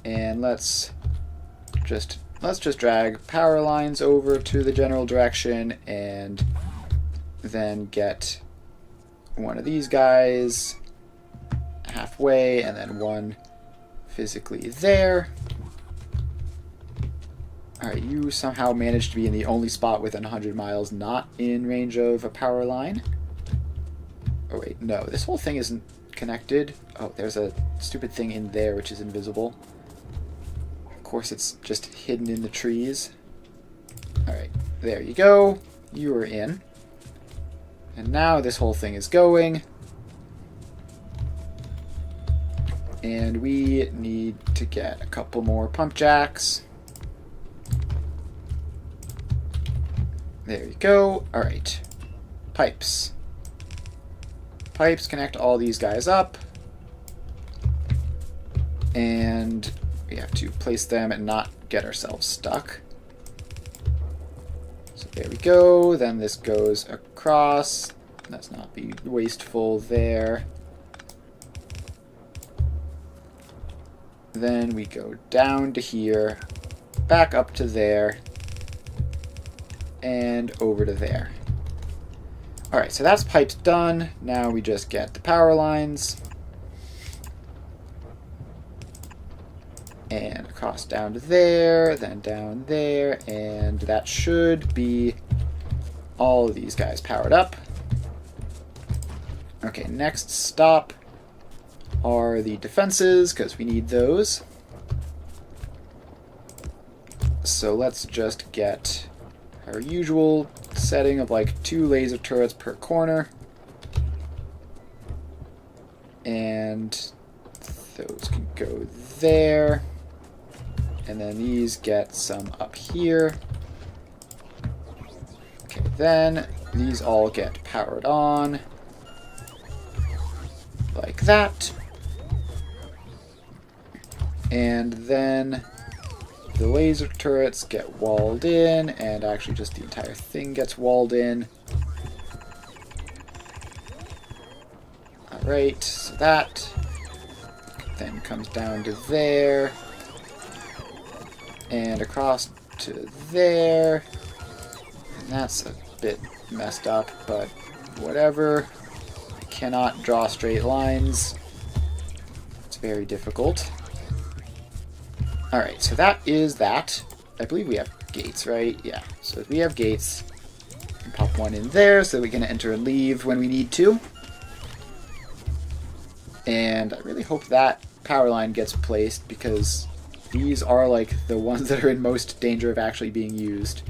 And let's just drag power lines over to the general direction and then get one of these guys halfway and then one physically there. Alright, you somehow managed to be in the only spot within 100 miles not in range of a power line. Oh wait, no, this whole thing isn't connected. Oh, there's a stupid thing in there which is invisible. Of course it's just hidden in the trees. Alright, there you go. You are in. And now this whole thing is going. And we need to get a couple more pump jacks. There you go. Alright. Pipes. Pipes connect all these guys up. And we have to place them and not get ourselves stuck. So there we go. Then this goes across. Let's not be wasteful there. Then we go down to here, back up to there, and over to there. Alright, so that's pipes done. Now we just get the power lines. And across down to there, then down there, and that should be all of these guys powered up. Okay, next stop are the defenses, because we need those. So let's just get our usual setting of like 2 laser turrets per corner. And those can go there. And then these get some up here. Okay, then these all get powered on. Like that. And then the laser turrets get walled in, and actually just the entire thing gets walled in. Alright, so that then comes down to there, and across to there. And that's a bit messed up, but whatever. I cannot draw straight lines. It's very difficult. Alright, so that is that. I believe we have gates, right? Yeah, so we have gates. We can pop one in there so that we can enter and leave when we need to. And I really hope that power line gets placed because these are like the ones that are in most danger of actually being used.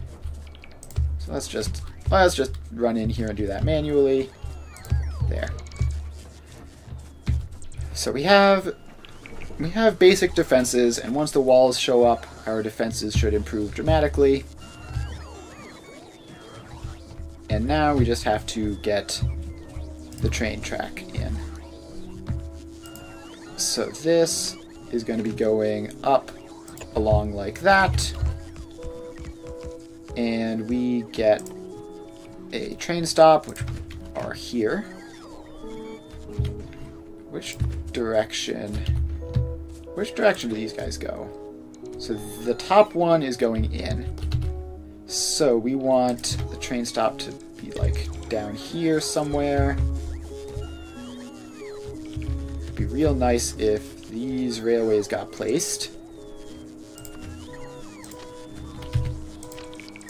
So let's just run in here and do that manually. There. So we have basic defenses, and once the walls show up, our defenses should improve dramatically. And now we just have to get the train track in. So this is going to be going up along like that. And we get a train stop, which are here. Which direction do these guys go? So the top one is going in. So we want the train stop to be like down here somewhere. It'd be real nice if these railways got placed.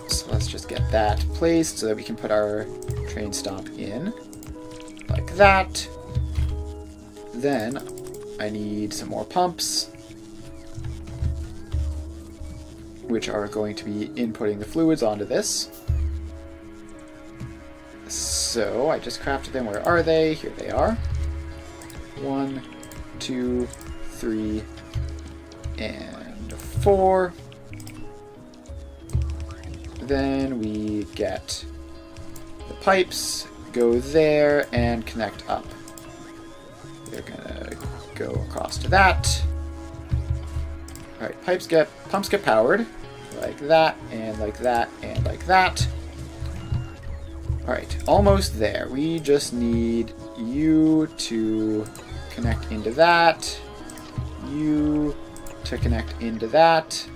So let's just get that placed so that we can put our train stop in. Like that. Then I need some more pumps, which are going to be inputting the fluids onto this. So I just crafted them. Where are they? Here they are. 1, 2, 3, and 4. Then we get the pipes, go there, and connect up. They're gonna go across to that. Alright, pumps get powered. Like that, and like that, and like that. Alright, almost there. We just need you to connect into that. You to connect into that.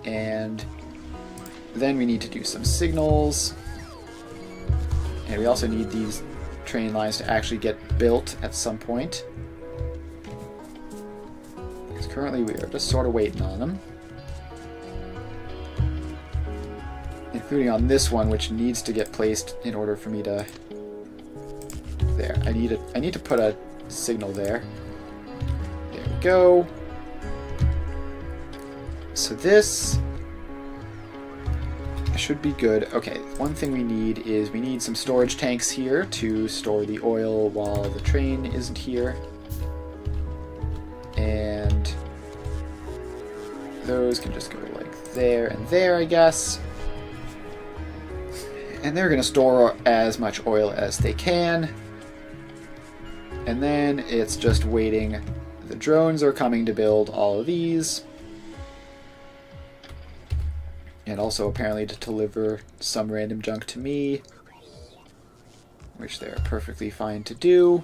And then we need to do some signals. And we also need these train lines to actually get built at some point. Because currently we are just sort of waiting on them. Including on this one, which needs to get placed in order for me to... There. I need to put a signal there. There we go. So this should be good. Okay, one thing we need is we need some storage tanks here to store the oil while the train isn't here. And those can just go like there and there, I guess. And they're going to store as much oil as they can. And then it's just waiting. The drones are coming to build all of these. And also apparently to deliver some random junk to me, which they're perfectly fine to do.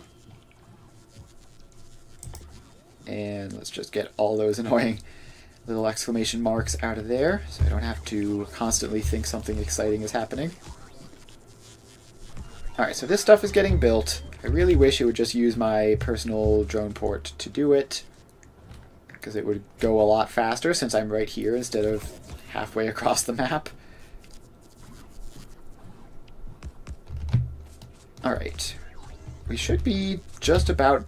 And let's just get all those annoying little exclamation marks out of there, so I don't have to constantly think something exciting is happening. Alright, so this stuff is getting built. I really wish it would just use my personal drone port to do it, because it would go a lot faster since I'm right here instead of halfway across the map. Alright. We should be just about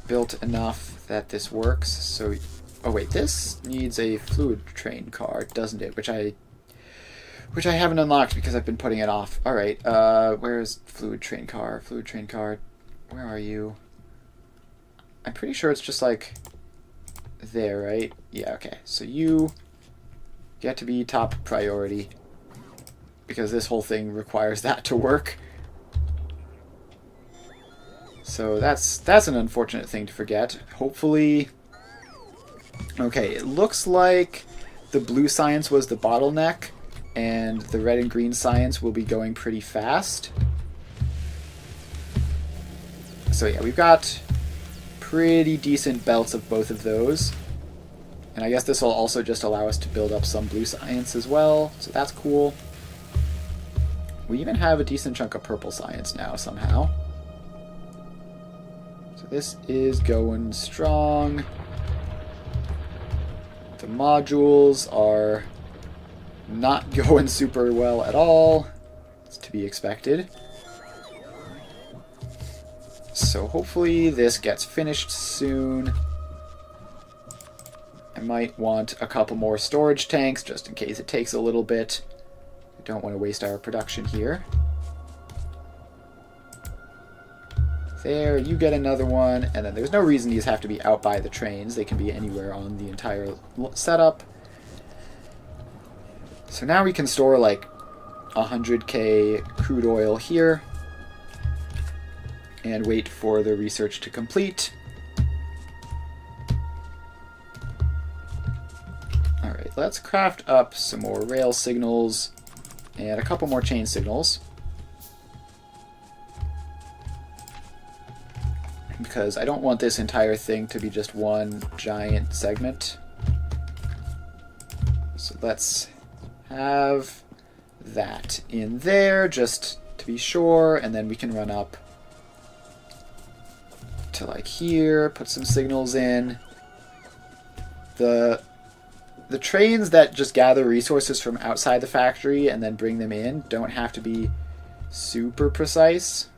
built enough that this works. So, oh wait, this needs a fluid train car, doesn't it? Which I haven't unlocked because I've been putting it off. Alright, where's fluid train car? Fluid train car, where are you? I'm pretty sure it's just like there, right? Yeah, okay. So you get to be top priority because this whole thing requires that to work. So that's an unfortunate thing to forget. Hopefully... Okay, it looks like the blue science was the bottleneck, and the red and green science will be going pretty fast. So yeah, we've got pretty decent belts of both of those. And I guess this will also just allow us to build up some blue science as well, so that's cool. We even have a decent chunk of purple science now, somehow. So this is going strong. The modules are not going super well at all. It's to be expected. So hopefully this gets finished soon. I might want a couple more storage tanks just in case it takes a little bit. We don't want to waste our production here. There, you get another one, and then there's no reason these have to be out by the trains. They can be anywhere on the entire setup. So now we can store like 100k crude oil here and wait for the research to complete. Alright, let's craft up some more rail signals and a couple more chain signals. Because I don't want this entire thing to be just one giant segment. So let's have that in there just to be sure, and then we can run up to like here, put some signals in. The trains that just gather resources from outside the factory and then bring them in don't have to be super precise.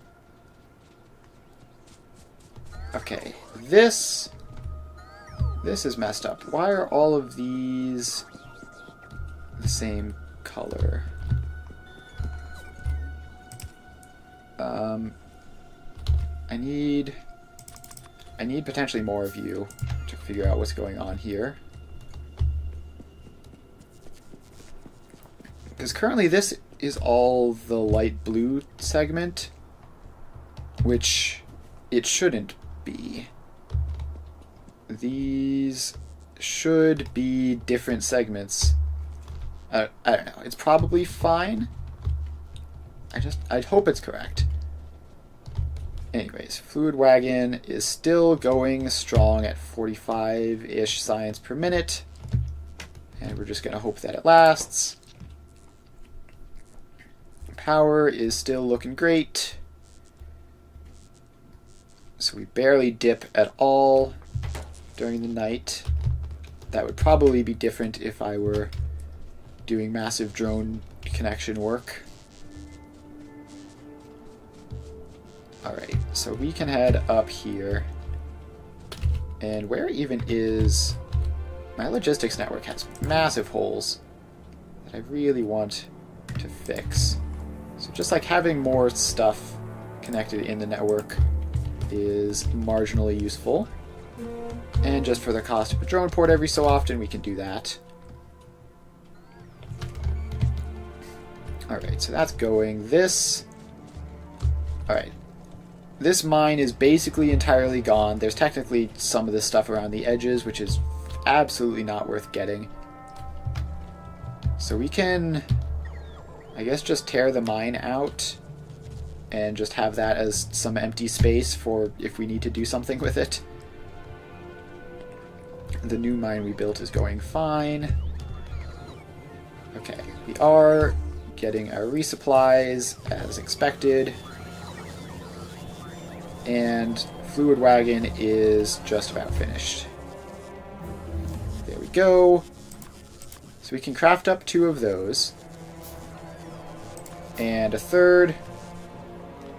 Okay, this is messed up. Why are all of these the same color? I need potentially more of you to figure out what's going on here. Because currently this is all the light blue segment, which it shouldn't be. These should be different segments. I don't know. It's probably fine. I'd hope it's correct. Anyways, Fluid Wagon is still going strong at 45-ish science per minute. And we're just going to hope that it lasts. Power is still looking great. So we barely dip at all during the night. That would probably be different if I were doing massive drone connection work. Alright, so we can head up here. And where even is... My logistics network has massive holes that I really want to fix. So just like having more stuff connected in the network is marginally useful. And just for the cost of a drone port every so often, we can do that. Alright, so that's going. This... Alright. This mine is basically entirely gone. There's technically some of this stuff around the edges, which is absolutely not worth getting. So we can, I guess, just tear the mine out and just have that as some empty space for if we need to do something with it. The new mine we built is going fine. Okay, we are getting our resupplies as expected. And Fluid Wagon is just about finished. There we go. So we can craft up 2 of those. And a 3rd.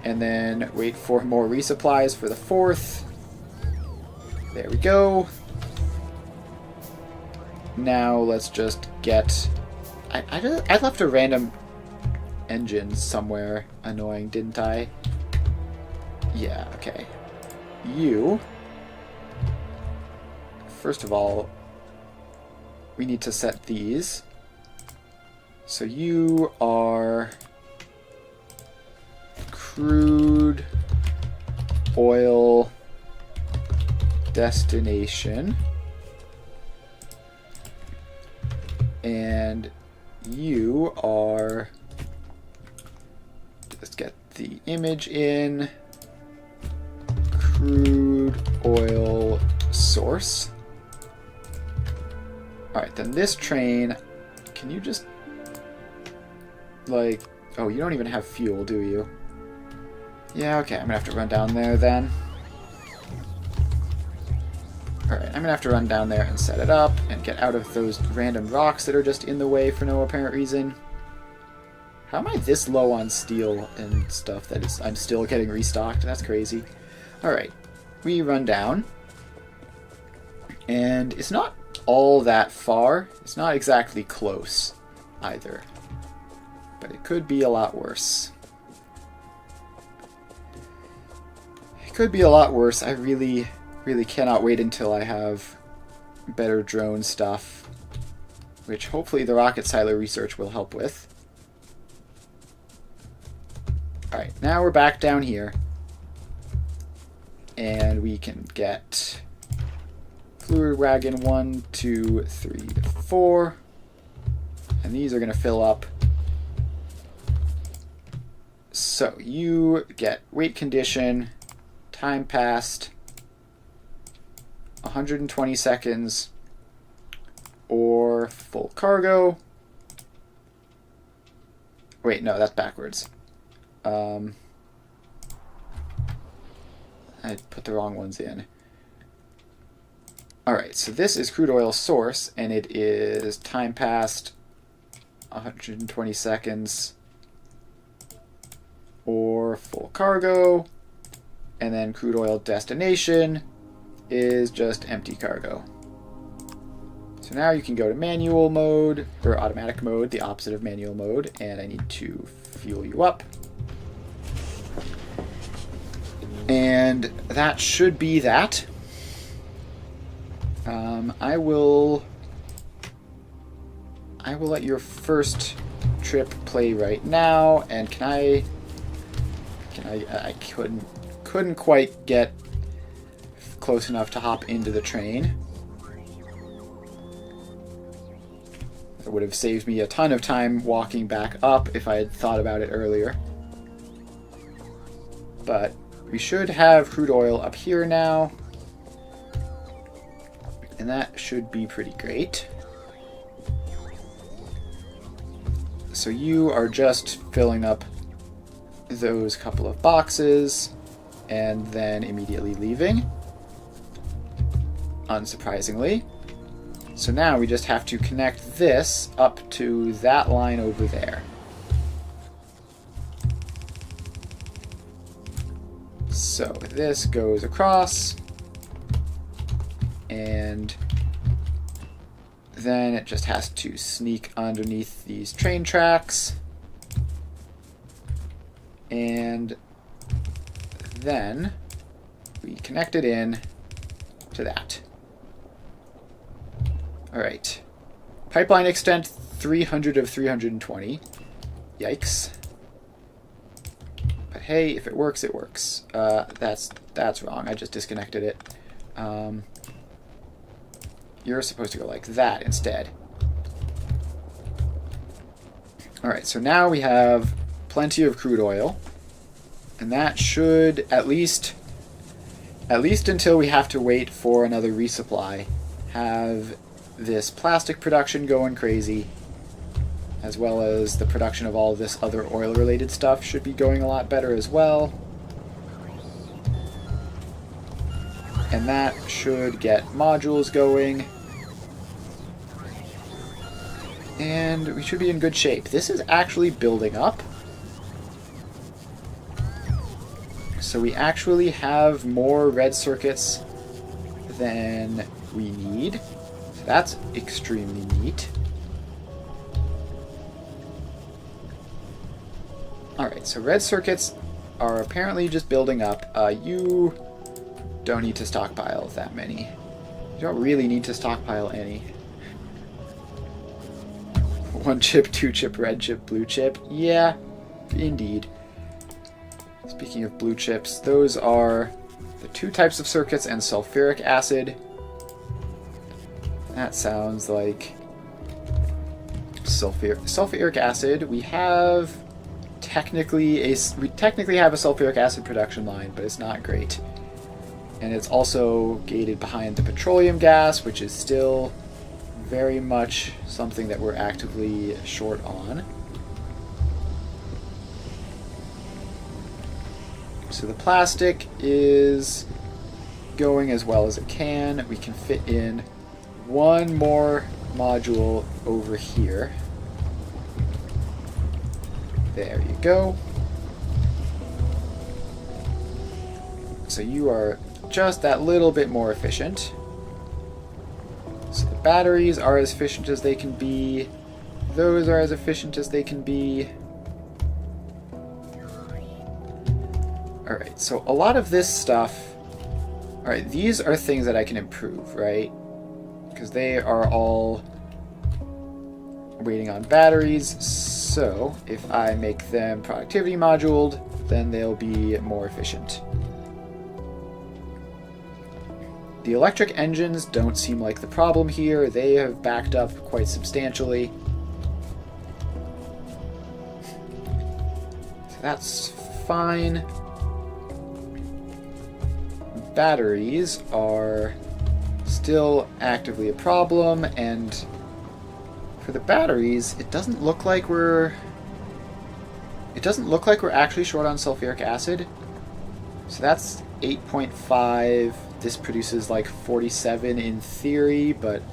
And then wait for more resupplies for the 4th. There we go. Now let's just get... I left a random engine somewhere annoying, didn't I? Yeah, okay. You... First of all, we need to set these. So you are... crude oil destination. And you are... Let's get the image in. Crude oil source. Alright, then this train, can you just, like, oh, you don't even have fuel, do you? Yeah, okay, I'm gonna have to run down there then. Alright, I'm gonna have to run down there and set it up and get out of those random rocks that are just in the way for no apparent reason. How am I this low on steel and stuff that is, I'm still getting restocked? That's crazy. Alright, we run down. And it's not all that far. It's not exactly close either. But it could be a lot worse. It could be a lot worse. I really, really cannot wait until I have better drone stuff, which hopefully the rocket silo research will help with. Alright, now we're back down here. And we can get fluid wagon 1, 2, 3, 4. And these are going to fill up. So you get weight condition, time passed, 120 seconds, or full cargo. Wait, no, that's backwards. I put the wrong ones in. Alright, so this is crude oil source, and it is time passed, 120 seconds, or full cargo, and then crude oil destination is just empty cargo. So now you can go to manual mode, or automatic mode, the opposite of manual mode, and I need to fuel you up. And that should be that. I will let your first trip play right now, and I couldn't quite get close enough to hop into the train. It would have saved me a ton of time walking back up if I had thought about it earlier. But we should have crude oil up here now, and that should be pretty great. So you are just filling up those couple of boxes and then immediately leaving, unsurprisingly. So now we just have to connect this up to that line over there. So this goes across, and then it just has to sneak underneath these train tracks, and then we connect it in to that. Alright. Pipeline extent 300 of 320. Yikes. But hey, if it works, it works. That's wrong. I just disconnected it. You're supposed to go like that instead. Alright, so now we have plenty of crude oil. And that should, at least until we have to wait for another resupply, have this plastic production going crazy, as well as the production of all this other oil-related stuff should be going a lot better as well. And that should get modules going. And we should be in good shape. This is actually building up. So we actually have more red circuits than we need. So that's extremely neat. Alright, so red circuits are apparently just building up. You don't need to stockpile that many. You don't really need to stockpile any. 1 chip, 2 chip, red chip, blue chip. Yeah, indeed. Speaking of blue chips, those are the 2 types of circuits and sulfuric acid. That sounds like sulfuric acid. We technically have a sulfuric acid production line, but it's not great. And it's also gated behind the petroleum gas, which is still very much something that we're actively short on. So the plastic is going as well as it can. We can fit in 1 more module over here. There you go. So you are just that little bit more efficient. So the batteries are as efficient as they can be. Those are as efficient as they can be. Alright, so a lot of this stuff... Alright, these are things that I can improve, right? Because they are all waiting on batteries, so if I make them productivity moduled, then they'll be more efficient. The electric engines don't seem like the problem here. They have backed up quite substantially. So that's fine. Batteries are still actively a problem, and for the batteries, it doesn't look like we're actually short on sulfuric acid. So that's 8.5. This produces like 47 in theory, but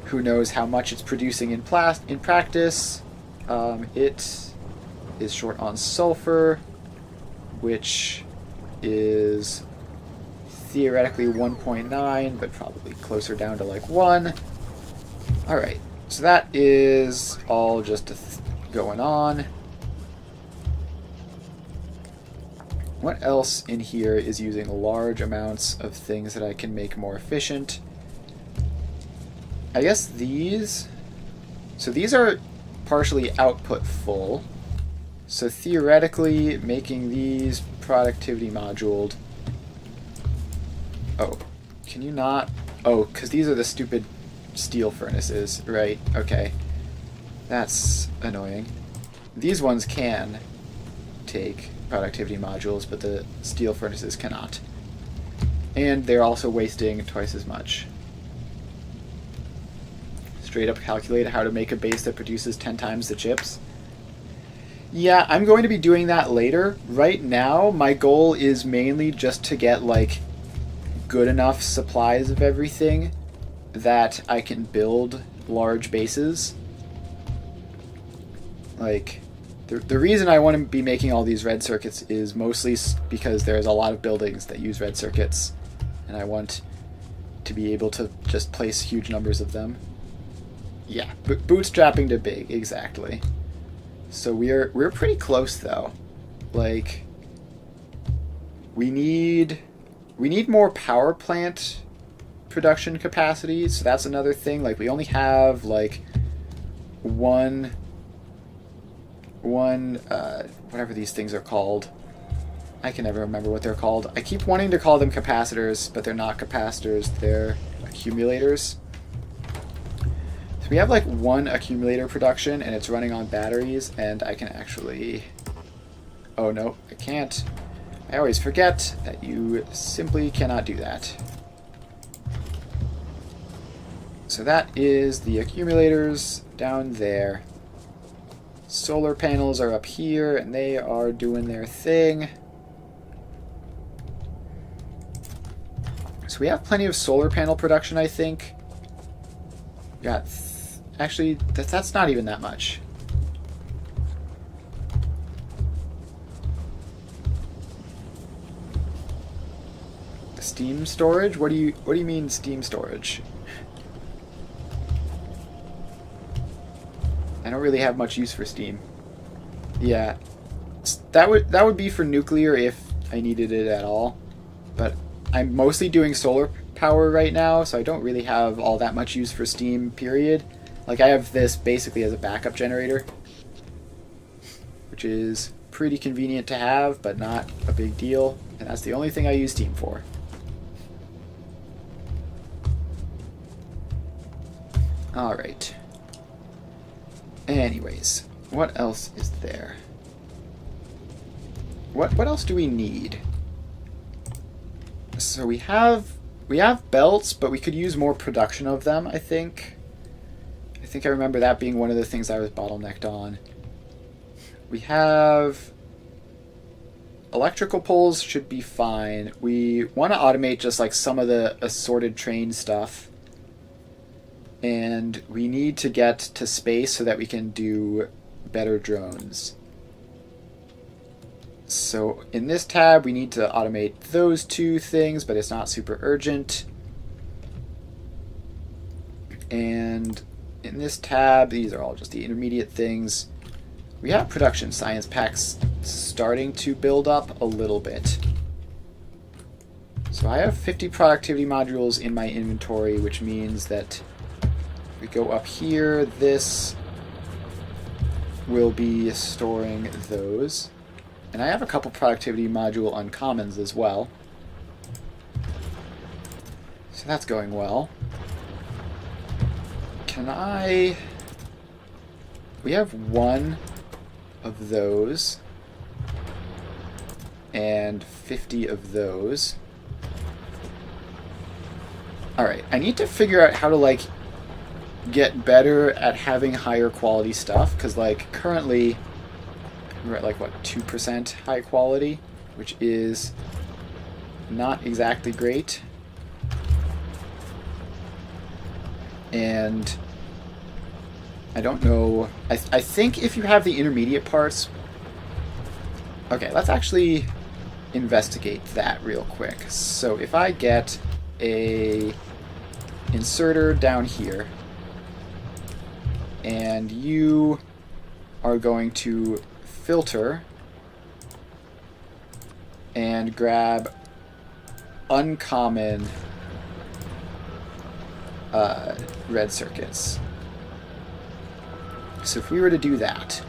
who knows how much it's producing in practice. It is short on sulfur, which is theoretically 1.9, but probably closer down to like 1. Alright, so that is all just going on. What else in here is using large amounts of things that I can make more efficient? I guess these... So these are partially output full. So theoretically, making these productivity moduled... Oh, can you not... Oh, because these are the stupid steel furnaces, right? Okay. That's annoying. These ones can take productivity modules, but the steel furnaces cannot. And they're also wasting twice as much. Straight up calculate how to make a base that produces 10 times the chips. Yeah, I'm going to be doing that later. Right now, my goal is mainly just to get, like, good enough supplies of everything that I can build large bases. Like, the reason I want to be making all these red circuits is mostly because there's a lot of buildings that use red circuits, and I want to be able to just place huge numbers of them. Yeah, bootstrapping to big, exactly. So we're pretty close though. Like, we need more power plant production capacity, so that's another thing. Like, we only have like one whatever these things are called. I can never remember what they're called. I keep wanting to call them capacitors, but they're not capacitors, they're accumulators. So we have like one accumulator production, and it's running on batteries, and I can actually... Oh no, I can't. I always forget that you simply cannot do that. So that is the accumulators down there. Solar panels are up here, and they are doing their thing. So we have plenty of solar panel production, I think. Got actually, that's not even that much. Steam storage? What do you mean steam storage? I don't really have much use for steam. Yeah, that would be for nuclear if I needed it at all. But I'm mostly doing solar power right now, so I don't really have all that much use for steam, period. Like, I have this basically as a backup generator, which is pretty convenient to have, but not a big deal. And that's the only thing I use steam for. Alright. Anyways, what else is there? What else do we need? So we have belts, but we could use more production of them, I think. I remember that being one of the things I was bottlenecked on. We have electrical poles, should be fine. We want to automate just like some of the assorted train stuff. And we need to get to space so that we can do better drones. So in this tab, we need to automate those two things, but it's not super urgent. And in this tab, these are all just the intermediate things. We have production science packs starting to build up a little bit. So I have 50 productivity modules in my inventory, which means that if we go up here, this will be storing those. And I have a couple productivity module uncommons as well. So that's going well. Can I... We have one of those and 50 of those. Alright, I need to figure out how to, like, get better at having higher quality stuff, because, like, currently we're at, like, what, 2% high quality, which is not exactly great. And I don't know, I think if you have the intermediate parts... Okay, let's actually investigate that real quick. So if I get a inserter down here, and you are going to filter and grab uncommon red circuits. So if we were to do that,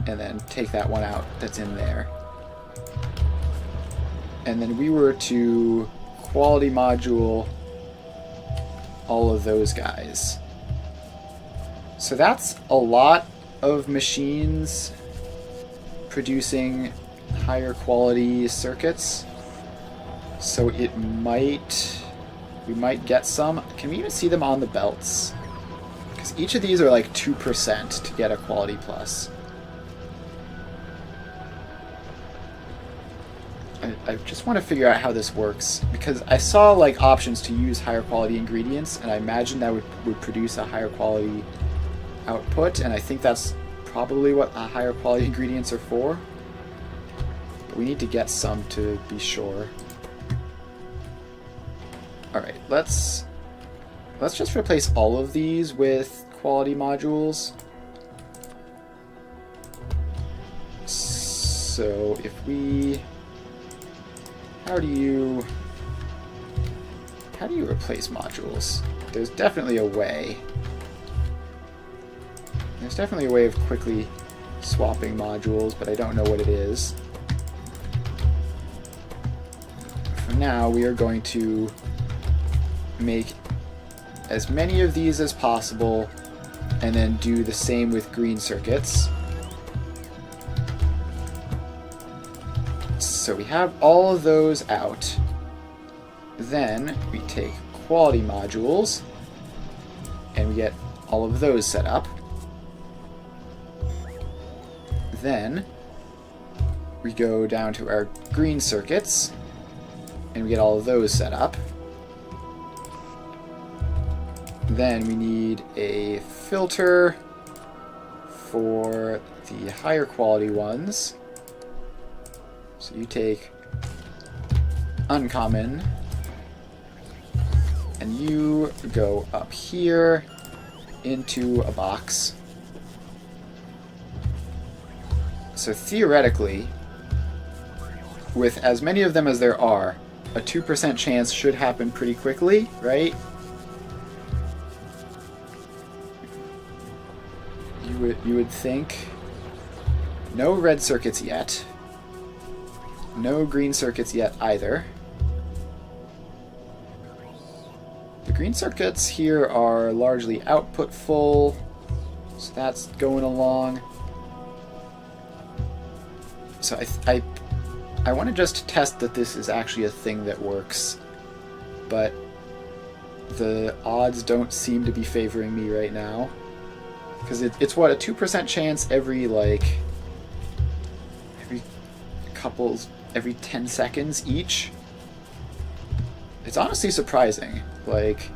and then take that one out that's in there, and then we were to quality module all of those guys. So that's a lot of machines producing higher quality circuits. So we might get some. Can we even see them on the belts? Because each of these are like 2% to get a quality plus. I just want to figure out how this works, because I saw like options to use higher quality ingredients, and I imagine that would produce a higher quality output, and I think that's probably what higher quality ingredients are for. But we need to get some to be sure. Alright, let's just replace all of these with quality modules. So if we... How do you replace modules? There's definitely a way. There's definitely a way of quickly swapping modules, but I don't know what it is. For now, we are going to make as many of these as possible, and then do the same with green circuits. So we have all of those out. Then we take quality modules, and we get all of those set up. Then we go down to our green circuits, and we get all of those set up. Then we need a filter for the higher quality ones. So you take uncommon, and you go up here into a box. So theoretically, with as many of them as there are, a 2% chance should happen pretty quickly, right? You would think. No red circuits yet. No green circuits yet either. The green circuits here are largely output full, so that's going along. So I want to just test that this is actually a thing that works, but the odds don't seem to be favoring me right now. Because it's what, a 2% chance every 10 seconds each? It's honestly surprising. Like,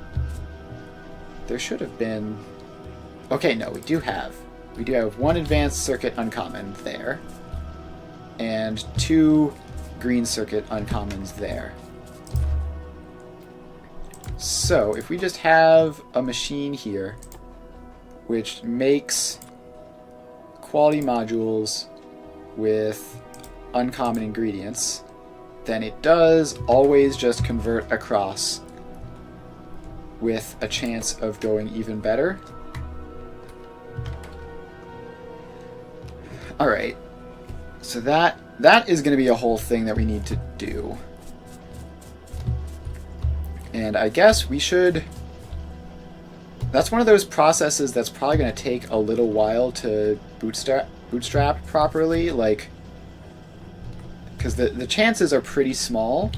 there should have been... Okay, no, we do have one advanced circuit uncommon there, and 2 green circuit uncommons there. So, if we just have a machine here which makes quality modules with uncommon ingredients, then it does always just convert across with a chance of going even better. Alright, so that is going to be a whole thing that we need to do. And I guess we should... That's one of those processes that's probably going to take a little while to bootstrap properly, like... Because the chances are pretty small,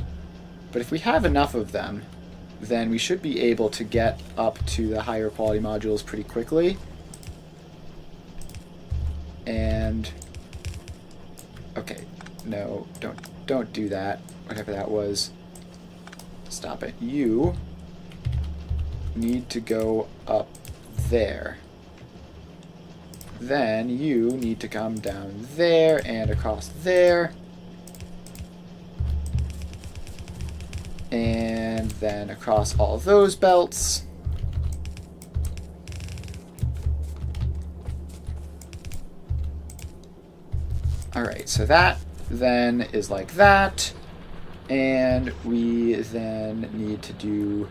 but if we have enough of them, then we should be able to get up to the higher quality modules pretty quickly. And... Okay, no, don't do that. Whatever that was. Stop it. You need to go up there. Then you need to come down there and across there. And then across all those belts. Alright, so that then is like that. And we then need to do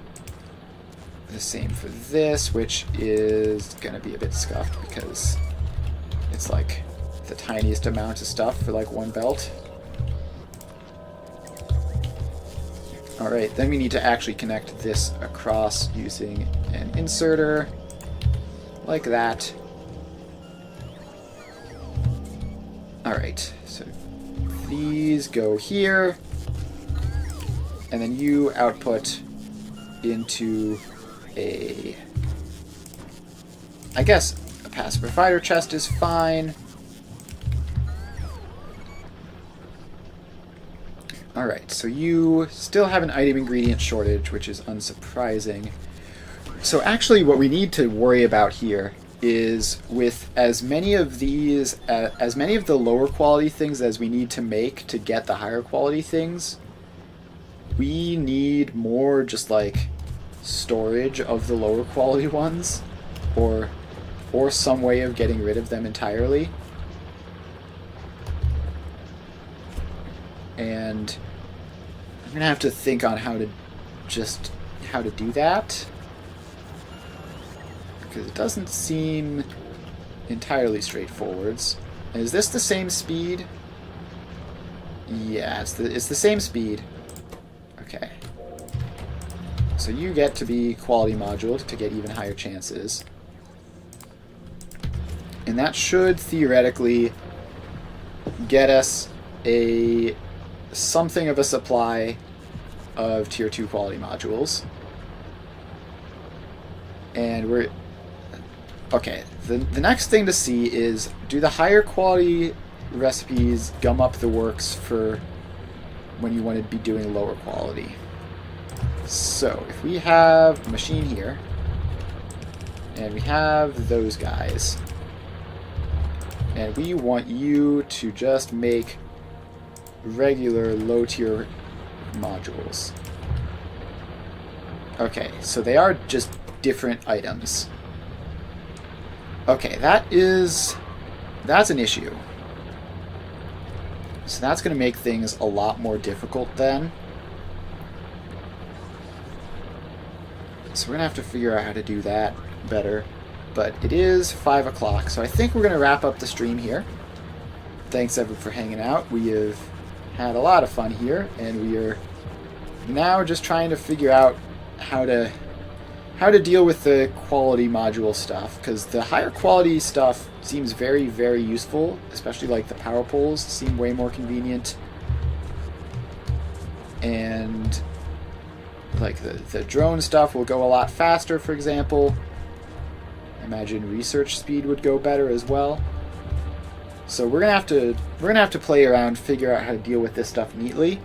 the same for this, which is going to be a bit scuffed because it's like the tiniest amount of stuff for like one belt. Alright, then we need to actually connect this across using an inserter, like that. Alright, so these go here, and then you output into a... I guess a passive provider chest is fine. Alright, so you still have an item ingredient shortage, which is unsurprising. So actually what we need to worry about here is with as many of these, as many of the lower quality things as we need to make to get the higher quality things, we need more just like storage of the lower quality ones, or some way of getting rid of them entirely. And I'm gonna have to think on how to do that, because it doesn't seem entirely straightforward. And is this the same speed? Yeah, it's the same speed. Okay. So you get to be quality moduled to get even higher chances. And that should theoretically get us something of a supply of tier 2 quality modules. And we're... Okay, the next thing to see is, do the higher quality recipes gum up the works for when you want to be doing lower quality? So, if we have a machine here, and we have those guys, and we want you to just make regular low-tier modules. Okay, so they are just different items. Okay, that's an issue. So that's going to make things a lot more difficult then. So we're going to have to figure out how to do that better. But it is 5 o'clock, so I think we're going to wrap up the stream here. Thanks everyone for hanging out. We have had a lot of fun here, and we are now just trying to figure out how to deal with the quality module stuff, because the higher quality stuff seems very, very useful, especially like the power poles seem way more convenient. And like the drone stuff will go a lot faster, for example. I imagine research speed would go better as well. So we're gonna have to play around, figure out how to deal with this stuff neatly,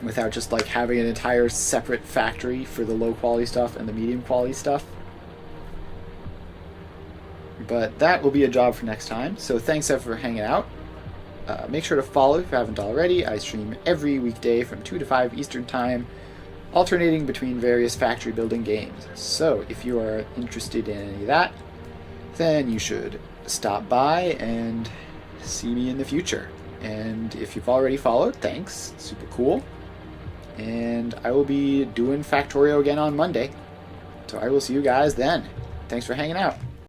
without just like having an entire separate factory for the low quality stuff and the medium quality stuff. But that will be a job for next time. So thanks everyone for hanging out. Make sure to follow if you haven't already. I stream every weekday from 2 to 5 Eastern Time, alternating between various factory building games. So if you are interested in any of that, then you should stop by and see me in the future. And if you've already followed, thanks. Super cool. And I will be doing Factorio again on Monday. So I will see you guys then. Thanks for hanging out.